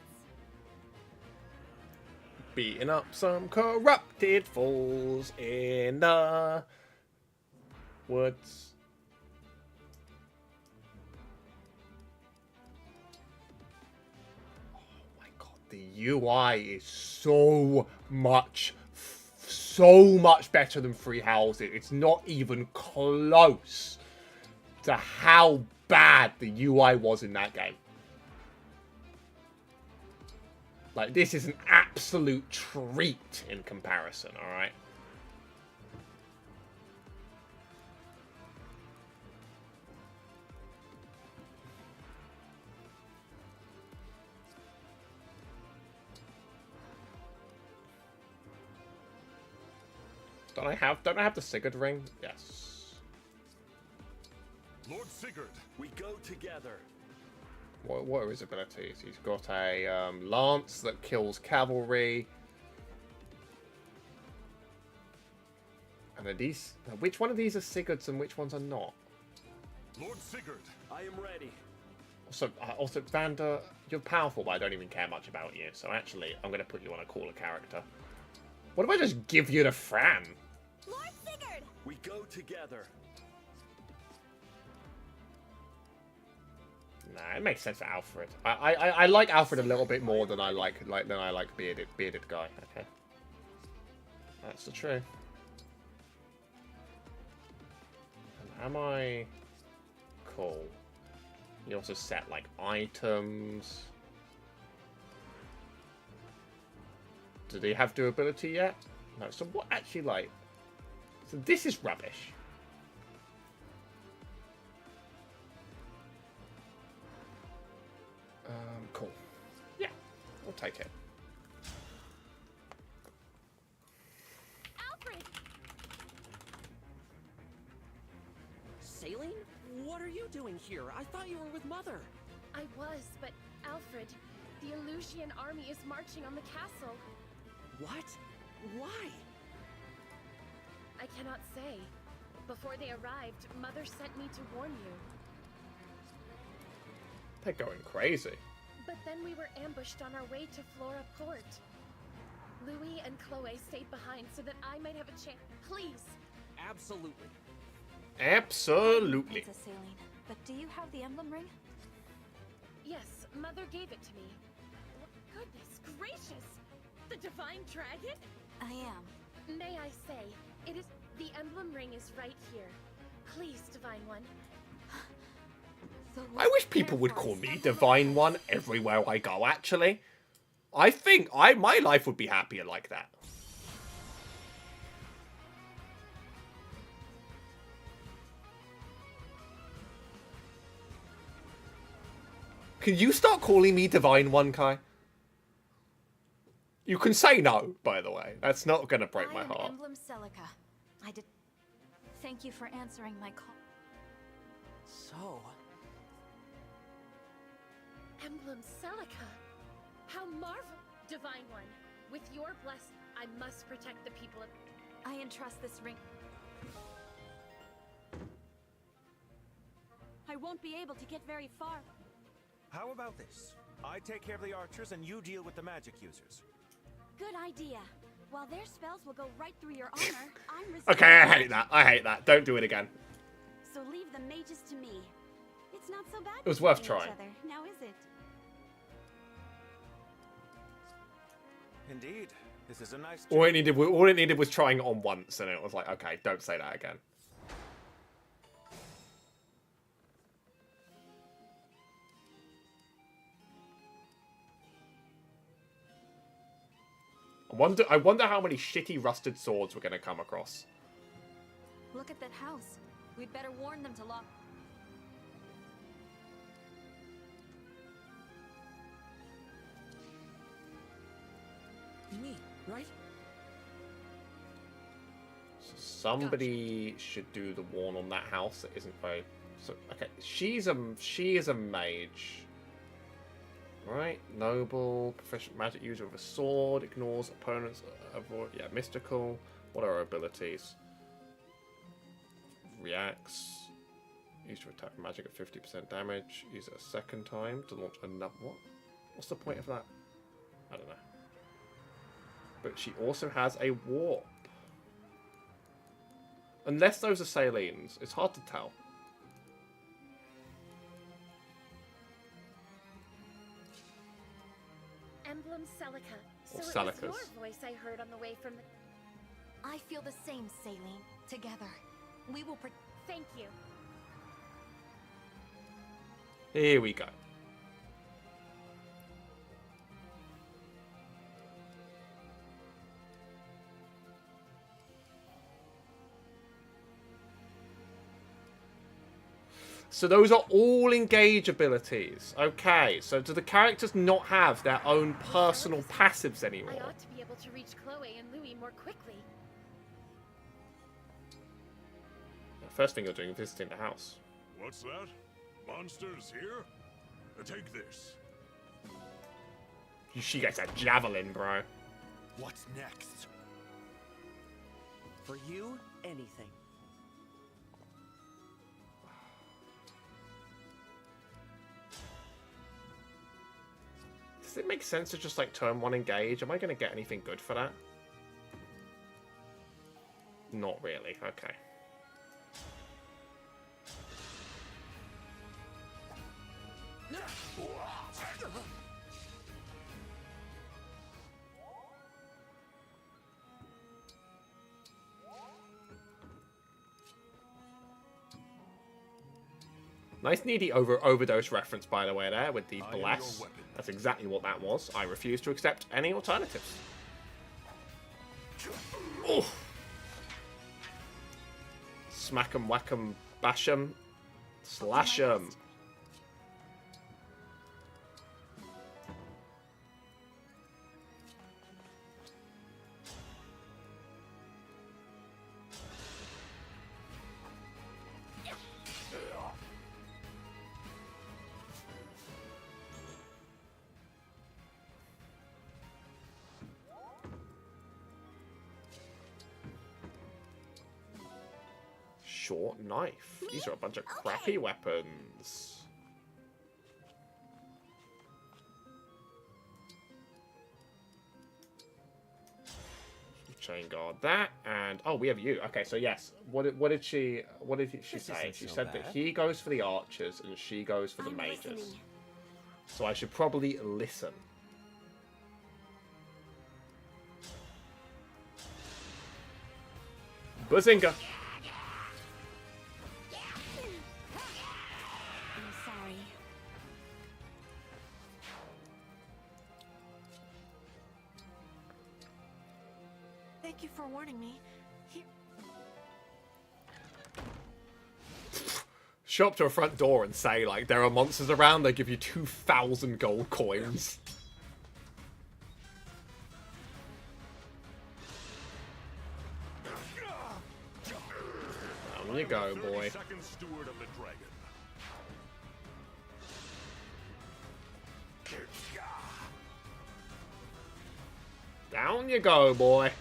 Beating up some corrupted fools in the woods. Oh my god, the UI is so much better than Free Houses. It's not even close to how bad the UI was in that game. Like, this is an absolute treat in comparison, alright? Don't I have the Sigurd ring? Yes. Lord Sigurd, we go together. What are his abilities? He's got a lance that kills cavalry. And are these... Which one of these are Sigurds and which ones are not? Lord Sigurd, I am ready. Also, Vander, you're powerful, but I don't even care much about you. So actually, I'm going to put you on a cooler character. What if I just give you to Fran? Lord Sigurd! We go together. Nah, it makes sense for Alfred. I like Alfred a little bit more than I like bearded guy. Okay, that's the truth. And am I cool? You also set like items. Do they have durability yet? No. So what actually like? So this is rubbish. Cool. Yeah, we'll take it. Alfred! Saline? What are you doing here? I thought you were with Mother. I was, but Alfred, the Illusian army is marching on the castle. What? Why? I cannot say. Before they arrived, Mother sent me to warn you. They're going crazy. But then we were ambushed on our way to Flora Port. Louis and Chloe stayed behind so that I might have a chance. Please! Absolutely. Absolutely. Princess Saline, but do you have the emblem ring? Yes, Mother gave it to me. Goodness gracious! The Divine Dragon? I am. May I say, it is... The emblem ring is right here. Please, Divine One. I wish people would call me Divine One everywhere I go, actually. I think my life would be happier like that. Can you start calling me Divine One, Kai? You can say no, by the way. That's not going to break my heart. Emblem Celica. I did... Thank you for answering my call. So... Emblem Celica. How marvel... Divine One, with your blessing, I must protect the people of... I entrust this ring. I won't be able to get very far. How about this? I take care of the archers and you deal with the magic users. Good idea. While their spells will go right through your armor, I'm Okay, I hate that. I hate that. Don't do it again. So leave the mages to me. It's not so bad. It was worth protecting trying. each other, now is it? Indeed. This is a nice... All it needed was trying it on once, and it was like, okay, don't say that again. I wonder how many shitty rusted swords we're going to come across. Look at that house. We'd better warn them to lock... Me, right? So somebody should do the warn on that house that isn't very... So, okay, she is a mage. Right, noble, proficient magic user of a sword, ignores opponents, avoid, yeah, mystical. What are her abilities? Reacts. Use to attack magic at 50% damage. Use it a second time to launch another. What? What's the point of that? I don't know. But she also has a warp. Unless those are Salines, it's hard to tell. Emblem Celica. So Or it was Celicas. your voice I heard on the way from the... I feel the same, Saline. Together, we will Thank you. Here we go. So those are all engage abilities. Okay, so do the characters not have their own personal passives I anymore? ought to be able to reach Chloe and Louis more quickly. First thing you're doing is visiting the house. What's that? Monsters here? Take this. She gets a javelin, bro. What's next? For you, anything. Does it make sense to just like turn one engage? Am I going to get anything good for that? Not really. Okay. Nice needy overdose reference, by the way, there with the bless. That's exactly what that was. I refuse to accept any alternatives. Oh. Smack 'em, whack 'em, bash 'em, slash 'em. Short knife. These are a bunch of crappy weapons. Chain guard that, and oh, we have you. Okay, so yes, what did she say? She said that he goes for the archers and she goes for the mages. listening. So I should probably listen. Bazinga! I'm sorry. Thank you for warning me. Here. Show up to a front door and say, like, there are monsters around, they give you 2,000 gold coins. Down you go, boy. Second steward of the dragon. Down you go, boy.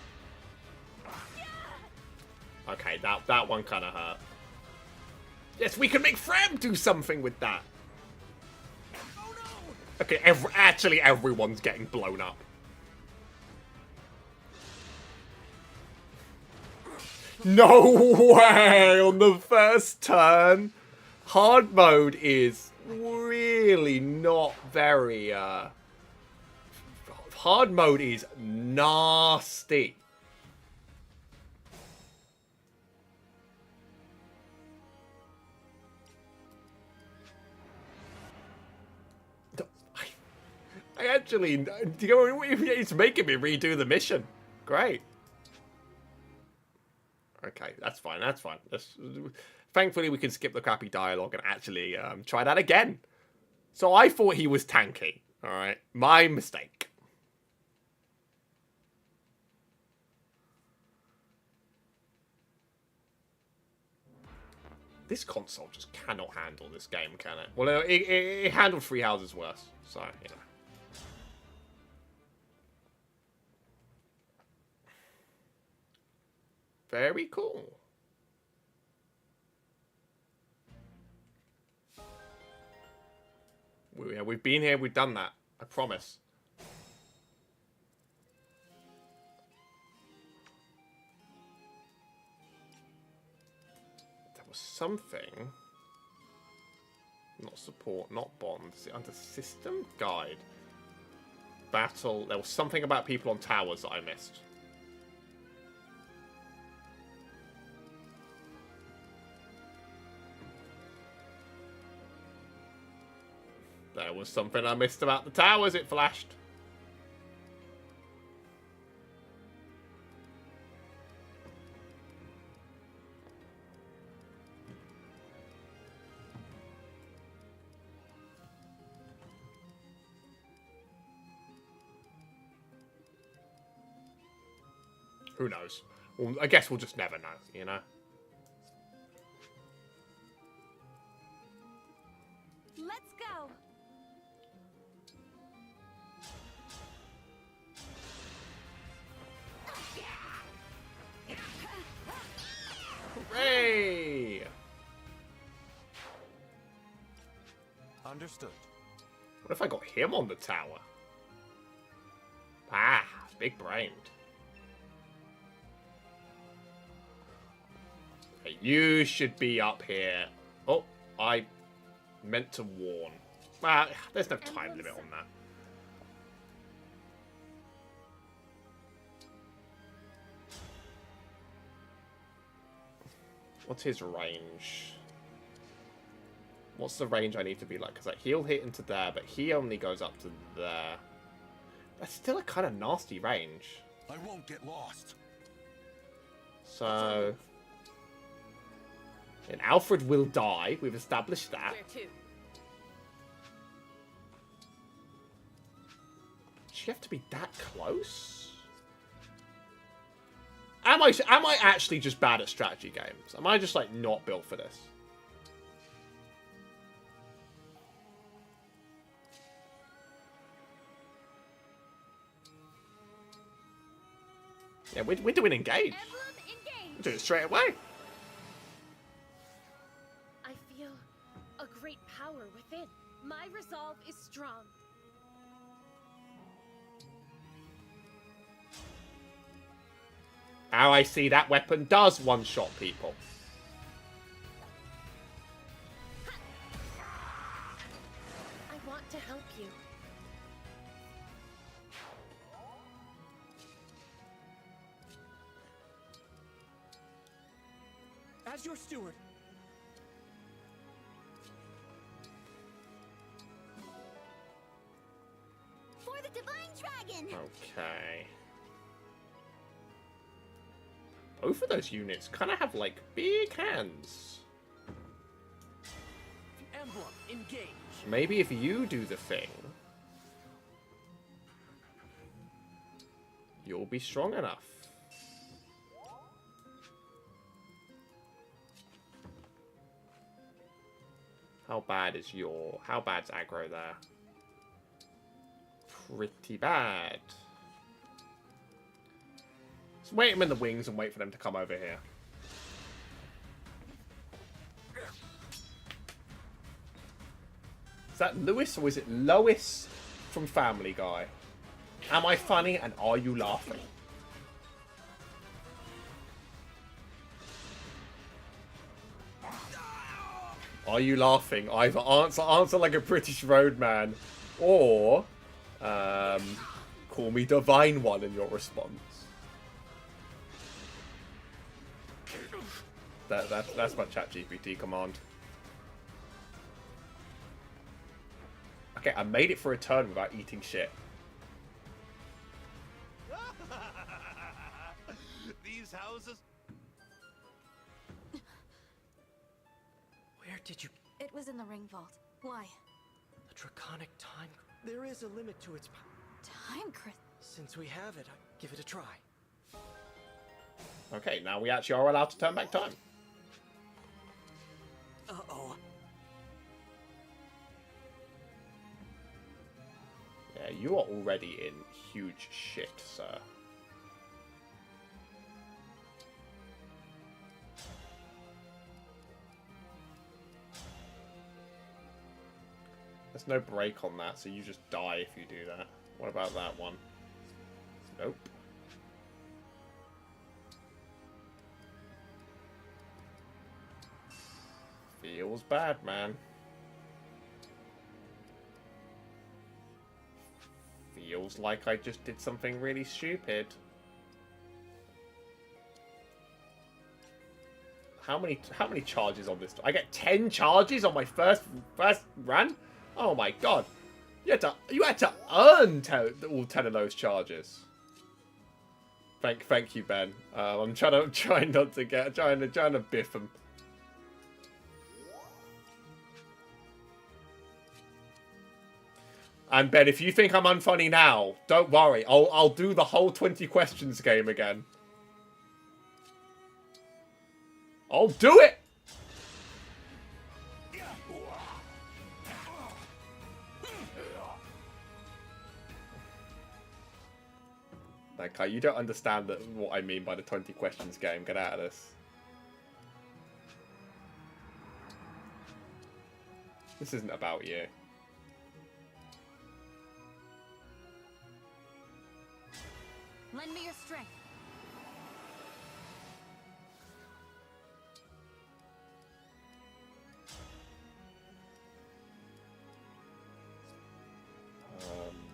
Okay, that one kind of hurt. Yes, we can make Frem do something with that. Okay, actually everyone's getting blown up. No way! On the first turn, hard mode is really not very. Hard mode is nasty. I actually, it's making me redo the mission. Great. Okay, that's fine. That's fine. Thankfully, we can skip the crappy dialogue and actually try that again. So I thought he was tanky. All right, my mistake. This console just cannot handle this game, can it? Well, it handled Three Houses worse, so, you know. Very cool. We've been here, we've done that. I promise. There was something. Not support, not bond. Is it under system? Guide. Battle. There was something about people on towers that I missed. There was something I missed about the towers, it flashed. Who knows? Well, I guess we'll just never know, you know? Let's go. Hooray! Understood. What if I got him on the tower? Ah, big brained. Hey, you should be up here. Oh, I meant to warn. Ah, there's no time limit on that. What's his range? What's the range I need to be like? Because like, he'll hit into there, but he only goes up to there. That's still a kind of nasty range. I won't get lost. So... And Alfred will die. We've established that. Where to? Does she have to be that close? Am I actually just bad at strategy games? Am I just like not built for this? Yeah, we're doing engage. We're doing it straight away. I feel a great power within. My resolve is strong. How I see that weapon does one-shot people. I want to help you. As your steward. For the divine dragon. Okay. Both of those units kind of have, like, big hands. Emblem, engage. Maybe if you do the thing, you'll be strong enough. How bad's aggro there? Pretty bad. Let's wait them in the wings and wait for them to come over here. Is that Lewis or is it Lois from Family Guy? Am I funny and are you laughing? Are you laughing? Either answer like a British roadman, or call me Divine One in your response. That's my ChatGPT command. Okay, I made it for a turn without eating shit. These houses. Where did you... It was in the ring vault. Why? The draconic time... There is a limit to its Time crit. Since we have it, I give it a try. Okay, now we actually are allowed to turn back time. Uh-oh. Yeah, you are already in huge shit, sir. There's no break on that, so you just die if you do that. What about that one? Nope. Feels bad, man. Feels like I just did something really stupid. How many charges on this? I get 10 charges on my first run? Oh my god. You had to earn all 10 of those charges. Thank you, Ben. I'm trying not to get trying to biff him. And Ben, if you think I'm unfunny now, don't worry. I'll do the whole 20 questions game again. I'll do it. Okay, you don't understand what I mean by the 20 questions game. Get out of this. This isn't about you. Lend me your strength.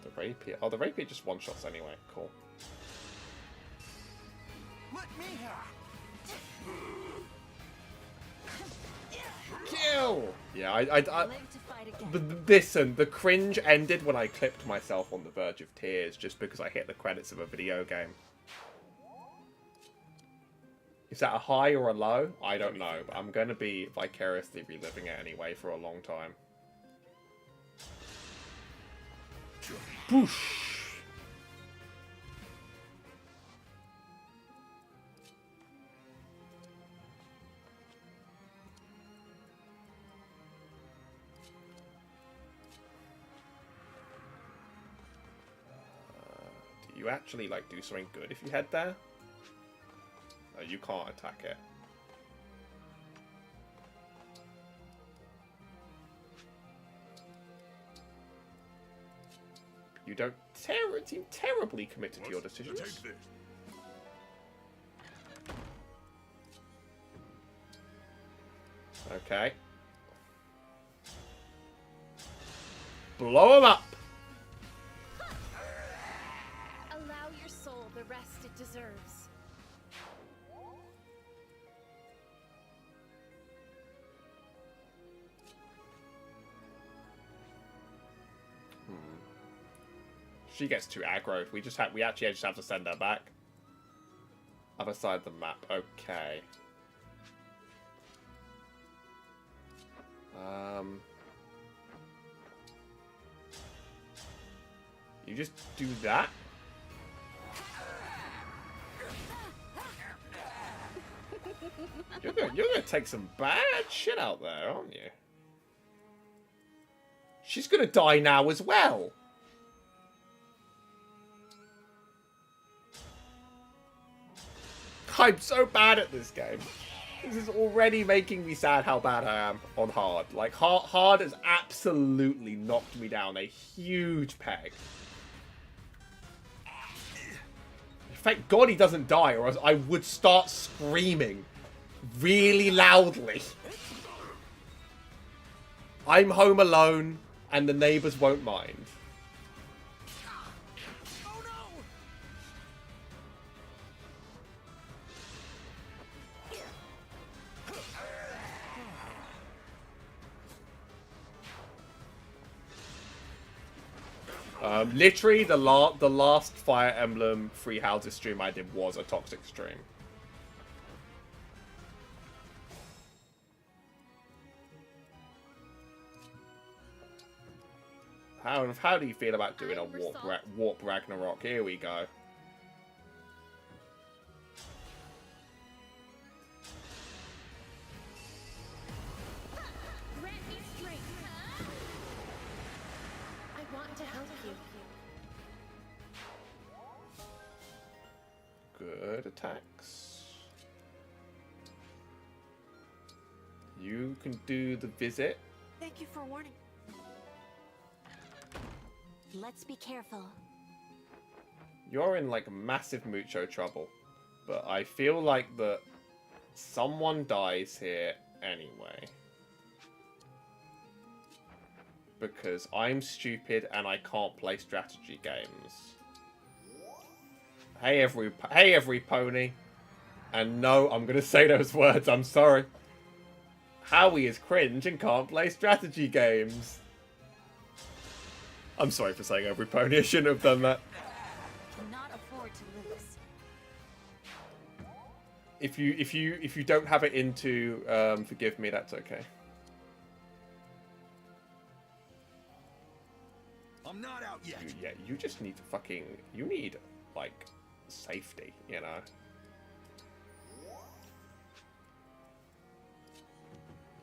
The rapier. Oh, the rapier just one-shots anyway. Cool. Let me Kill! Yeah, listen, the cringe ended when I clipped myself on the verge of tears just because I hit the credits of a video game. Is that a high or a low? I don't know, but I'm going to be vicariously reliving it anyway for a long time. Boosh! Do you actually, like, do something good if you head there? No, you can't attack it. You don't seem terribly committed to your decisions. Okay. Blow him up! Allow your soul the rest it deserves. She gets too aggroed. We actually just have to send her back. Other side of the map. Okay. You just do that? You're gonna take some bad shit out there, aren't you? She's gonna die now as well. I'm so bad at this game. This is already making me sad how bad I am on hard. Like, hard has absolutely knocked me down a huge peg. Thank God he doesn't die, or else I would start screaming really loudly. I'm home alone, and the neighbors won't mind. Literally, the last Fire Emblem Free Houses stream I did was a toxic stream. How do you feel about doing a Warp Ragnarok? Here we go. To help you. Good attacks. You can do the visit. Thank you for warning. let's be careful. You're in, like, massive mucho trouble. But I feel like that someone dies here anyway. Because I'm stupid and I can't play strategy games. Hey every pony. And no, I'm gonna say those words, I'm sorry. Howie is cringe and can't play strategy games. I'm sorry for saying every pony, I shouldn't have done that. Cannot afford to lose. If you don't have it into forgive me, that's okay. I'm not out yet. You just need to fucking... You need, like, safety, you know?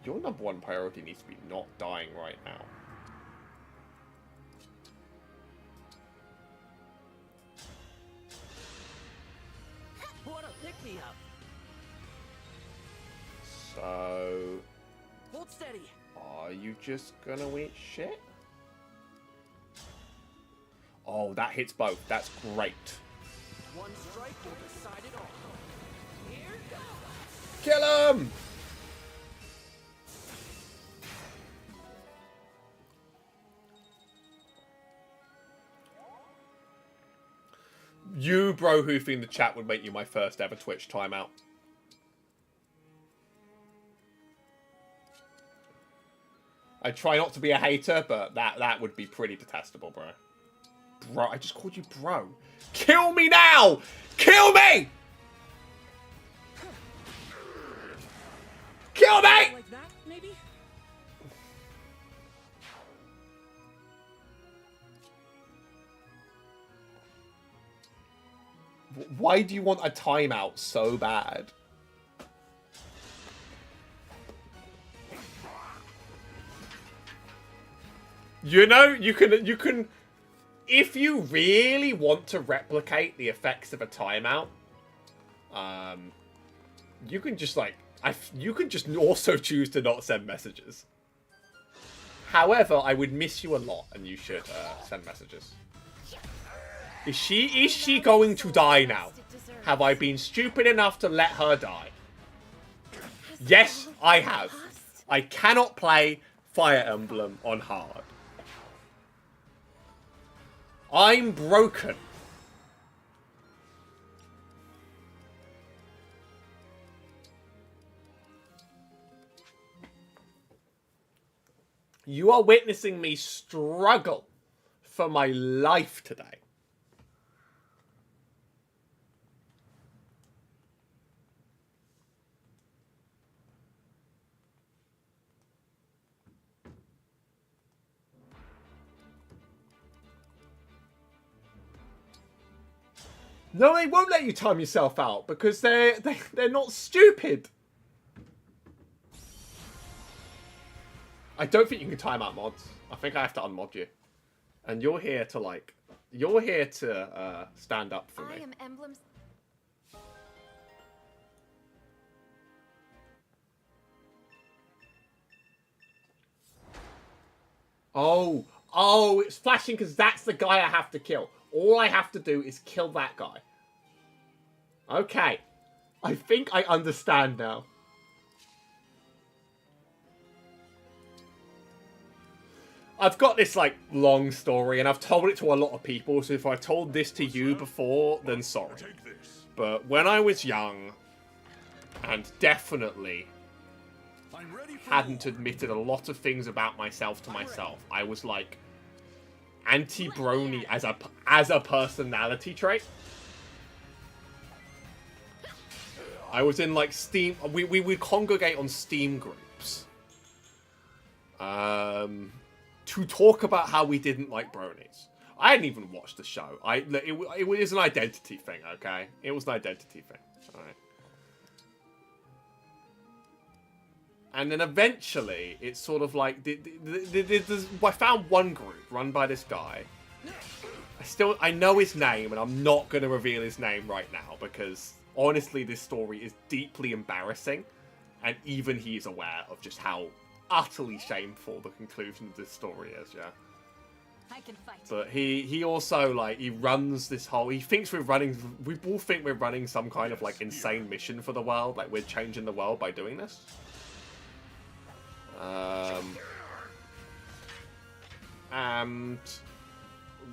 Your #1 priority needs to be not dying right now. What a pick-me-up! So... Hold steady. Are you just gonna eat shit? Oh, that hits both. That's great. One strike will decide it all. Here goes. Kill him! You bro hoofing the chat would make you my first ever Twitch timeout. I try not to be a hater, but that would be pretty detestable, bro. Bro, I just called you bro. Kill me now! Kill me! Kill me! Like that, maybe? Why do you want a timeout so bad? You know, you can, if you really want to replicate the effects of a timeout, you can just like, you can just also choose to not send messages. However, I would miss you a lot, and you should send messages. Is she going to die now? Have I been stupid enough to let her die? Yes, I have. I cannot play Fire Emblem on hard. I'm broken. You are witnessing me struggle for my life today. No, they won't let you time yourself out because they're not stupid. I don't think you can time out mods. I think I have to unmod you. And you're here to like, you're here to stand up for me. I am Emblem's. Oh, it's flashing because that's the guy I have to kill. All I have to do is kill that guy. Okay. I think I understand now. I've got this, like, long story, and I've told it to a lot of people, so if I told this to you before, then sorry. But when I was young, and definitely hadn't admitted a lot of things about myself to myself, I was, like, anti-brony as a personality trait. I was in like Steam. We would congregate on Steam groups to talk about how we didn't like bronies. I hadn't even watched the show. It was an identity thing. Okay, it was an identity thing. All right. And then eventually, it's sort of like... I found one group run by this guy. I know his name, and I'm not going to reveal his name right now, because honestly, this story is deeply embarrassing. And even he's aware of just how utterly shameful the conclusion of this story is, yeah? I can fight. But he also, like, he runs this whole... He thinks we all think we're running some kind of, like, insane mission for the world. Like, we're changing the world by doing this. And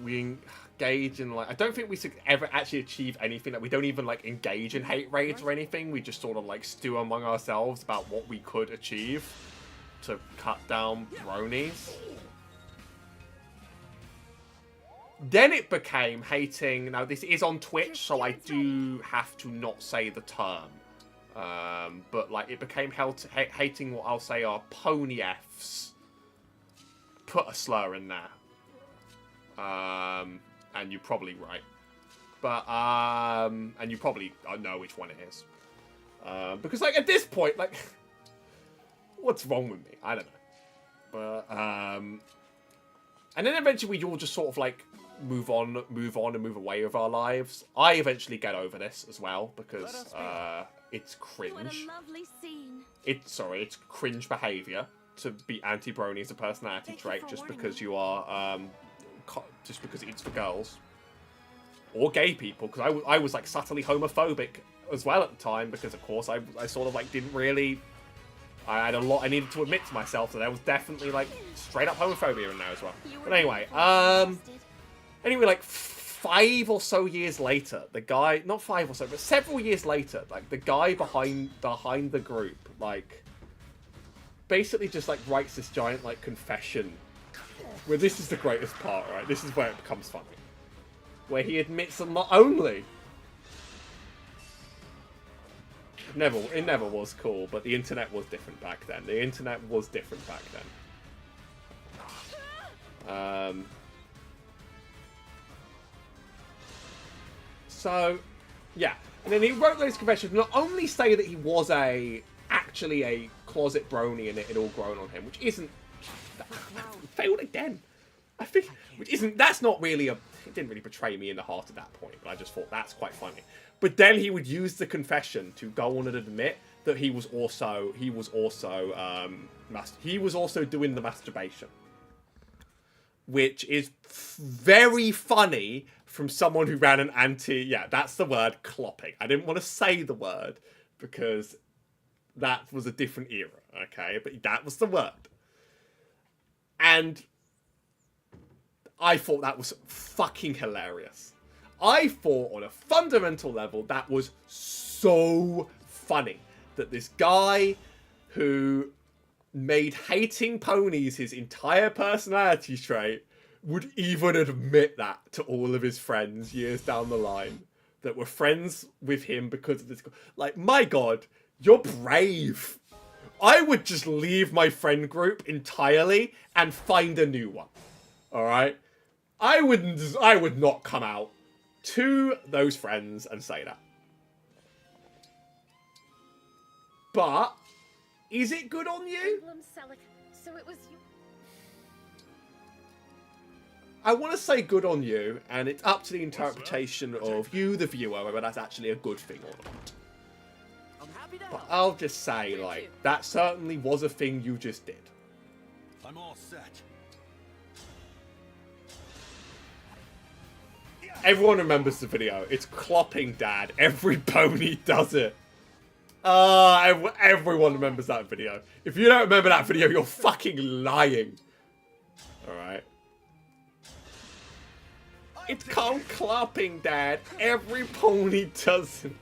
we engage in, like... I don't think we ever actually achieve anything. Like, we don't even, like, engage in hate raids or anything. We just sort of, like, stew among ourselves about what we could achieve to cut down bronies. Then it became hating... Now, this is on Twitch, so I do have to not say the term. But, like, it became hating what I'll say are pony Fs. Put a slur in there. And you're probably right. But, and you probably know which one it is. Because, like, at this point, like... What's wrong with me? I don't know. But, and then eventually we all just sort of, like... move on and move away with our lives. I eventually get over this as well because it's cringe. What a lovely scene. It's cringe behavior to be anti-brony as a personality trait just because you are just because it's for girls or gay people. Because I was like subtly homophobic as well at the time because of course I sort of like didn't really. I had a lot I needed to admit to myself that there was definitely like straight up homophobia in there as well. But anyway, Anyway, like 5 or so years later, the guy, not 5 or so, but several years later, like the guy behind the group, like basically just like writes this giant like confession. Where this is the greatest part, right? This is where it becomes funny. Where he admits that not only it never was cool, but the internet was different back then. The internet was different back then. So, yeah. And then he wrote those confessions, not only say that he was actually a closet brony and it had all grown on him, which isn't... failed again. I think... That's not really a... It didn't really betray me in the heart at that point, but I just thought that's quite funny. But then he would use the confession to go on and admit that he was also doing the masturbation. Which is very funny from someone who ran an yeah, that's the word, clopping. I didn't want to say the word because that was a different era, okay? But that was the word. And I thought that was fucking hilarious. I thought on a fundamental level that was so funny that this guy who made hating ponies his entire personality trait would even admit that to all of his friends years down the line that were friends with him because of this. Like, my God, you're brave. I would just leave my friend group entirely and find a new one. All right? I would not come out to those friends and say that. But is it good on you? So it was you. I want to say good on you, and it's up to the interpretation of you, the viewer, whether that's actually a good thing or not. But I'll just say, like, that certainly was a thing you just did. I'm all set. Everyone remembers the video. It's clopping, Dad. Every pony does it. Everyone remembers that video. If you don't remember that video, you're fucking lying. Alright. It's called clopping, Dad. Every pony does it.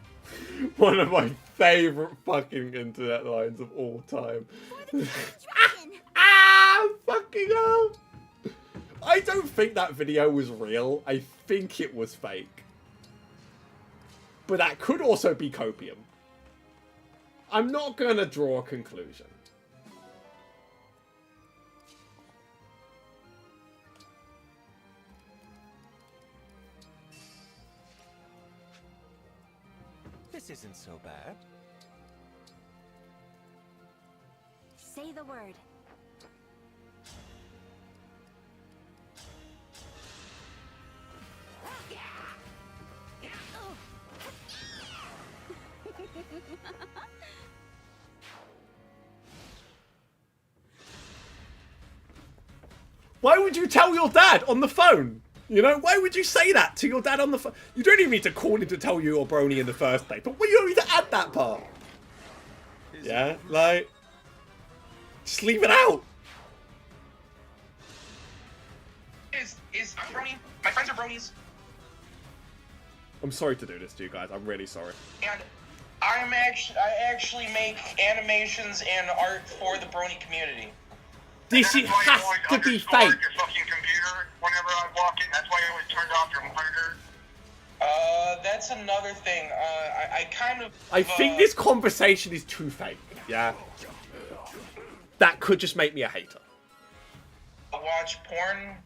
One of my favourite fucking internet lines of all time. Fucking hell. I don't think that video was real. I think it was fake. But that could also be copium. I'm not going to draw a conclusion. This isn't so bad. Say the word. Why would you tell your dad on the phone? You know, why would you say that to your dad on the phone? You don't even need to call him to tell you you're brony in the first place, but you don't need to add that part. Yeah, like, just leave it out. I'm brony. My friends are bronies. I'm sorry to do this to you guys. I'm really sorry. And I actually make animations and art for the brony community. This shit has to be fake. Your fucking computer whenever I walk in. That's why you always turned off your monitor. That's another thing. I kind of. I think this conversation is too fake. Yeah. That could just make me a hater. Watch porn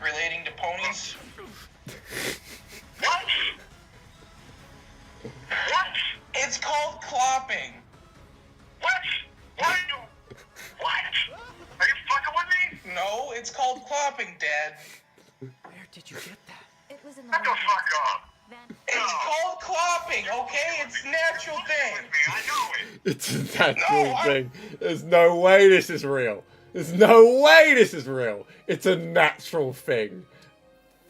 relating to ponies. What? What? It's called clopping. What? What are you? What? Are you fucking with me? No, it's called clopping, Dad. Where did you get that? It was in the Shut the fuck up. It's called clopping, okay? It's a natural thing. I know it. It's a natural thing. There's no way this is real. There's no way this is real. It's a natural thing.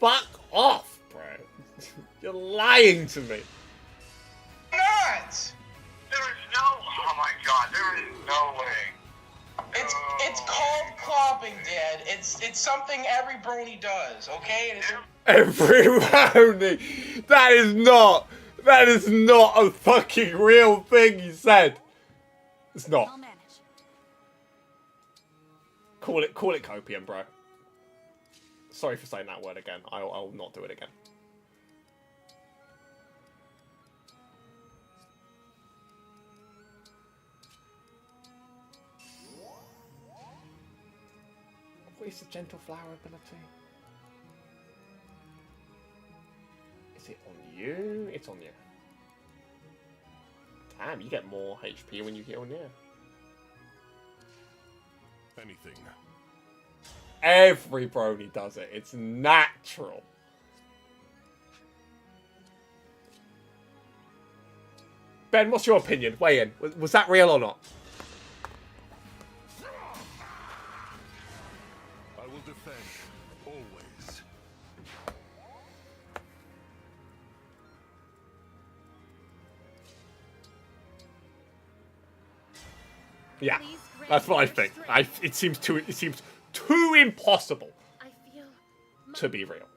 Fuck off, bro. You're lying to me. Not. There is no. Oh my god. There is no way. It's called clopping, Dad. It's something every brony does, okay? Every brownie. That is not a fucking real thing you said. It's not. Call it copium, bro. Sorry for saying that word again. I'll not do it again. What is the gentle flower ability? Is it on you? It's on you. Damn, you get more HP when you hit on you. Anything. Every brony does it. It's natural. Ben, what's your opinion? Weigh in. Was that real or not? I will defend, always. Yeah, that's what I think. It seems too impossible to be real.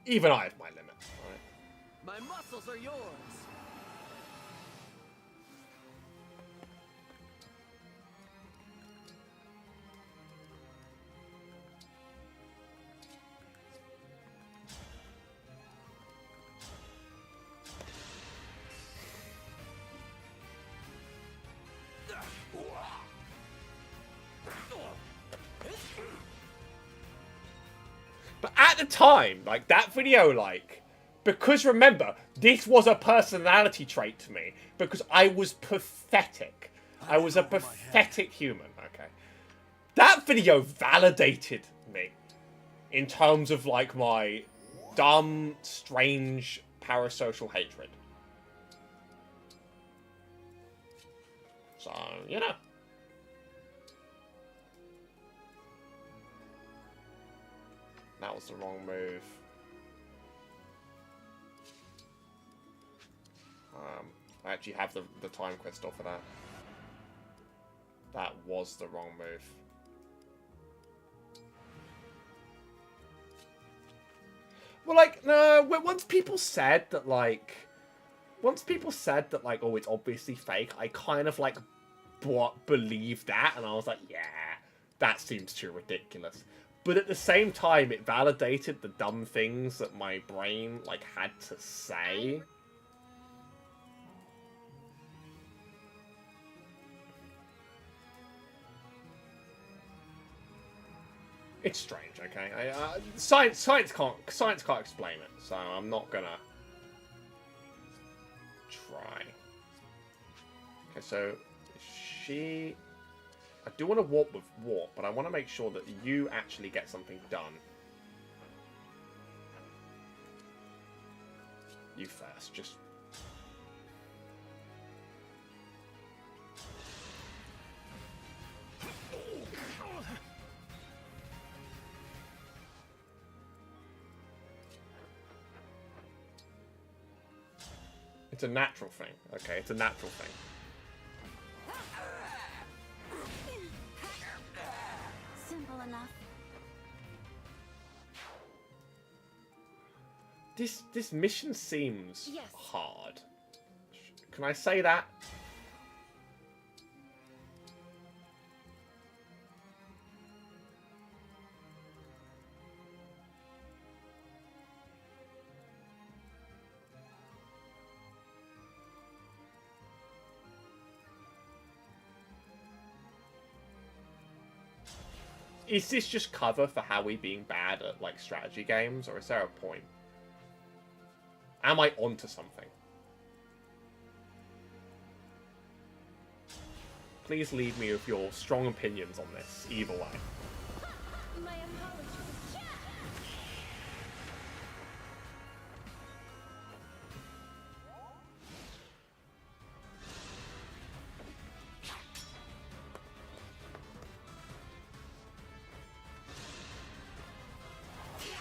Even I have my limits. Right? My muscles are yours. But at the time, like, that video, like, because remember, this was a personality trait to me, because I was pathetic. I was a pathetic human, okay? That video validated me in terms of, like, my dumb, strange, parasocial hatred. So, you know. That was the wrong move. I actually have the time crystal for that. That was the wrong move. Well, like, no, once people said that, like, oh, it's obviously fake, I kind of, like, believed that, and I was like, yeah, that seems too ridiculous. But at the same time, it validated the dumb things that my brain, like, had to say. It's strange, okay? Science can't explain it, so I'm not gonna try. Okay, so she. I do want to warp with warp, but I want to make sure that you actually get something done. You first, just. It's a natural thing. Okay, it's a natural thing. Simple enough. This mission seems Yes. hard. Can I say that? Is this just cover for Howie being bad at, like, strategy games, or is there a point? Am I onto something? Please leave me with your strong opinions on this, either way. My apologies.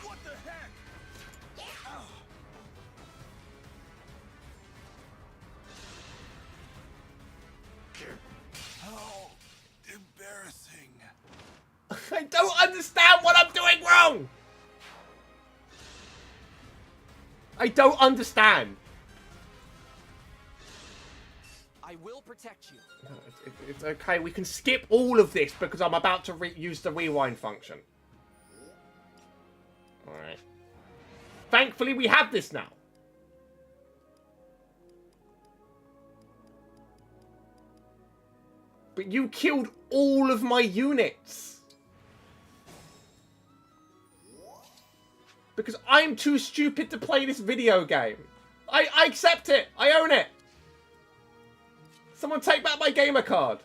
What the heck? How embarrassing. I don't understand what I'm doing wrong! I don't understand. I will protect you. No, it's okay, we can skip all of this because I'm about to use the rewind function. Alright. Thankfully, we have this now. But you killed all of my units. Because I'm too stupid to play this video game. I accept it. I own it. Someone take back my gamer card.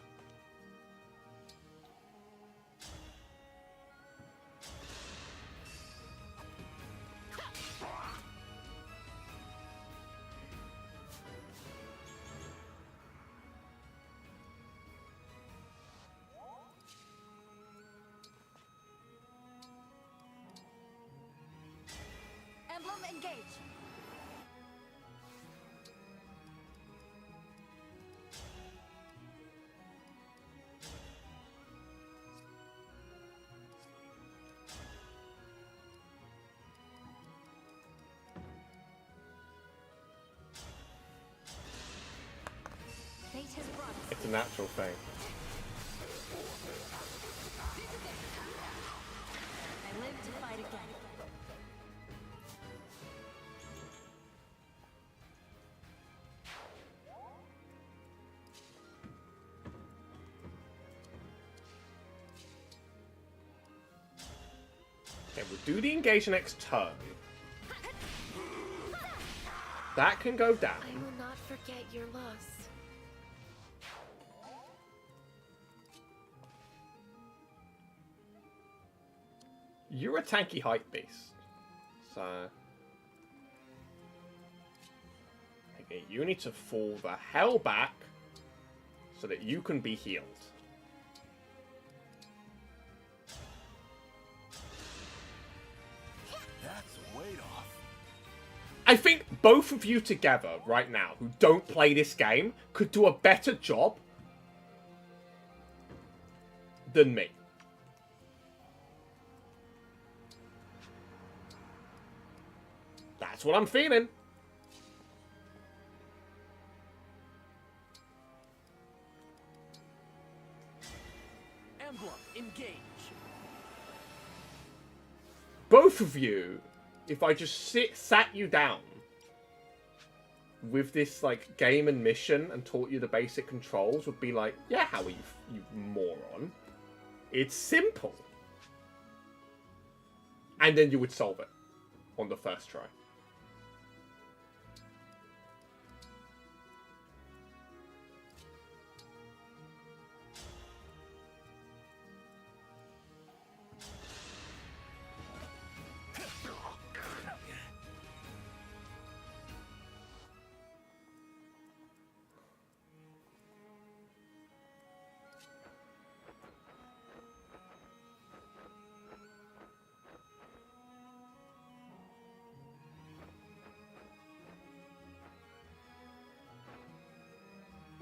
Emblem engage. Fate has brought us. It's a natural thing. I live to fight again. Okay, we'll do the engage next turn. That can go down. I will not forget your loss. You're a tanky hype beast. So... okay, you need to fall the hell back so that you can be healed. That's way off. I think both of you together right now who don't play this game could do a better job than me. That's what I'm feeling. Emblem, engage. Both of you, if I just sat you down with this like game and mission and taught you the basic controls, would be like, yeah, how are you moron? It's simple. And then you would solve it on the first try.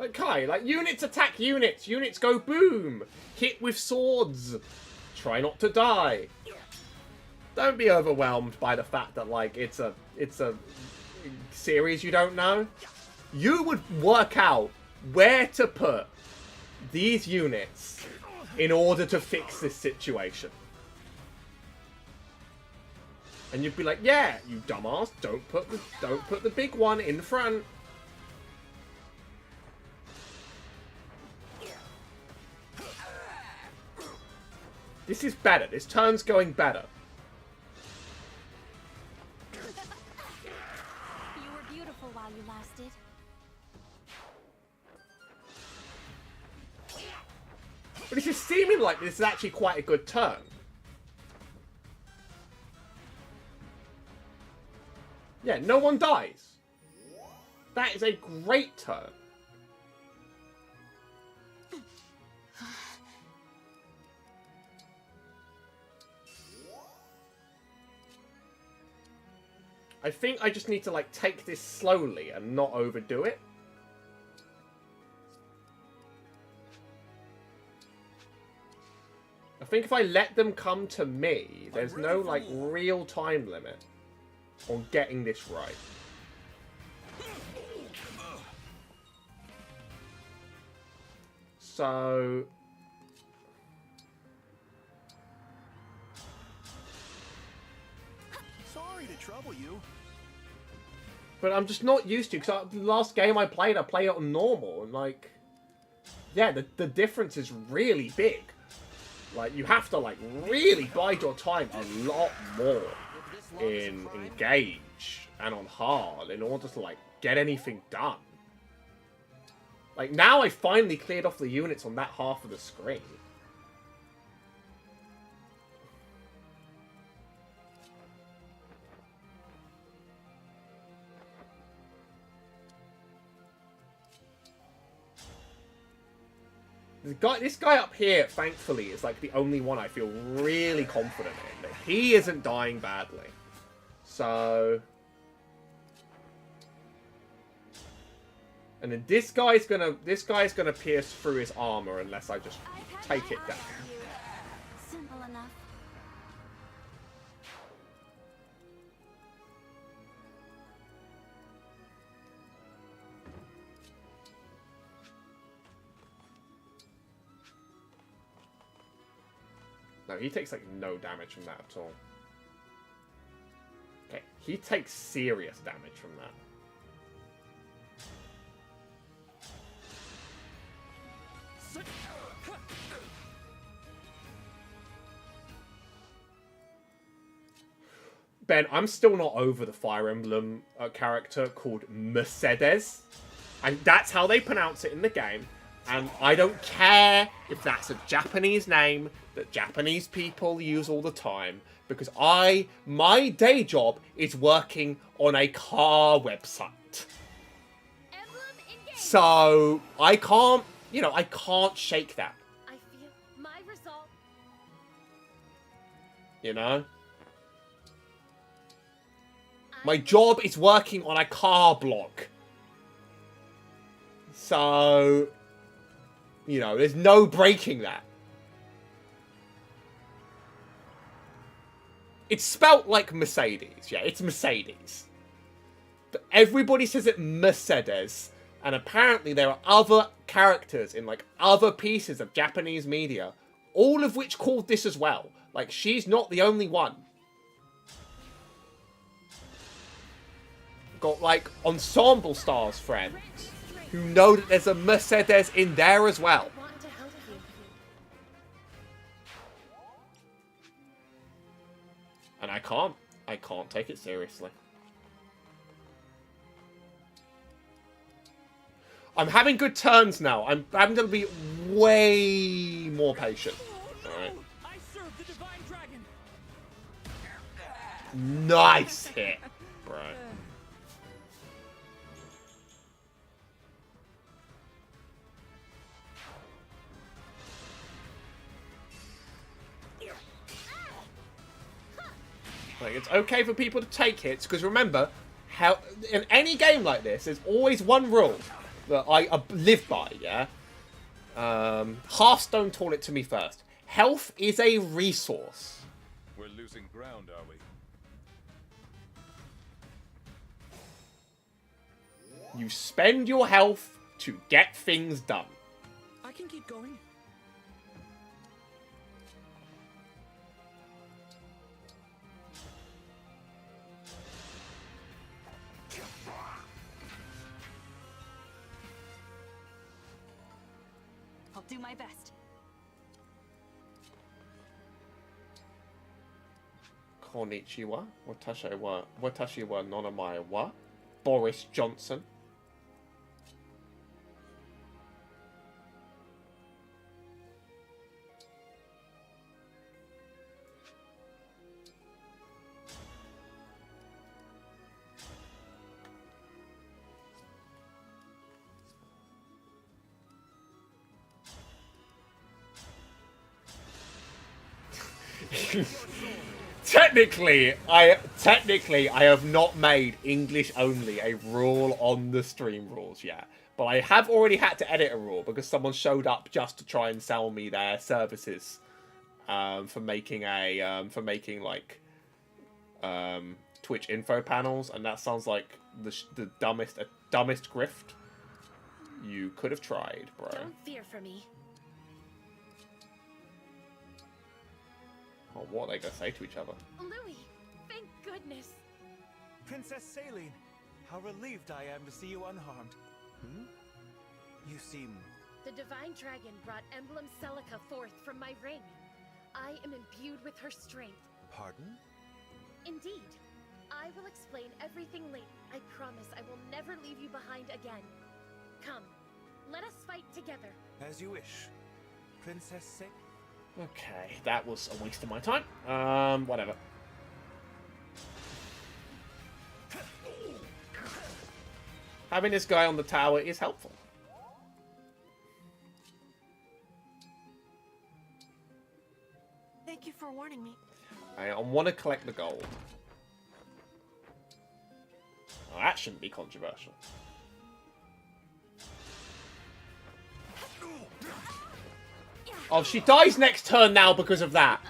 Like, Kai, like, units attack units. Units go boom. Hit with swords. Try not to die. Don't be overwhelmed by the fact that, like, it's a series you don't know. You would work out where to put these units in order to fix this situation. And you'd be like, yeah, you dumbass, don't put the big one in front. This is better. This turn's going better. You were beautiful while you lasted. But this is seeming like this is actually quite a good turn. Yeah, no one dies. That is a great turn. I think I just need to, like, take this slowly and not overdo it. I think if I let them come to me, there's no, like, real time limit on getting this right. So... Sorry to trouble you. But I'm just not used to, because the last game I played it on normal, and, like... Yeah, the difference is really big. Like, you have to, like, really bide your time a lot more in engage and on hard in order to, like, get anything done. Like, now I finally cleared off the units on that half of the screen. This guy up here, thankfully, is like the only one I feel really confident in. That he isn't dying badly. So... And then this guy's gonna pierce through his armor unless I just take it down. Simple enough. No, he takes, like, no damage from that at all. Okay, he takes serious damage from that. Ben, I'm still not over the Fire Emblem character called Mercedes. And that's how they pronounce it in the game. And I don't care if that's a Japanese name that Japanese people use all the time. Because my day job is working on a car website. So, I can't, I can't shake that. I feel my resolve. You know? My job is working on a car blog. So, there's no breaking that. It's spelt like Mercedes. Yeah, it's Mercedes. But everybody says it Mercedes. And apparently there are other characters in, like, other pieces of Japanese media. All of which called this as well. Like, she's not the only one. Got, like, Ensemble Stars friends who know that there's a Mercedes in there as well. And I can't take it seriously. I'm having good turns now. I'm having to be way more patient. Alright. I serve the divine dragon. Nice hit, bro. Like, it's okay for people to take hits, because remember, in any game like this, there's always one rule. that I live by, yeah? Hearthstone taught it to me first. Health is a resource. We're losing ground, are we? You spend your health to get things done. I can keep going. I'll do my best. Konnichiwa. Watashi wa nonamae wa Boris Johnson. Technically, I have not made English only a rule on the stream rules yet. But I have already had to edit a rule because someone showed up just to try and sell me their services for making Twitch info panels, and that sounds like the dumbest grift you could have tried, bro. Don't fear for me. Oh, what are they gonna say to each other? Louis, thank goodness. Princess Saline, how relieved I am to see you unharmed. Hmm? You seem... The Divine Dragon brought Emblem Celica forth from my ring. I am imbued with her strength. Pardon? Indeed. I will explain everything later. I promise I will never leave you behind again. Come, let us fight together. As you wish. Princess Saline... Okay, that was a waste of my time. Whatever. Having this guy on the tower is helpful. Thank you for warning me. I want to collect the gold. Oh, that shouldn't be controversial. Oh, she dies next turn now because of that.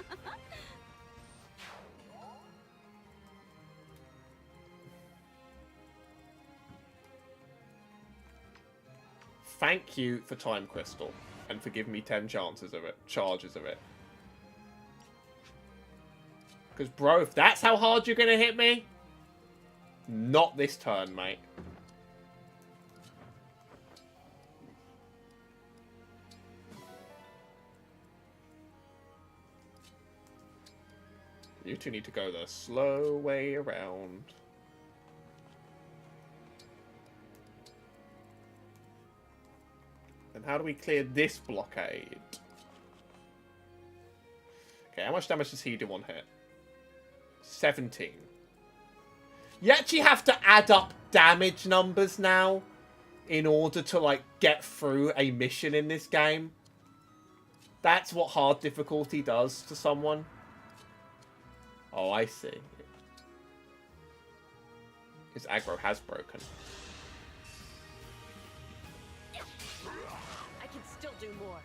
Thank you for Time Crystal, and for giving me 10 charges of it. Because, bro, if that's how hard you're going to hit me, not this turn, mate. You two need to go the slow way around. And how do we clear this blockade? Okay, how much damage does he do on hit? 17. You actually have to add up damage numbers now in order to, like, get through a mission in this game. That's what hard difficulty does to someone. Oh, I see. His aggro has broken. I can still do more.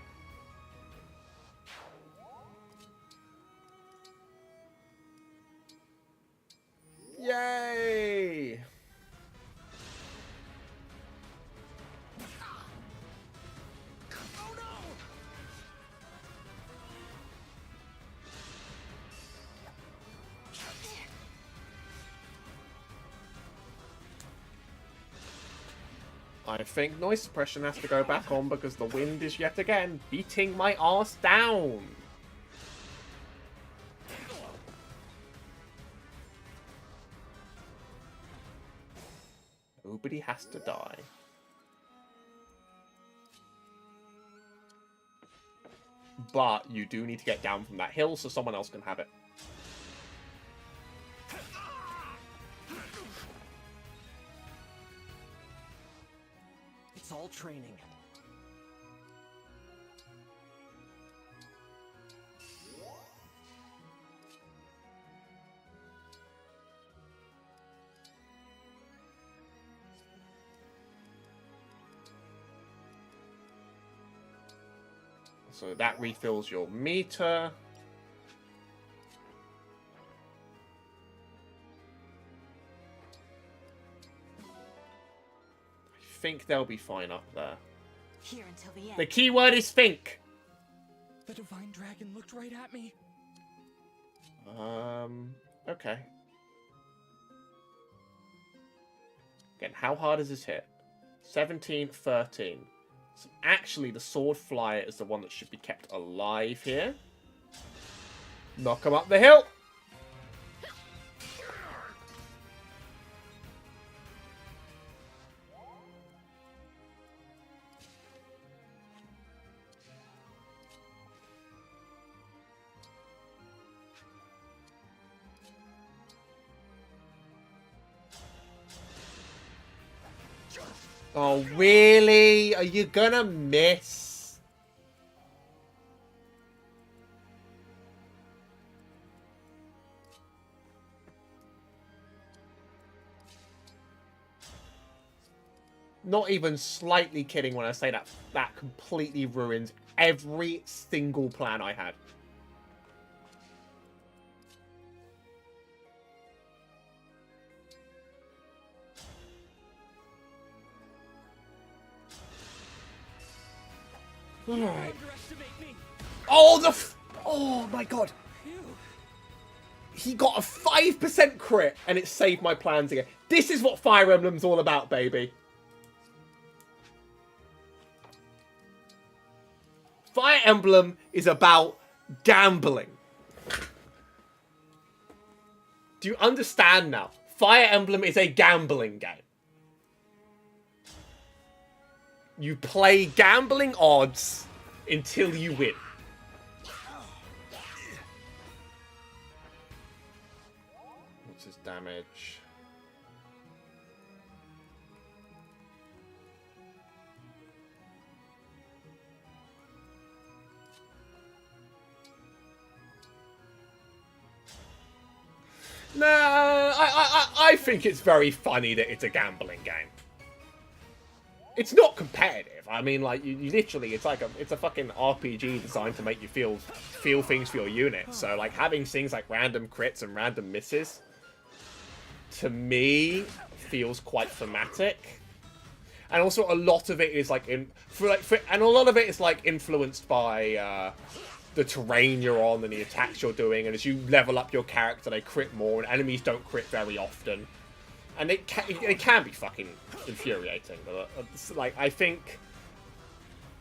Yay! I think noise suppression has to go back on because the wind is yet again beating my arse down. Nobody has to die. But you do need to get down from that hill so someone else can have it. It's all training. So that refills your meter. I think they'll be fine up there. Here until the end. The key word is think. The divine dragon looked right at me. Okay. Again, how hard is this hit? 17, 13. So actually, the sword flyer is the one that should be kept alive here. Knock him up the hill. Oh, really? Are you gonna miss? Not even slightly kidding when I say that. That completely ruins every single plan I had. Alright. Oh, oh my god. He got a 5% crit and it saved my plans again. This is what Fire Emblem's all about, baby. Fire Emblem is about gambling. Do you understand now? Fire Emblem is a gambling game. You play gambling odds until you win. What's his damage? No, I think it's very funny that it's a gambling game. It's not competitive. I mean, like, you literally, it's a fucking RPG designed to make you feel things for your unit. So, like, having things like random crits and random misses, to me, feels quite thematic. And also, a lot of it is, like, and a lot of it is, like, influenced by, the terrain you're on and the attacks you're doing. And as you level up your character, they crit more, and enemies don't crit very often. And it can be fucking infuriating. But, like, I think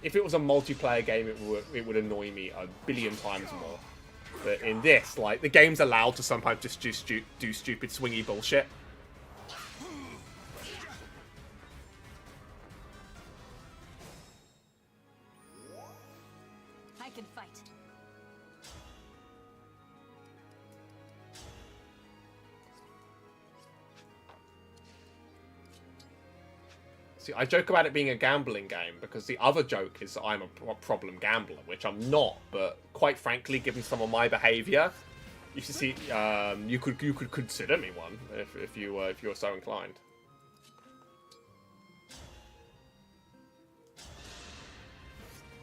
if it was a multiplayer game, it would annoy me a billion times more. But in this, like, the game's allowed to sometimes just do stupid swingy bullshit. I can fight. See, I joke about it being a gambling game because the other joke is that I'm a problem gambler, which I'm not. But quite frankly, given some of my behaviour, you should see. You could consider me one if you were so inclined.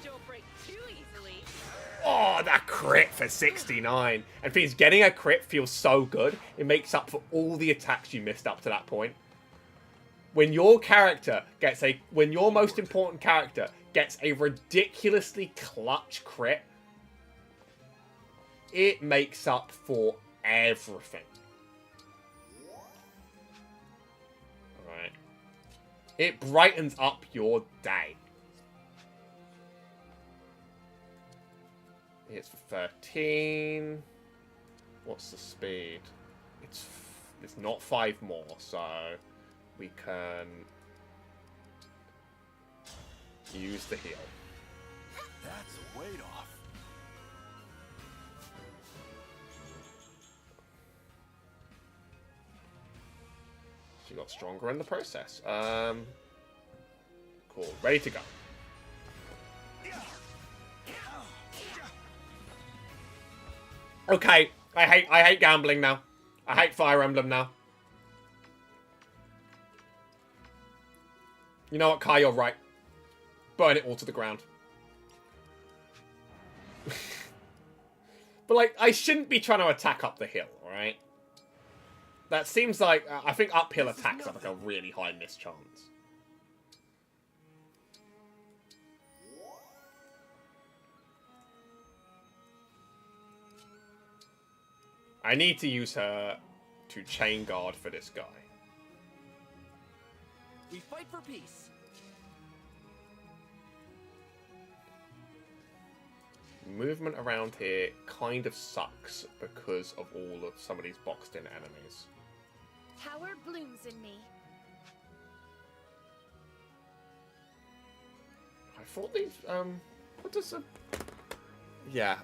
Don't break too easily. Oh, that crit for 69. And things getting a crit feels so good. It makes up for all the attacks you missed up to that point. When your most important character gets a ridiculously clutch crit, it makes up for everything. Alright. It brightens up your day. It's 13. What's the speed? It's not 5 more, so we can use the heal. That's weight off. She got stronger in the process. Cool. Ready to go. Okay. I hate gambling now. I hate Fire Emblem now. You know what, Kai, you're right. Burn it all to the ground. But, like, I shouldn't be trying to attack up the hill, right? That seems like... I think uphill attacks have, like, a really high miss chance. I need to use her to chain guard for this guy. We fight for peace. Movement around here kind of sucks because of all of some of these boxed in enemies. Power blooms in me. I thought these, what does a... Yeah,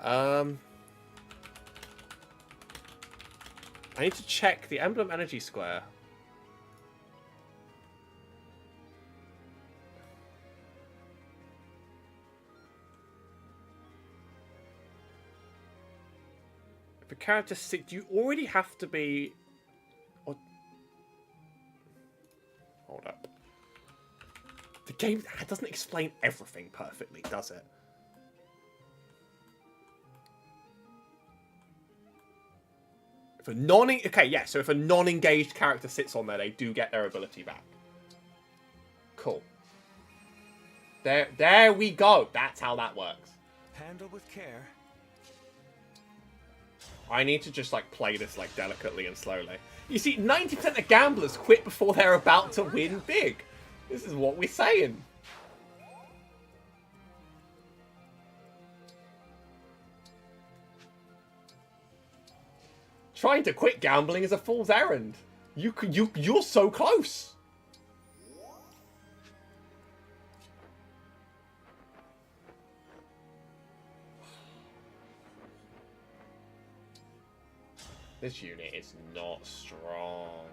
I need to check the emblem energy square. If a character sick, do you already have to be... Or... Hold up. The game doesn't explain everything perfectly, does it? If a okay, yeah, so if a non-engaged character sits on there, they do get their ability back. Cool. There we go. That's how that works. Handle with care. I need to just, like, play this, like, delicately and slowly. You see, 90% of gamblers quit before they're about to win big. This is what we're saying. Trying to quit gambling is a fool's errand. You're so close. This unit is not strong.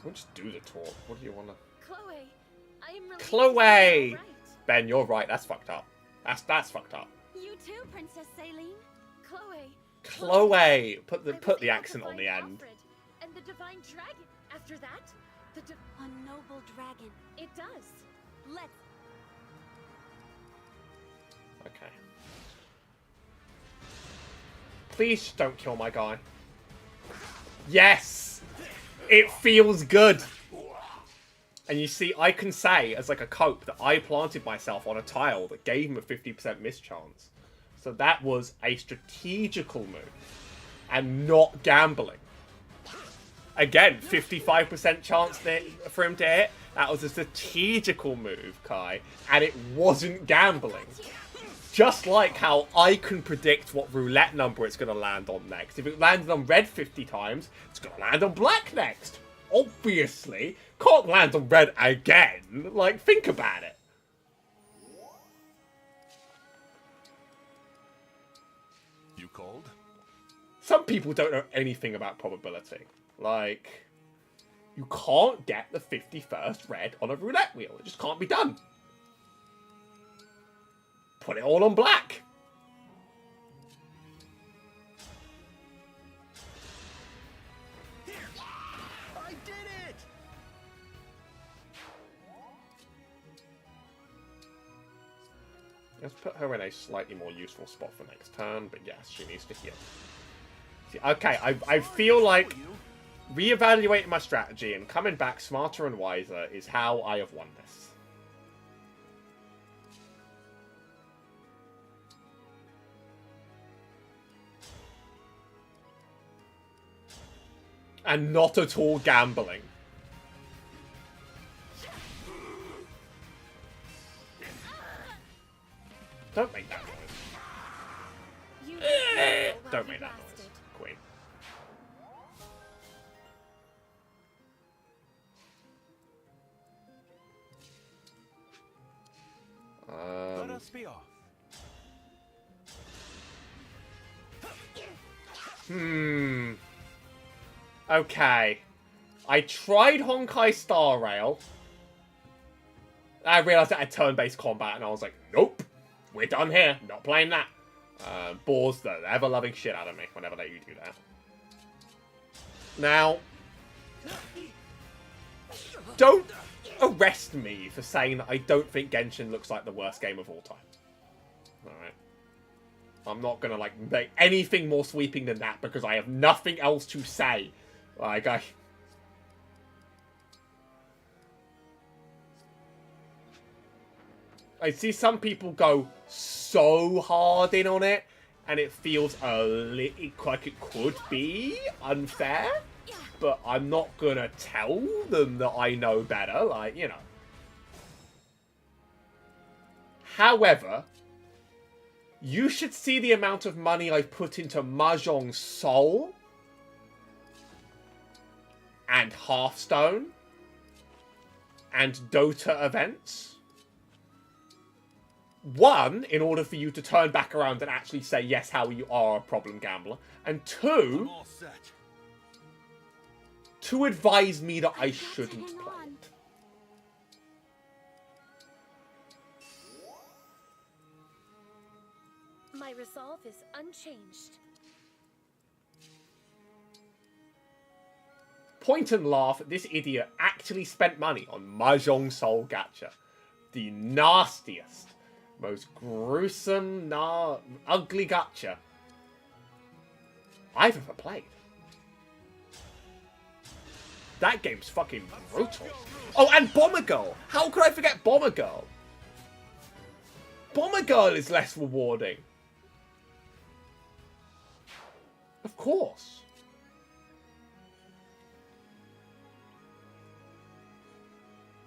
We'll just do the talk. What do you want to... Chloe, I'm really Chloe! right. Ben, you're right. That's fucked up. That's fucked up. You too, Princess Saline. Chloe. Chloe! Put the accent on the end. And the divine dragon. After that, a noble dragon. It does. Let's... Okay. Please don't kill my guy. Yes! It feels good! And you see, I can say, as like a cope, that I planted myself on a tile that gave him a 50% mischance. So that was a strategical move. And not gambling. Again, 55% chance for him to hit. That was a strategical move, Kai. And it wasn't gambling. Just like how I can predict what roulette number it's going to land on next. If it landed on red 50 times, it's going to land on black next. Obviously, can't land on red again. Like, think about it. You called? Some people don't know anything about probability. Like, you can't get the 51st red on a roulette wheel. It just can't be done. Put it all on black. I did it! Let's put her in a slightly more useful spot for next turn, but yes, she needs to heal. See, okay, I feel like reevaluating my strategy and coming back smarter and wiser is how I have won this. And not at all gambling. Don't make that noise. Don't make that noise, Queen. Let us be off. Okay. I tried Honkai Star Rail. I realized that I had turn-based combat, and I was like, nope. We're done here. Not playing that. Bores the ever-loving shit out of me whenever they do that. Now, don't arrest me for saying that I don't think Genshin looks like the worst game of all time. Alright. I'm not gonna, like, make anything more sweeping than that because I have nothing else to say. Like, I see some people go so hard in on it, and it feels a little like it could be unfair, but I'm not gonna tell them that I know better, like, you know. However, you should see the amount of money I've put into Mahjong Soul and Hearthstone and Dota events. One, in order for you to turn back around and actually say, yes, how you are a problem gambler. And two, to advise me that I shouldn't play it. My resolve is unchanged. Point and laugh, this idiot actually spent money on Mahjong Soul Gacha. The nastiest, most gruesome, ugly gacha I've ever played. That game's fucking brutal. Oh, and Bomber Girl! How could I forget Bomber Girl? Bomber Girl is less rewarding. Of course.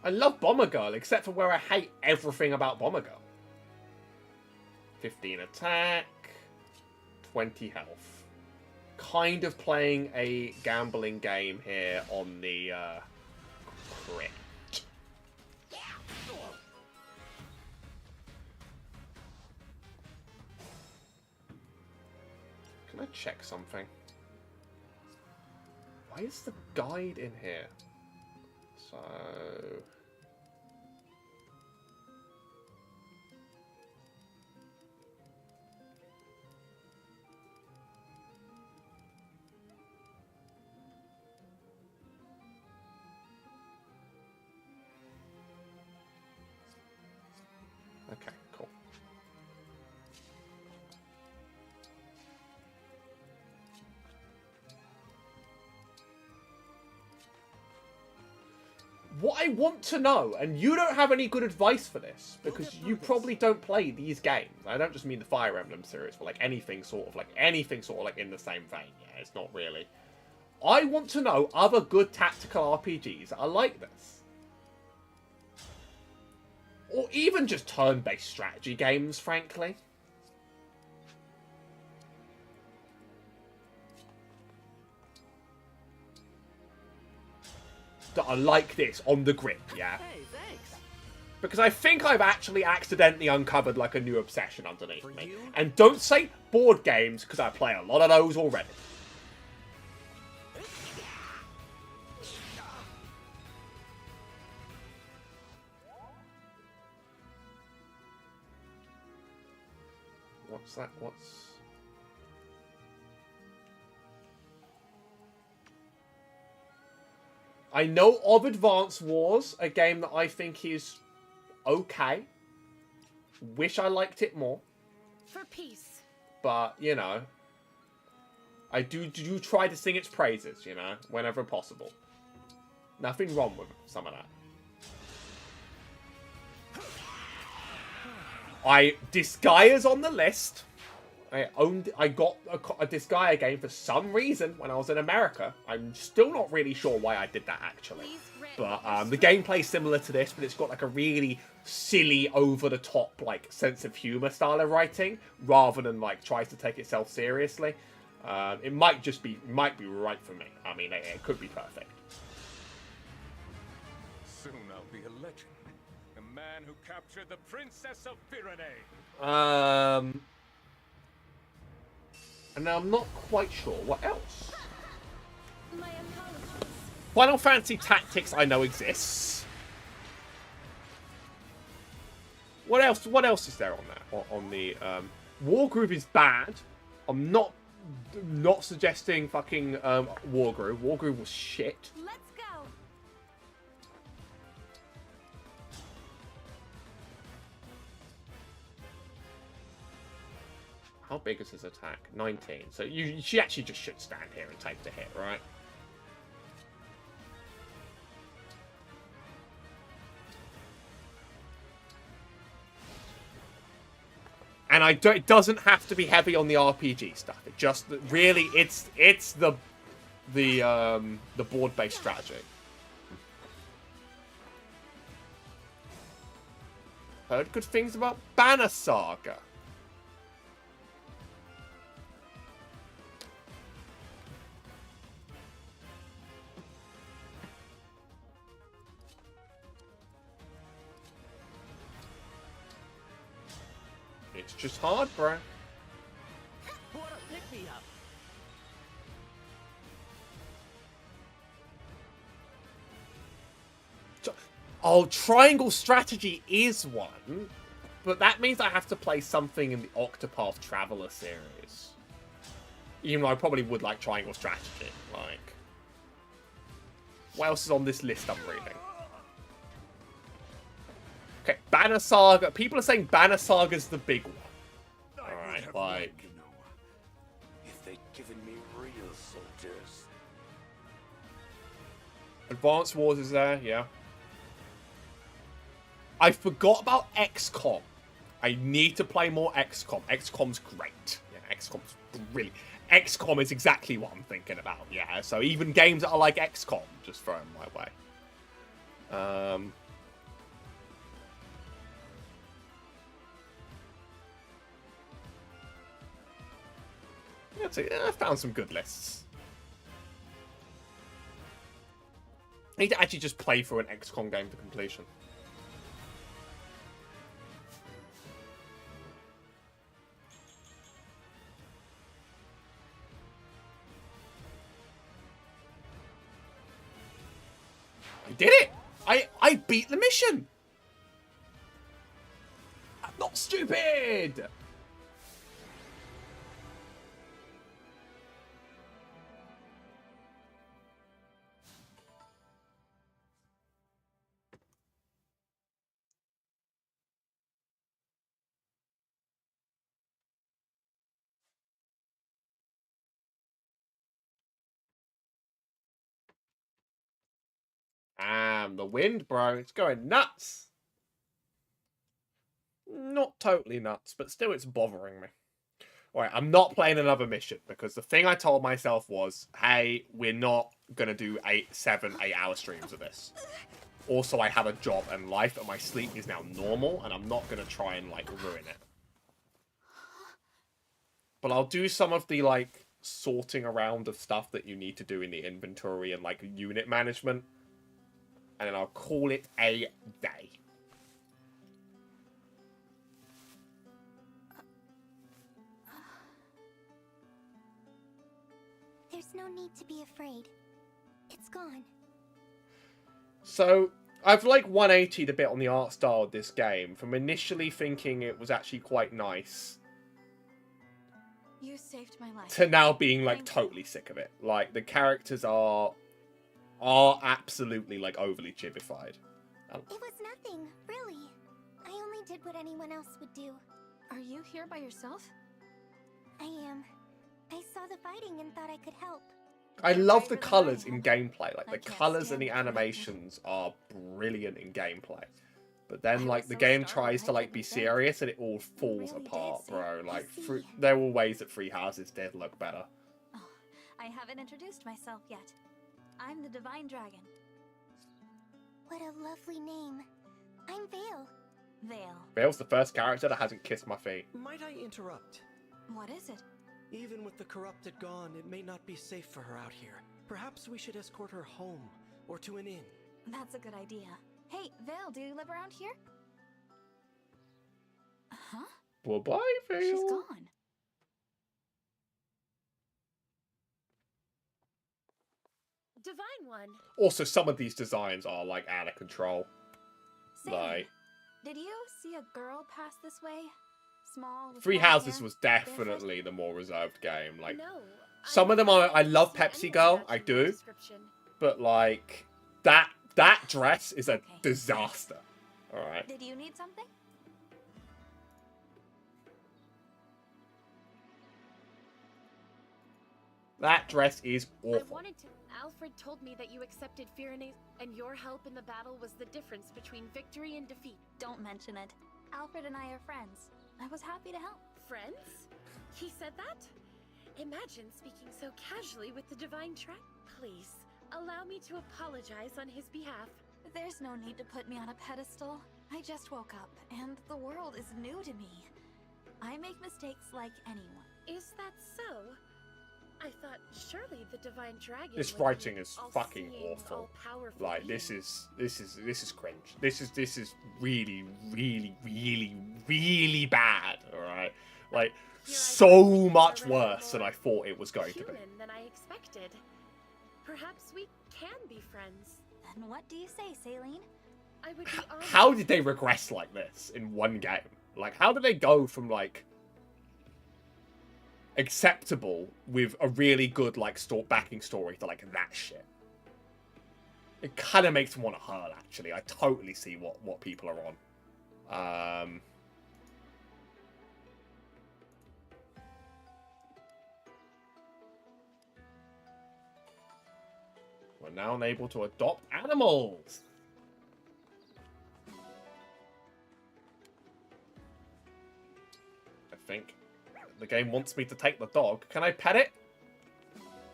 I love Bomber Girl, except for where I hate everything about Bomber Girl. 15 attack, 20 health. Kind of playing a gambling game here on the crit. Can I check something? Why is the guide in here? So... Okay, cool. What I want to know, and you don't have any good advice for this, because you probably don't play these games. I don't just mean the Fire Emblem series, but like anything sort of like in the same vein. Yeah, it's not really. I want to know other good tactical RPGs that are like this. Or even just turn-based strategy games, frankly. That are like this, on the grip, yeah? Hey, thanks. Because I think I've actually accidentally uncovered, like, a new obsession underneath me. And don't say board games, because I play a lot of those already. What's that? What's... I know of Advance Wars, a game that I think is okay. Wish I liked it more. For peace. But, you know, I do try to sing its praises, you know, whenever possible. Nothing wrong with some of that. Disgaia's on the list. I got a Disgaea game for some reason when I was in America. I'm still not really sure why I did that, actually. But the gameplay's similar to this, but it's got like a really silly, over-the-top, like, sense of humor style of writing, rather than, like, tries to take itself seriously. It might be right for me. I mean, it could be perfect. Soon I'll be a legend. A man who captured the Princess of Pyrenees. And now I'm not quite sure what else. My apologies. Final Fantasy Tactics I know exists. What else? What else is there on that? On the Wargroove is bad. I'm not suggesting fucking Wargroove. Wargroove was shit. Let's go. How big is his attack? 19. So she actually just should stand here and take the hit, right? And it doesn't have to be heavy on the RPG stuff. It just really it's the board-based strategy. Heard good things about Banner Saga. It's just hard, bro. What a pick-me-up! Oh, triangle strategy is one, but that means I have to play something in the Octopath Traveler series. Even though I probably would like triangle strategy. Like, what else is on this list I'm reading? Okay, Banner Saga. People are saying Banner Saga's the big one. Alright, like... If they'd given me real soldiers. Advanced Wars is there, yeah. I forgot about XCOM. I need to play more XCOM. XCOM's great. Yeah, XCOM's brilliant. XCOM is exactly what I'm thinking about, yeah. So even games that are like XCOM, just throw them my way. I found some good lists. I need to actually just play through an XCOM game to completion. I did it! I beat the mission! I'm not stupid! The wind, bro. It's going nuts. Not totally nuts, but still it's bothering me. Alright, I'm not playing another mission because the thing I told myself was, hey, we're not going to do 7 8-hour streams of this. Also, I have a job and life and my sleep is now normal and I'm not going to try and, like, ruin it. But I'll do some of the, like, sorting around of stuff that you need to do in the inventory and, like, unit management. And then I'll call it a day. There's no need to be afraid. It's gone. So, I've like 180'd a bit on the art style of this game. From initially thinking it was actually quite nice. You saved my life. To now being like totally sick of it. Like, the characters are absolutely like overly chibified. It was nothing, really. I only did what anyone else would do. Are you here by yourself? I am. I saw the fighting and thought I could help. I love the colours in gameplay. Like, the colours and the animations are brilliant in gameplay. But then, like, the game tries to, like, be serious and it all falls apart, bro. Like, there were ways that Three Houses did look better. Oh, I haven't introduced myself yet. I'm the Divine Dragon. What a lovely name. I'm Vale. Vale. Vale's the first character that hasn't kissed my feet. Might I interrupt? What is it? Even with the corrupted gone, it may not be safe for her out here. Perhaps we should escort her home, or to an inn. That's a good idea. Hey, Vale, do you live around here? Huh? Bye-bye, Vale. She's gone. Divine One. Also, some of these designs are, like, out of control. Say, Like, did you see a girl pass this way? Small. With Three long Houses hair, was definitely the more reserved game. Like, No, some of them are. I love Pepsi Girl, I do, but like that dress is a disaster. All right. Did you need something? That dress is I awful. wanted to. Alfred told me that you accepted Firene's, and your help in the battle was the difference between victory and defeat. Don't mention it. Alfred and I are friends. I was happy to help. Friends? He said that? Imagine speaking so casually with the divine track. Please, allow me to apologize on his behalf. There's no need to put me on a pedestal. I just woke up, and the world is new to me. I make mistakes like anyone. Is that so? I thought surely the divine dragon. This would writing be is all fucking seeing, awful. all-powerful Like being. this is cringe. This is really, really, really, really bad. All right, like so much worse than I thought it was going to be. Human than I expected. Perhaps we can be friends. Then what do you say, Saline? I would be honored. How did they regress like this in one game? Like, how did they go from like acceptable with a really good like backing story to like that shit? It kind of makes me want to hurl. Actually, I totally see what people are on. We're now unable to adopt animals. I think the game wants me to take the dog. Can I pet it?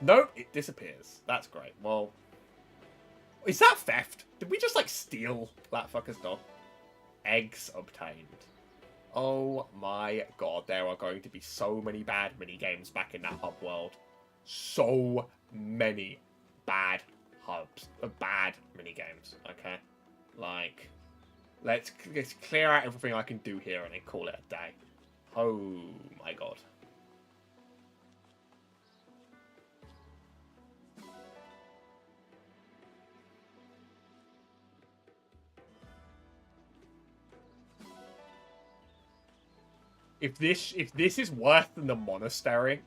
Nope, it disappears. That's great. Well, is that theft? Did we just like steal that fucker's dog? Eggs obtained. Oh my god, there are going to be so many bad mini-games back in that hub world. So many bad hubs, bad mini-games, okay? Like, let's clear out everything I can do here and then call it a day. Oh my god. If this is worse than the monastery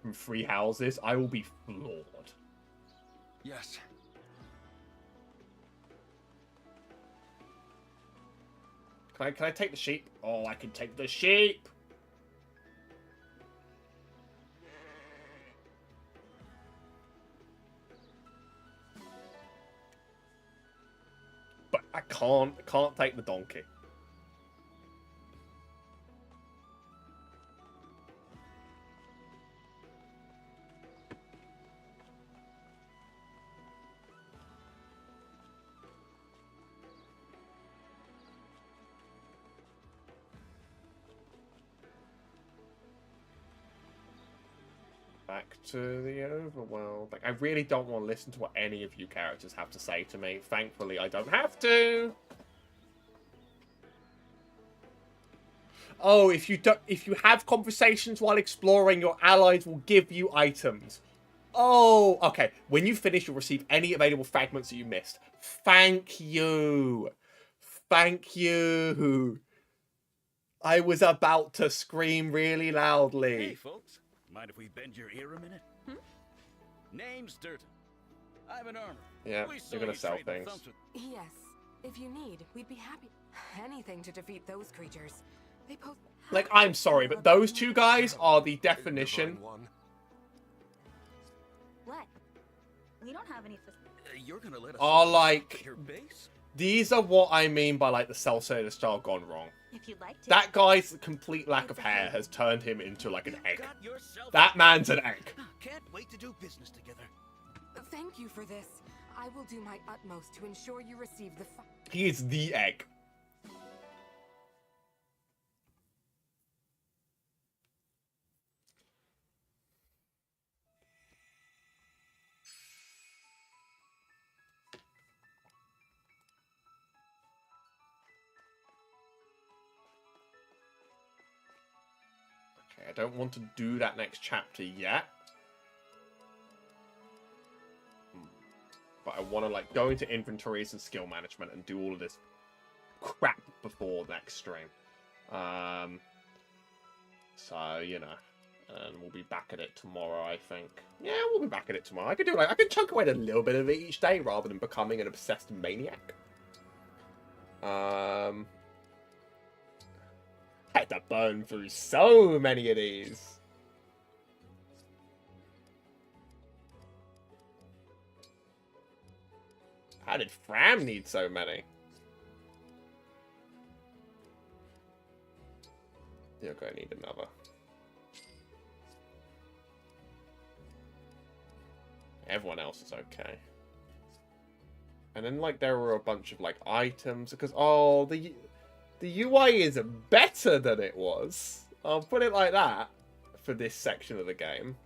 from Three Houses, I will be floored. Yes. Can I take the sheep? Oh, I can take the sheep. But I can't take the donkey. Back to the overworld. Like, I really don't want to listen to what any of you characters have to say to me. Thankfully, I don't have to. Oh, if you have conversations while exploring, your allies will give you items. Oh, okay. When you finish, you'll receive any available fragments that you missed. Thank you. Thank you. I was about to scream really loudly. Hey, folks. Mind if we bend your ear a minute? Name's Durton. I'm an armor. Yeah, We saw you're gonna you sell trading things. thumps with- Yes. If you need, we'd be happy. Anything to defeat those creatures. They pose. Like, I'm sorry, but those two guys are the definition. What? We don't have any. You're gonna let us Are like, your base? these are what I mean by like the cell shaded style gone wrong. If you'd like to. That guy's complete lack of hair has turned him into like an egg. That man's an egg. Can't wait to do business together. Thank you for this. I will do my utmost to ensure you receive the. He is the egg. Okay, I don't want to do that next chapter yet. But I want to like go into inventories and skill management and do all of this crap before next stream. So, you know, and we'll be back at it tomorrow, I think. Yeah, we'll be back at it tomorrow. I could chunk away a little bit of it each day rather than becoming an obsessed maniac. I had to burn through so many of these. How did Fram need so many? You're going to need another. Everyone else is okay. And then, like, there were a bunch of, like, items. Because, oh, the UI is better than it was. I'll put it like that for this section of the game.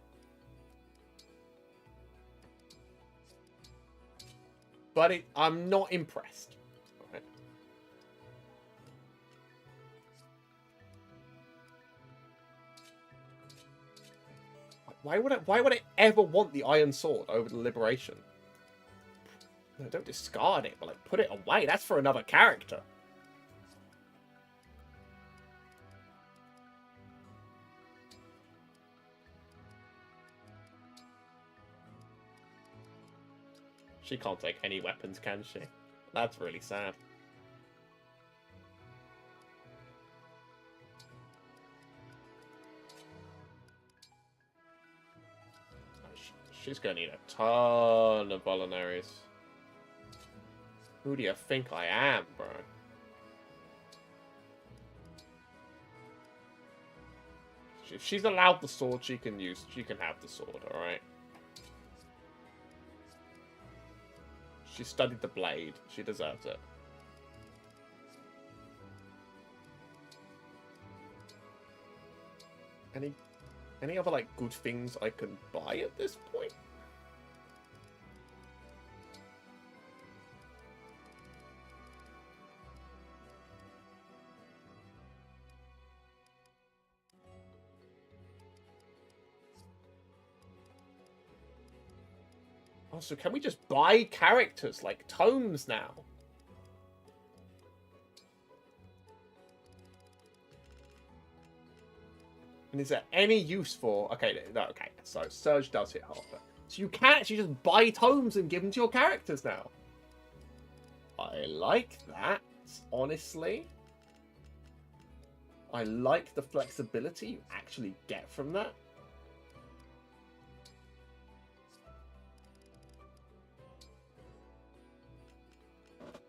But I'm not impressed. Right. Why would I ever want the Iron Sword over the Liberation? No, don't discard it, but like put it away. That's for another character. She can't take any weapons, can she? That's really sad. She's gonna need a ton of vulneraries. Who do you think I am, bro? If she's allowed the sword, she can have the sword, alright? She studied the blade. She deserves it. Any other, like, good things I can buy at this point? Also, can we just buy characters, like, tomes now? And is there any use for... Okay, no, okay. So, Surge does hit harder. So you can actually just buy tomes and give them to your characters now. I like that, honestly. I like the flexibility you actually get from that.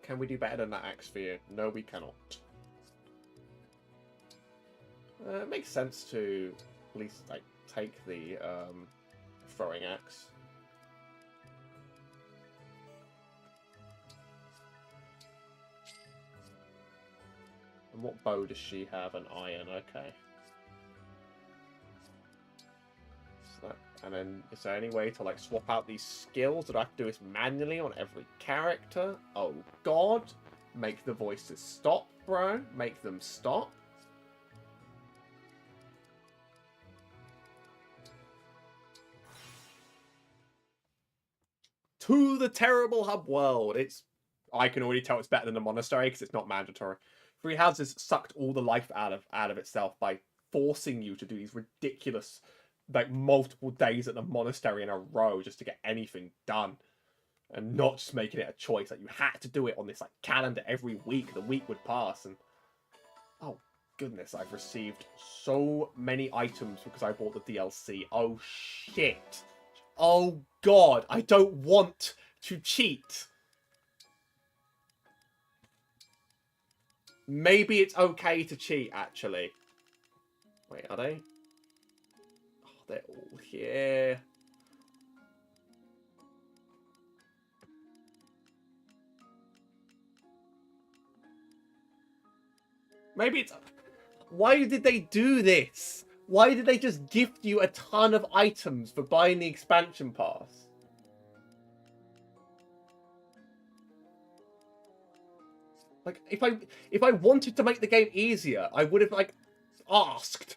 Can we do better than that axe sphere? No, we cannot. It makes sense to at least like take the throwing axe. And what bow does she have? An iron, okay. So that, and then is there any way to like swap out these skills? That I have to do this manually on every character? Oh god. Make the voices stop, bro. Make them stop. To the terrible hub world. I can already tell it's better than the monastery because it's not mandatory. Three Houses sucked all the life out of itself by forcing you to do these ridiculous, like, multiple days at the monastery in a row just to get anything done. And not just making it a choice. Like, you had to do it on this, like, calendar every week. The week would pass and... Oh, goodness. I've received so many items because I bought the DLC. Oh, shit. Oh, God. I don't want to cheat. Maybe it's okay to cheat, actually. Wait, are they? Oh, they're all here. Maybe it's... Why did they do this? Why did they just gift you a ton of items for buying the expansion pass? Like, if I wanted to make the game easier, I would have, like, asked.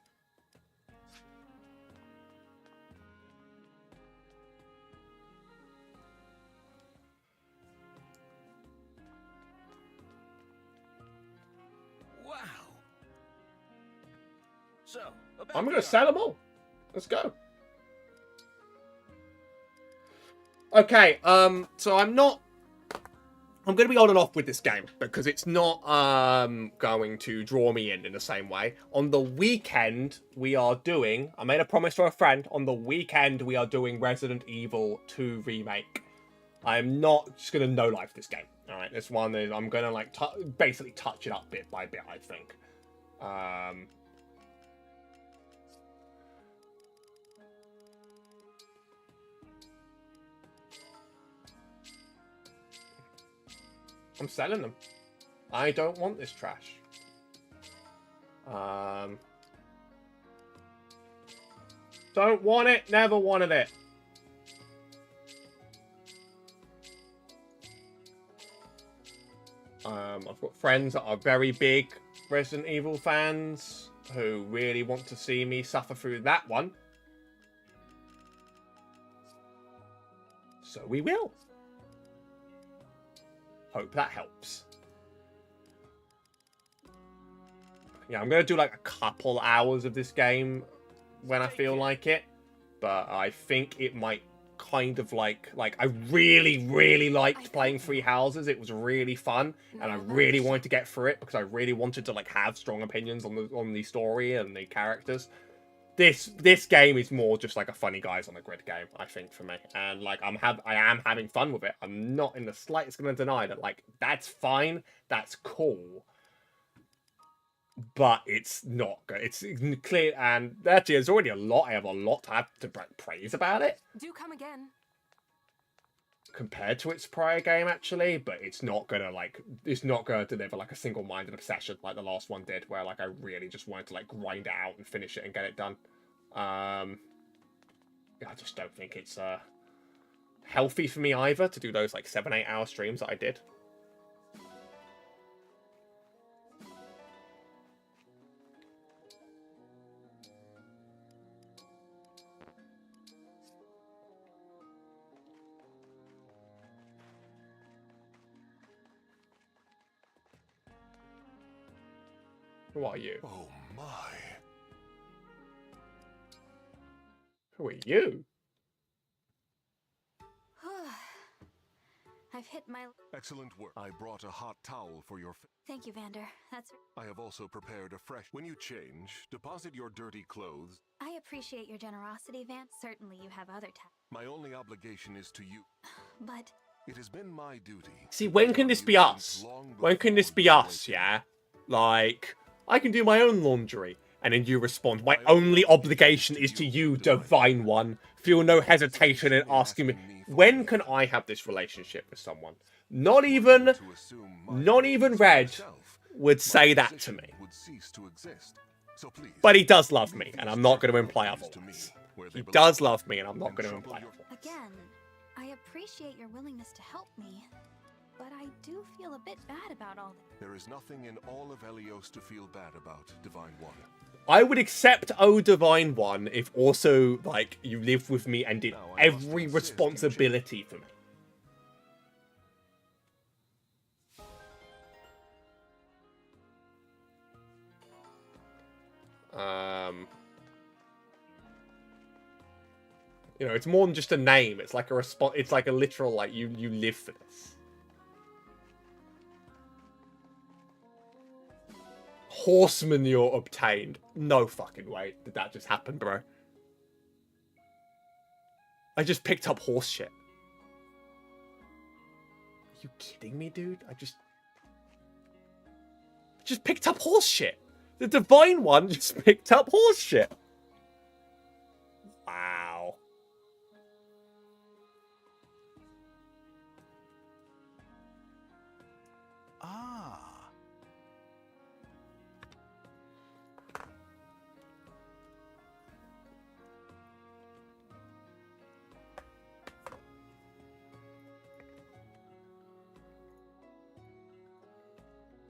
Wow. So, I'm going to sell them all. Let's go. Okay, so I'm going to be on and off with this game because it's not going to draw me in the same way. On the weekend, we are doing... I made a promise to a friend. On the weekend, we are doing Resident Evil 2 Remake. I'm not just gonna no life this game. All right, this one is I'm gonna like basically touch it up bit by bit. I think. I'm selling them. I don't want this trash. Don't want it. Never wanted it. I've got friends that are very big Resident Evil fans who really want to see me suffer through that one. So we will. Hope that helps. Yeah, I'm going to do like a couple hours of this game when I feel like it. But I think it might kind of like I really liked playing Three Houses. It was really fun, and I really wanted to get through it because I really wanted to like have strong opinions on the story and the characters. This game is more just like a funny guys on the grid game, I think, for me. And like I am having fun with it. I'm not in the slightest going to deny that. Like that's fine, that's cool. But it's not good. It's clear, and actually, there's already a lot. I have a lot to have to praise about it. Do come again. Compared to its prior game, actually, but it's not gonna deliver like a single-minded obsession like the last one did, where like I really just wanted to like grind it out and finish it and get it done. I just don't think it's healthy for me either to do those like 7-8 hour streams that I did. Who are you? Oh my. Who are you? I've hit my... Excellent work. I brought a hot towel for your... Thank you, Vander. That's... I have also prepared a fresh... When you change, deposit your dirty clothes. I appreciate your generosity, Vance. Certainly you have other tasks. My only obligation is to you. But... It has been my duty. See, when can this be us? When can this be us, yeah? Like, I can do my own laundry. And then you respond, my only obligation is to you, Divine One. Feel no hesitation in asking me. When can I have this relationship with someone? Not even Red would say that to me. But he does love me, and I'm not going to imply otherwise. He does love me, and I'm not going to imply otherwise. Again, I appreciate your willingness to help me. But I do feel a bit bad about all this. There is nothing in all of Helios to feel bad about, Divine One. I would accept Oh Divine One if also, like, you lived with me and did every responsibility for me. You know, it's more than just a name. It's like a it's like a literal, like, you live for this. Horseman you're obtained. No fucking way did that just happen, bro. I just picked up horse shit. Are you kidding me, dude? I just picked up horse shit. The Divine One just picked up horse shit. Wow. Ah.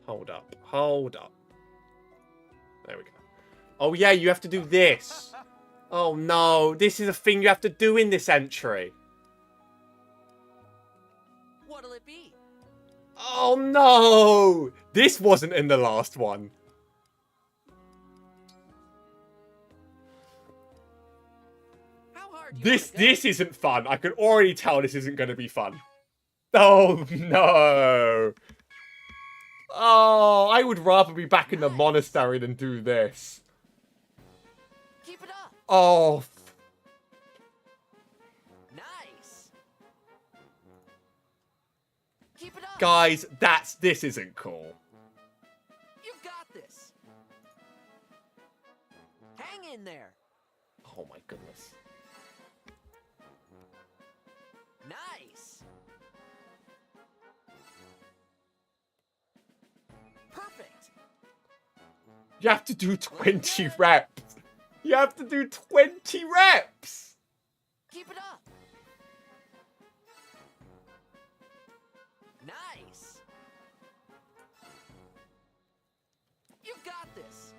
Hold up. Hold up. There we go. Oh, yeah, you have to do this. Oh, no. This is a thing you have to do in this entry. What'll it be? Oh, no. This wasn't in the last one. This isn't fun. I can already tell this isn't going to be fun. Oh, no. Oh, I would rather be back in the monastery than do this. Keep it up. Oh. Nice. Guys, this isn't cool. You've got this. Hang in there. Oh my goodness. Nice. Perfect. You have to do 20 reps. You have to do 20 reps. Keep it up. Nice. You've got this.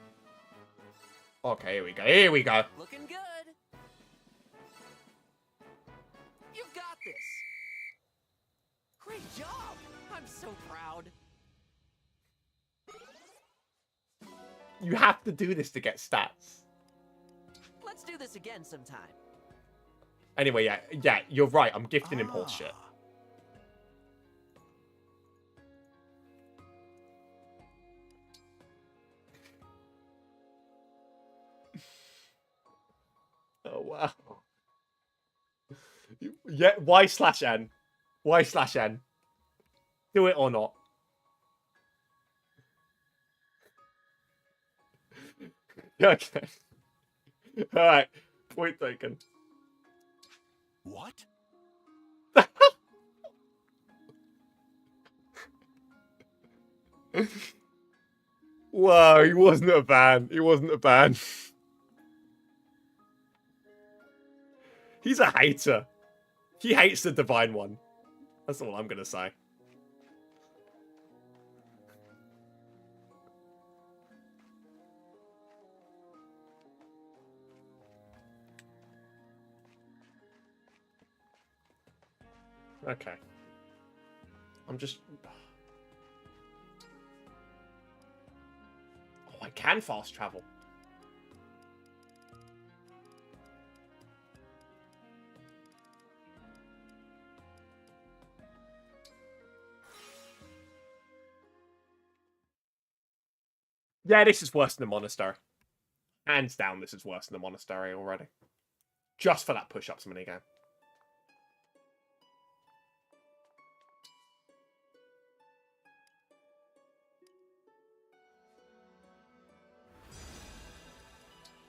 Okay, here we go. Here we go. Looking good. You've got this. Great job. I'm so proud. You have to do this to get stats. Let's do this again sometime. Anyway, yeah, you're right. I'm gifting him horse shit. Oh, wow. Yeah, Y/N. Y/N. Do it or not. Okay. Alright. Point taken. What? Whoa, he wasn't a fan. He wasn't a fan. He's a hater. He hates the Divine One. That's all I'm going to say. Okay. I'm just... Oh, I can fast travel. Yeah, this is worse than the Monastery. Hands down, this is worse than the Monastery already. Just for that push-ups minigame.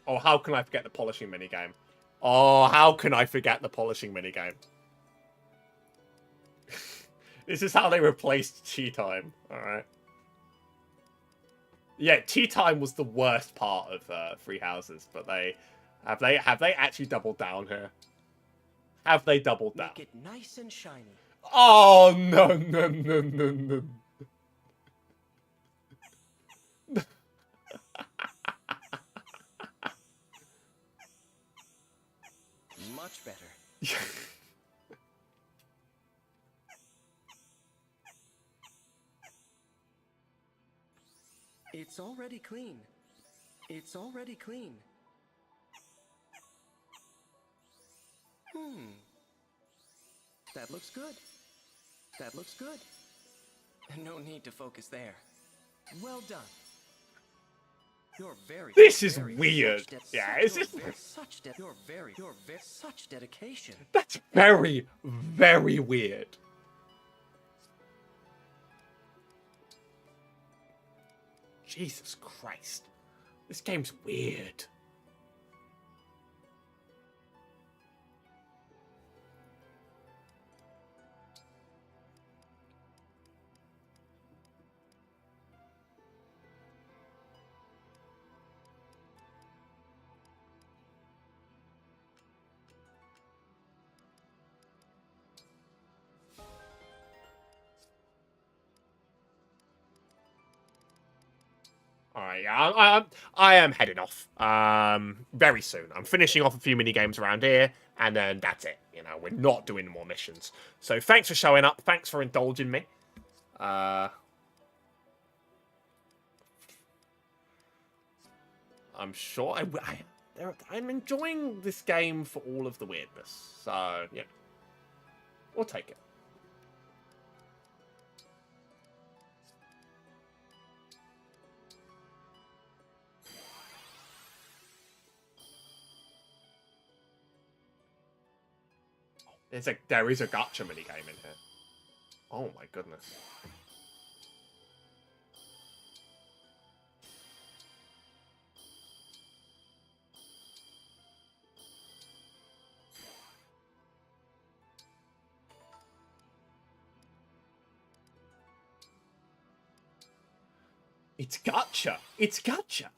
Oh, how can I forget the polishing minigame? Oh, how can I forget the polishing minigame? This is how they replaced tea time. Alright. Yeah, tea time was the worst part of Three Houses, but have they actually doubled down here? Have they doubled down? Make it nice and shiny. Oh no. Much better. It's already clean. It's already clean. That looks good. That looks good. No need to focus there. Well done. You're very. This is weird. Yeah, it's just. You're very such dedication. That's very, very weird. Jesus Christ. This game's weird. Alright, yeah, I am heading off. Very soon. I'm finishing off a few mini games around here, and then that's it. You know, we're not doing more missions. So thanks for showing up. Thanks for indulging me. I'm sure I'm enjoying this game for all of the weirdness. So yeah, we'll take it. There is a gacha minigame in here. Oh my goodness. It's gotcha. It's gotcha.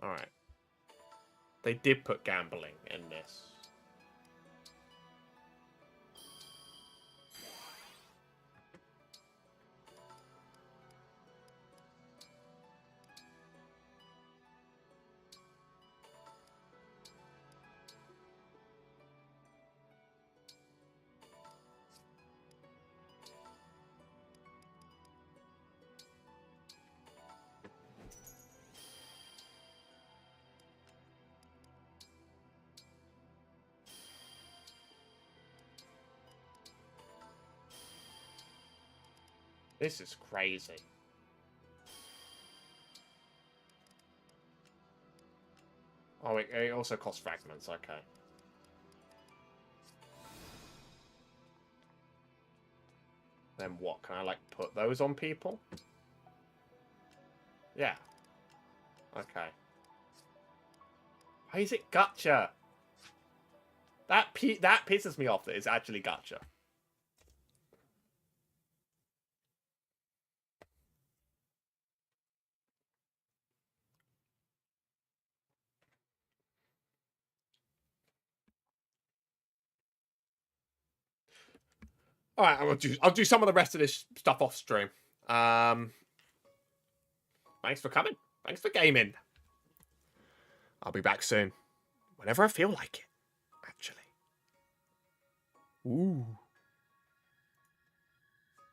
All right. They did put gambling in this. This is crazy. Oh, it also costs fragments, okay. Then what? Can I, like, put those on people? Yeah. Okay. Why is it gotcha? That pisses me off that it's actually gotcha. All right, I'll do some of the rest of this stuff off stream. Thanks for coming. Thanks for gaming. I'll be back soon, whenever I feel like it. Actually. Ooh,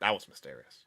that was mysterious.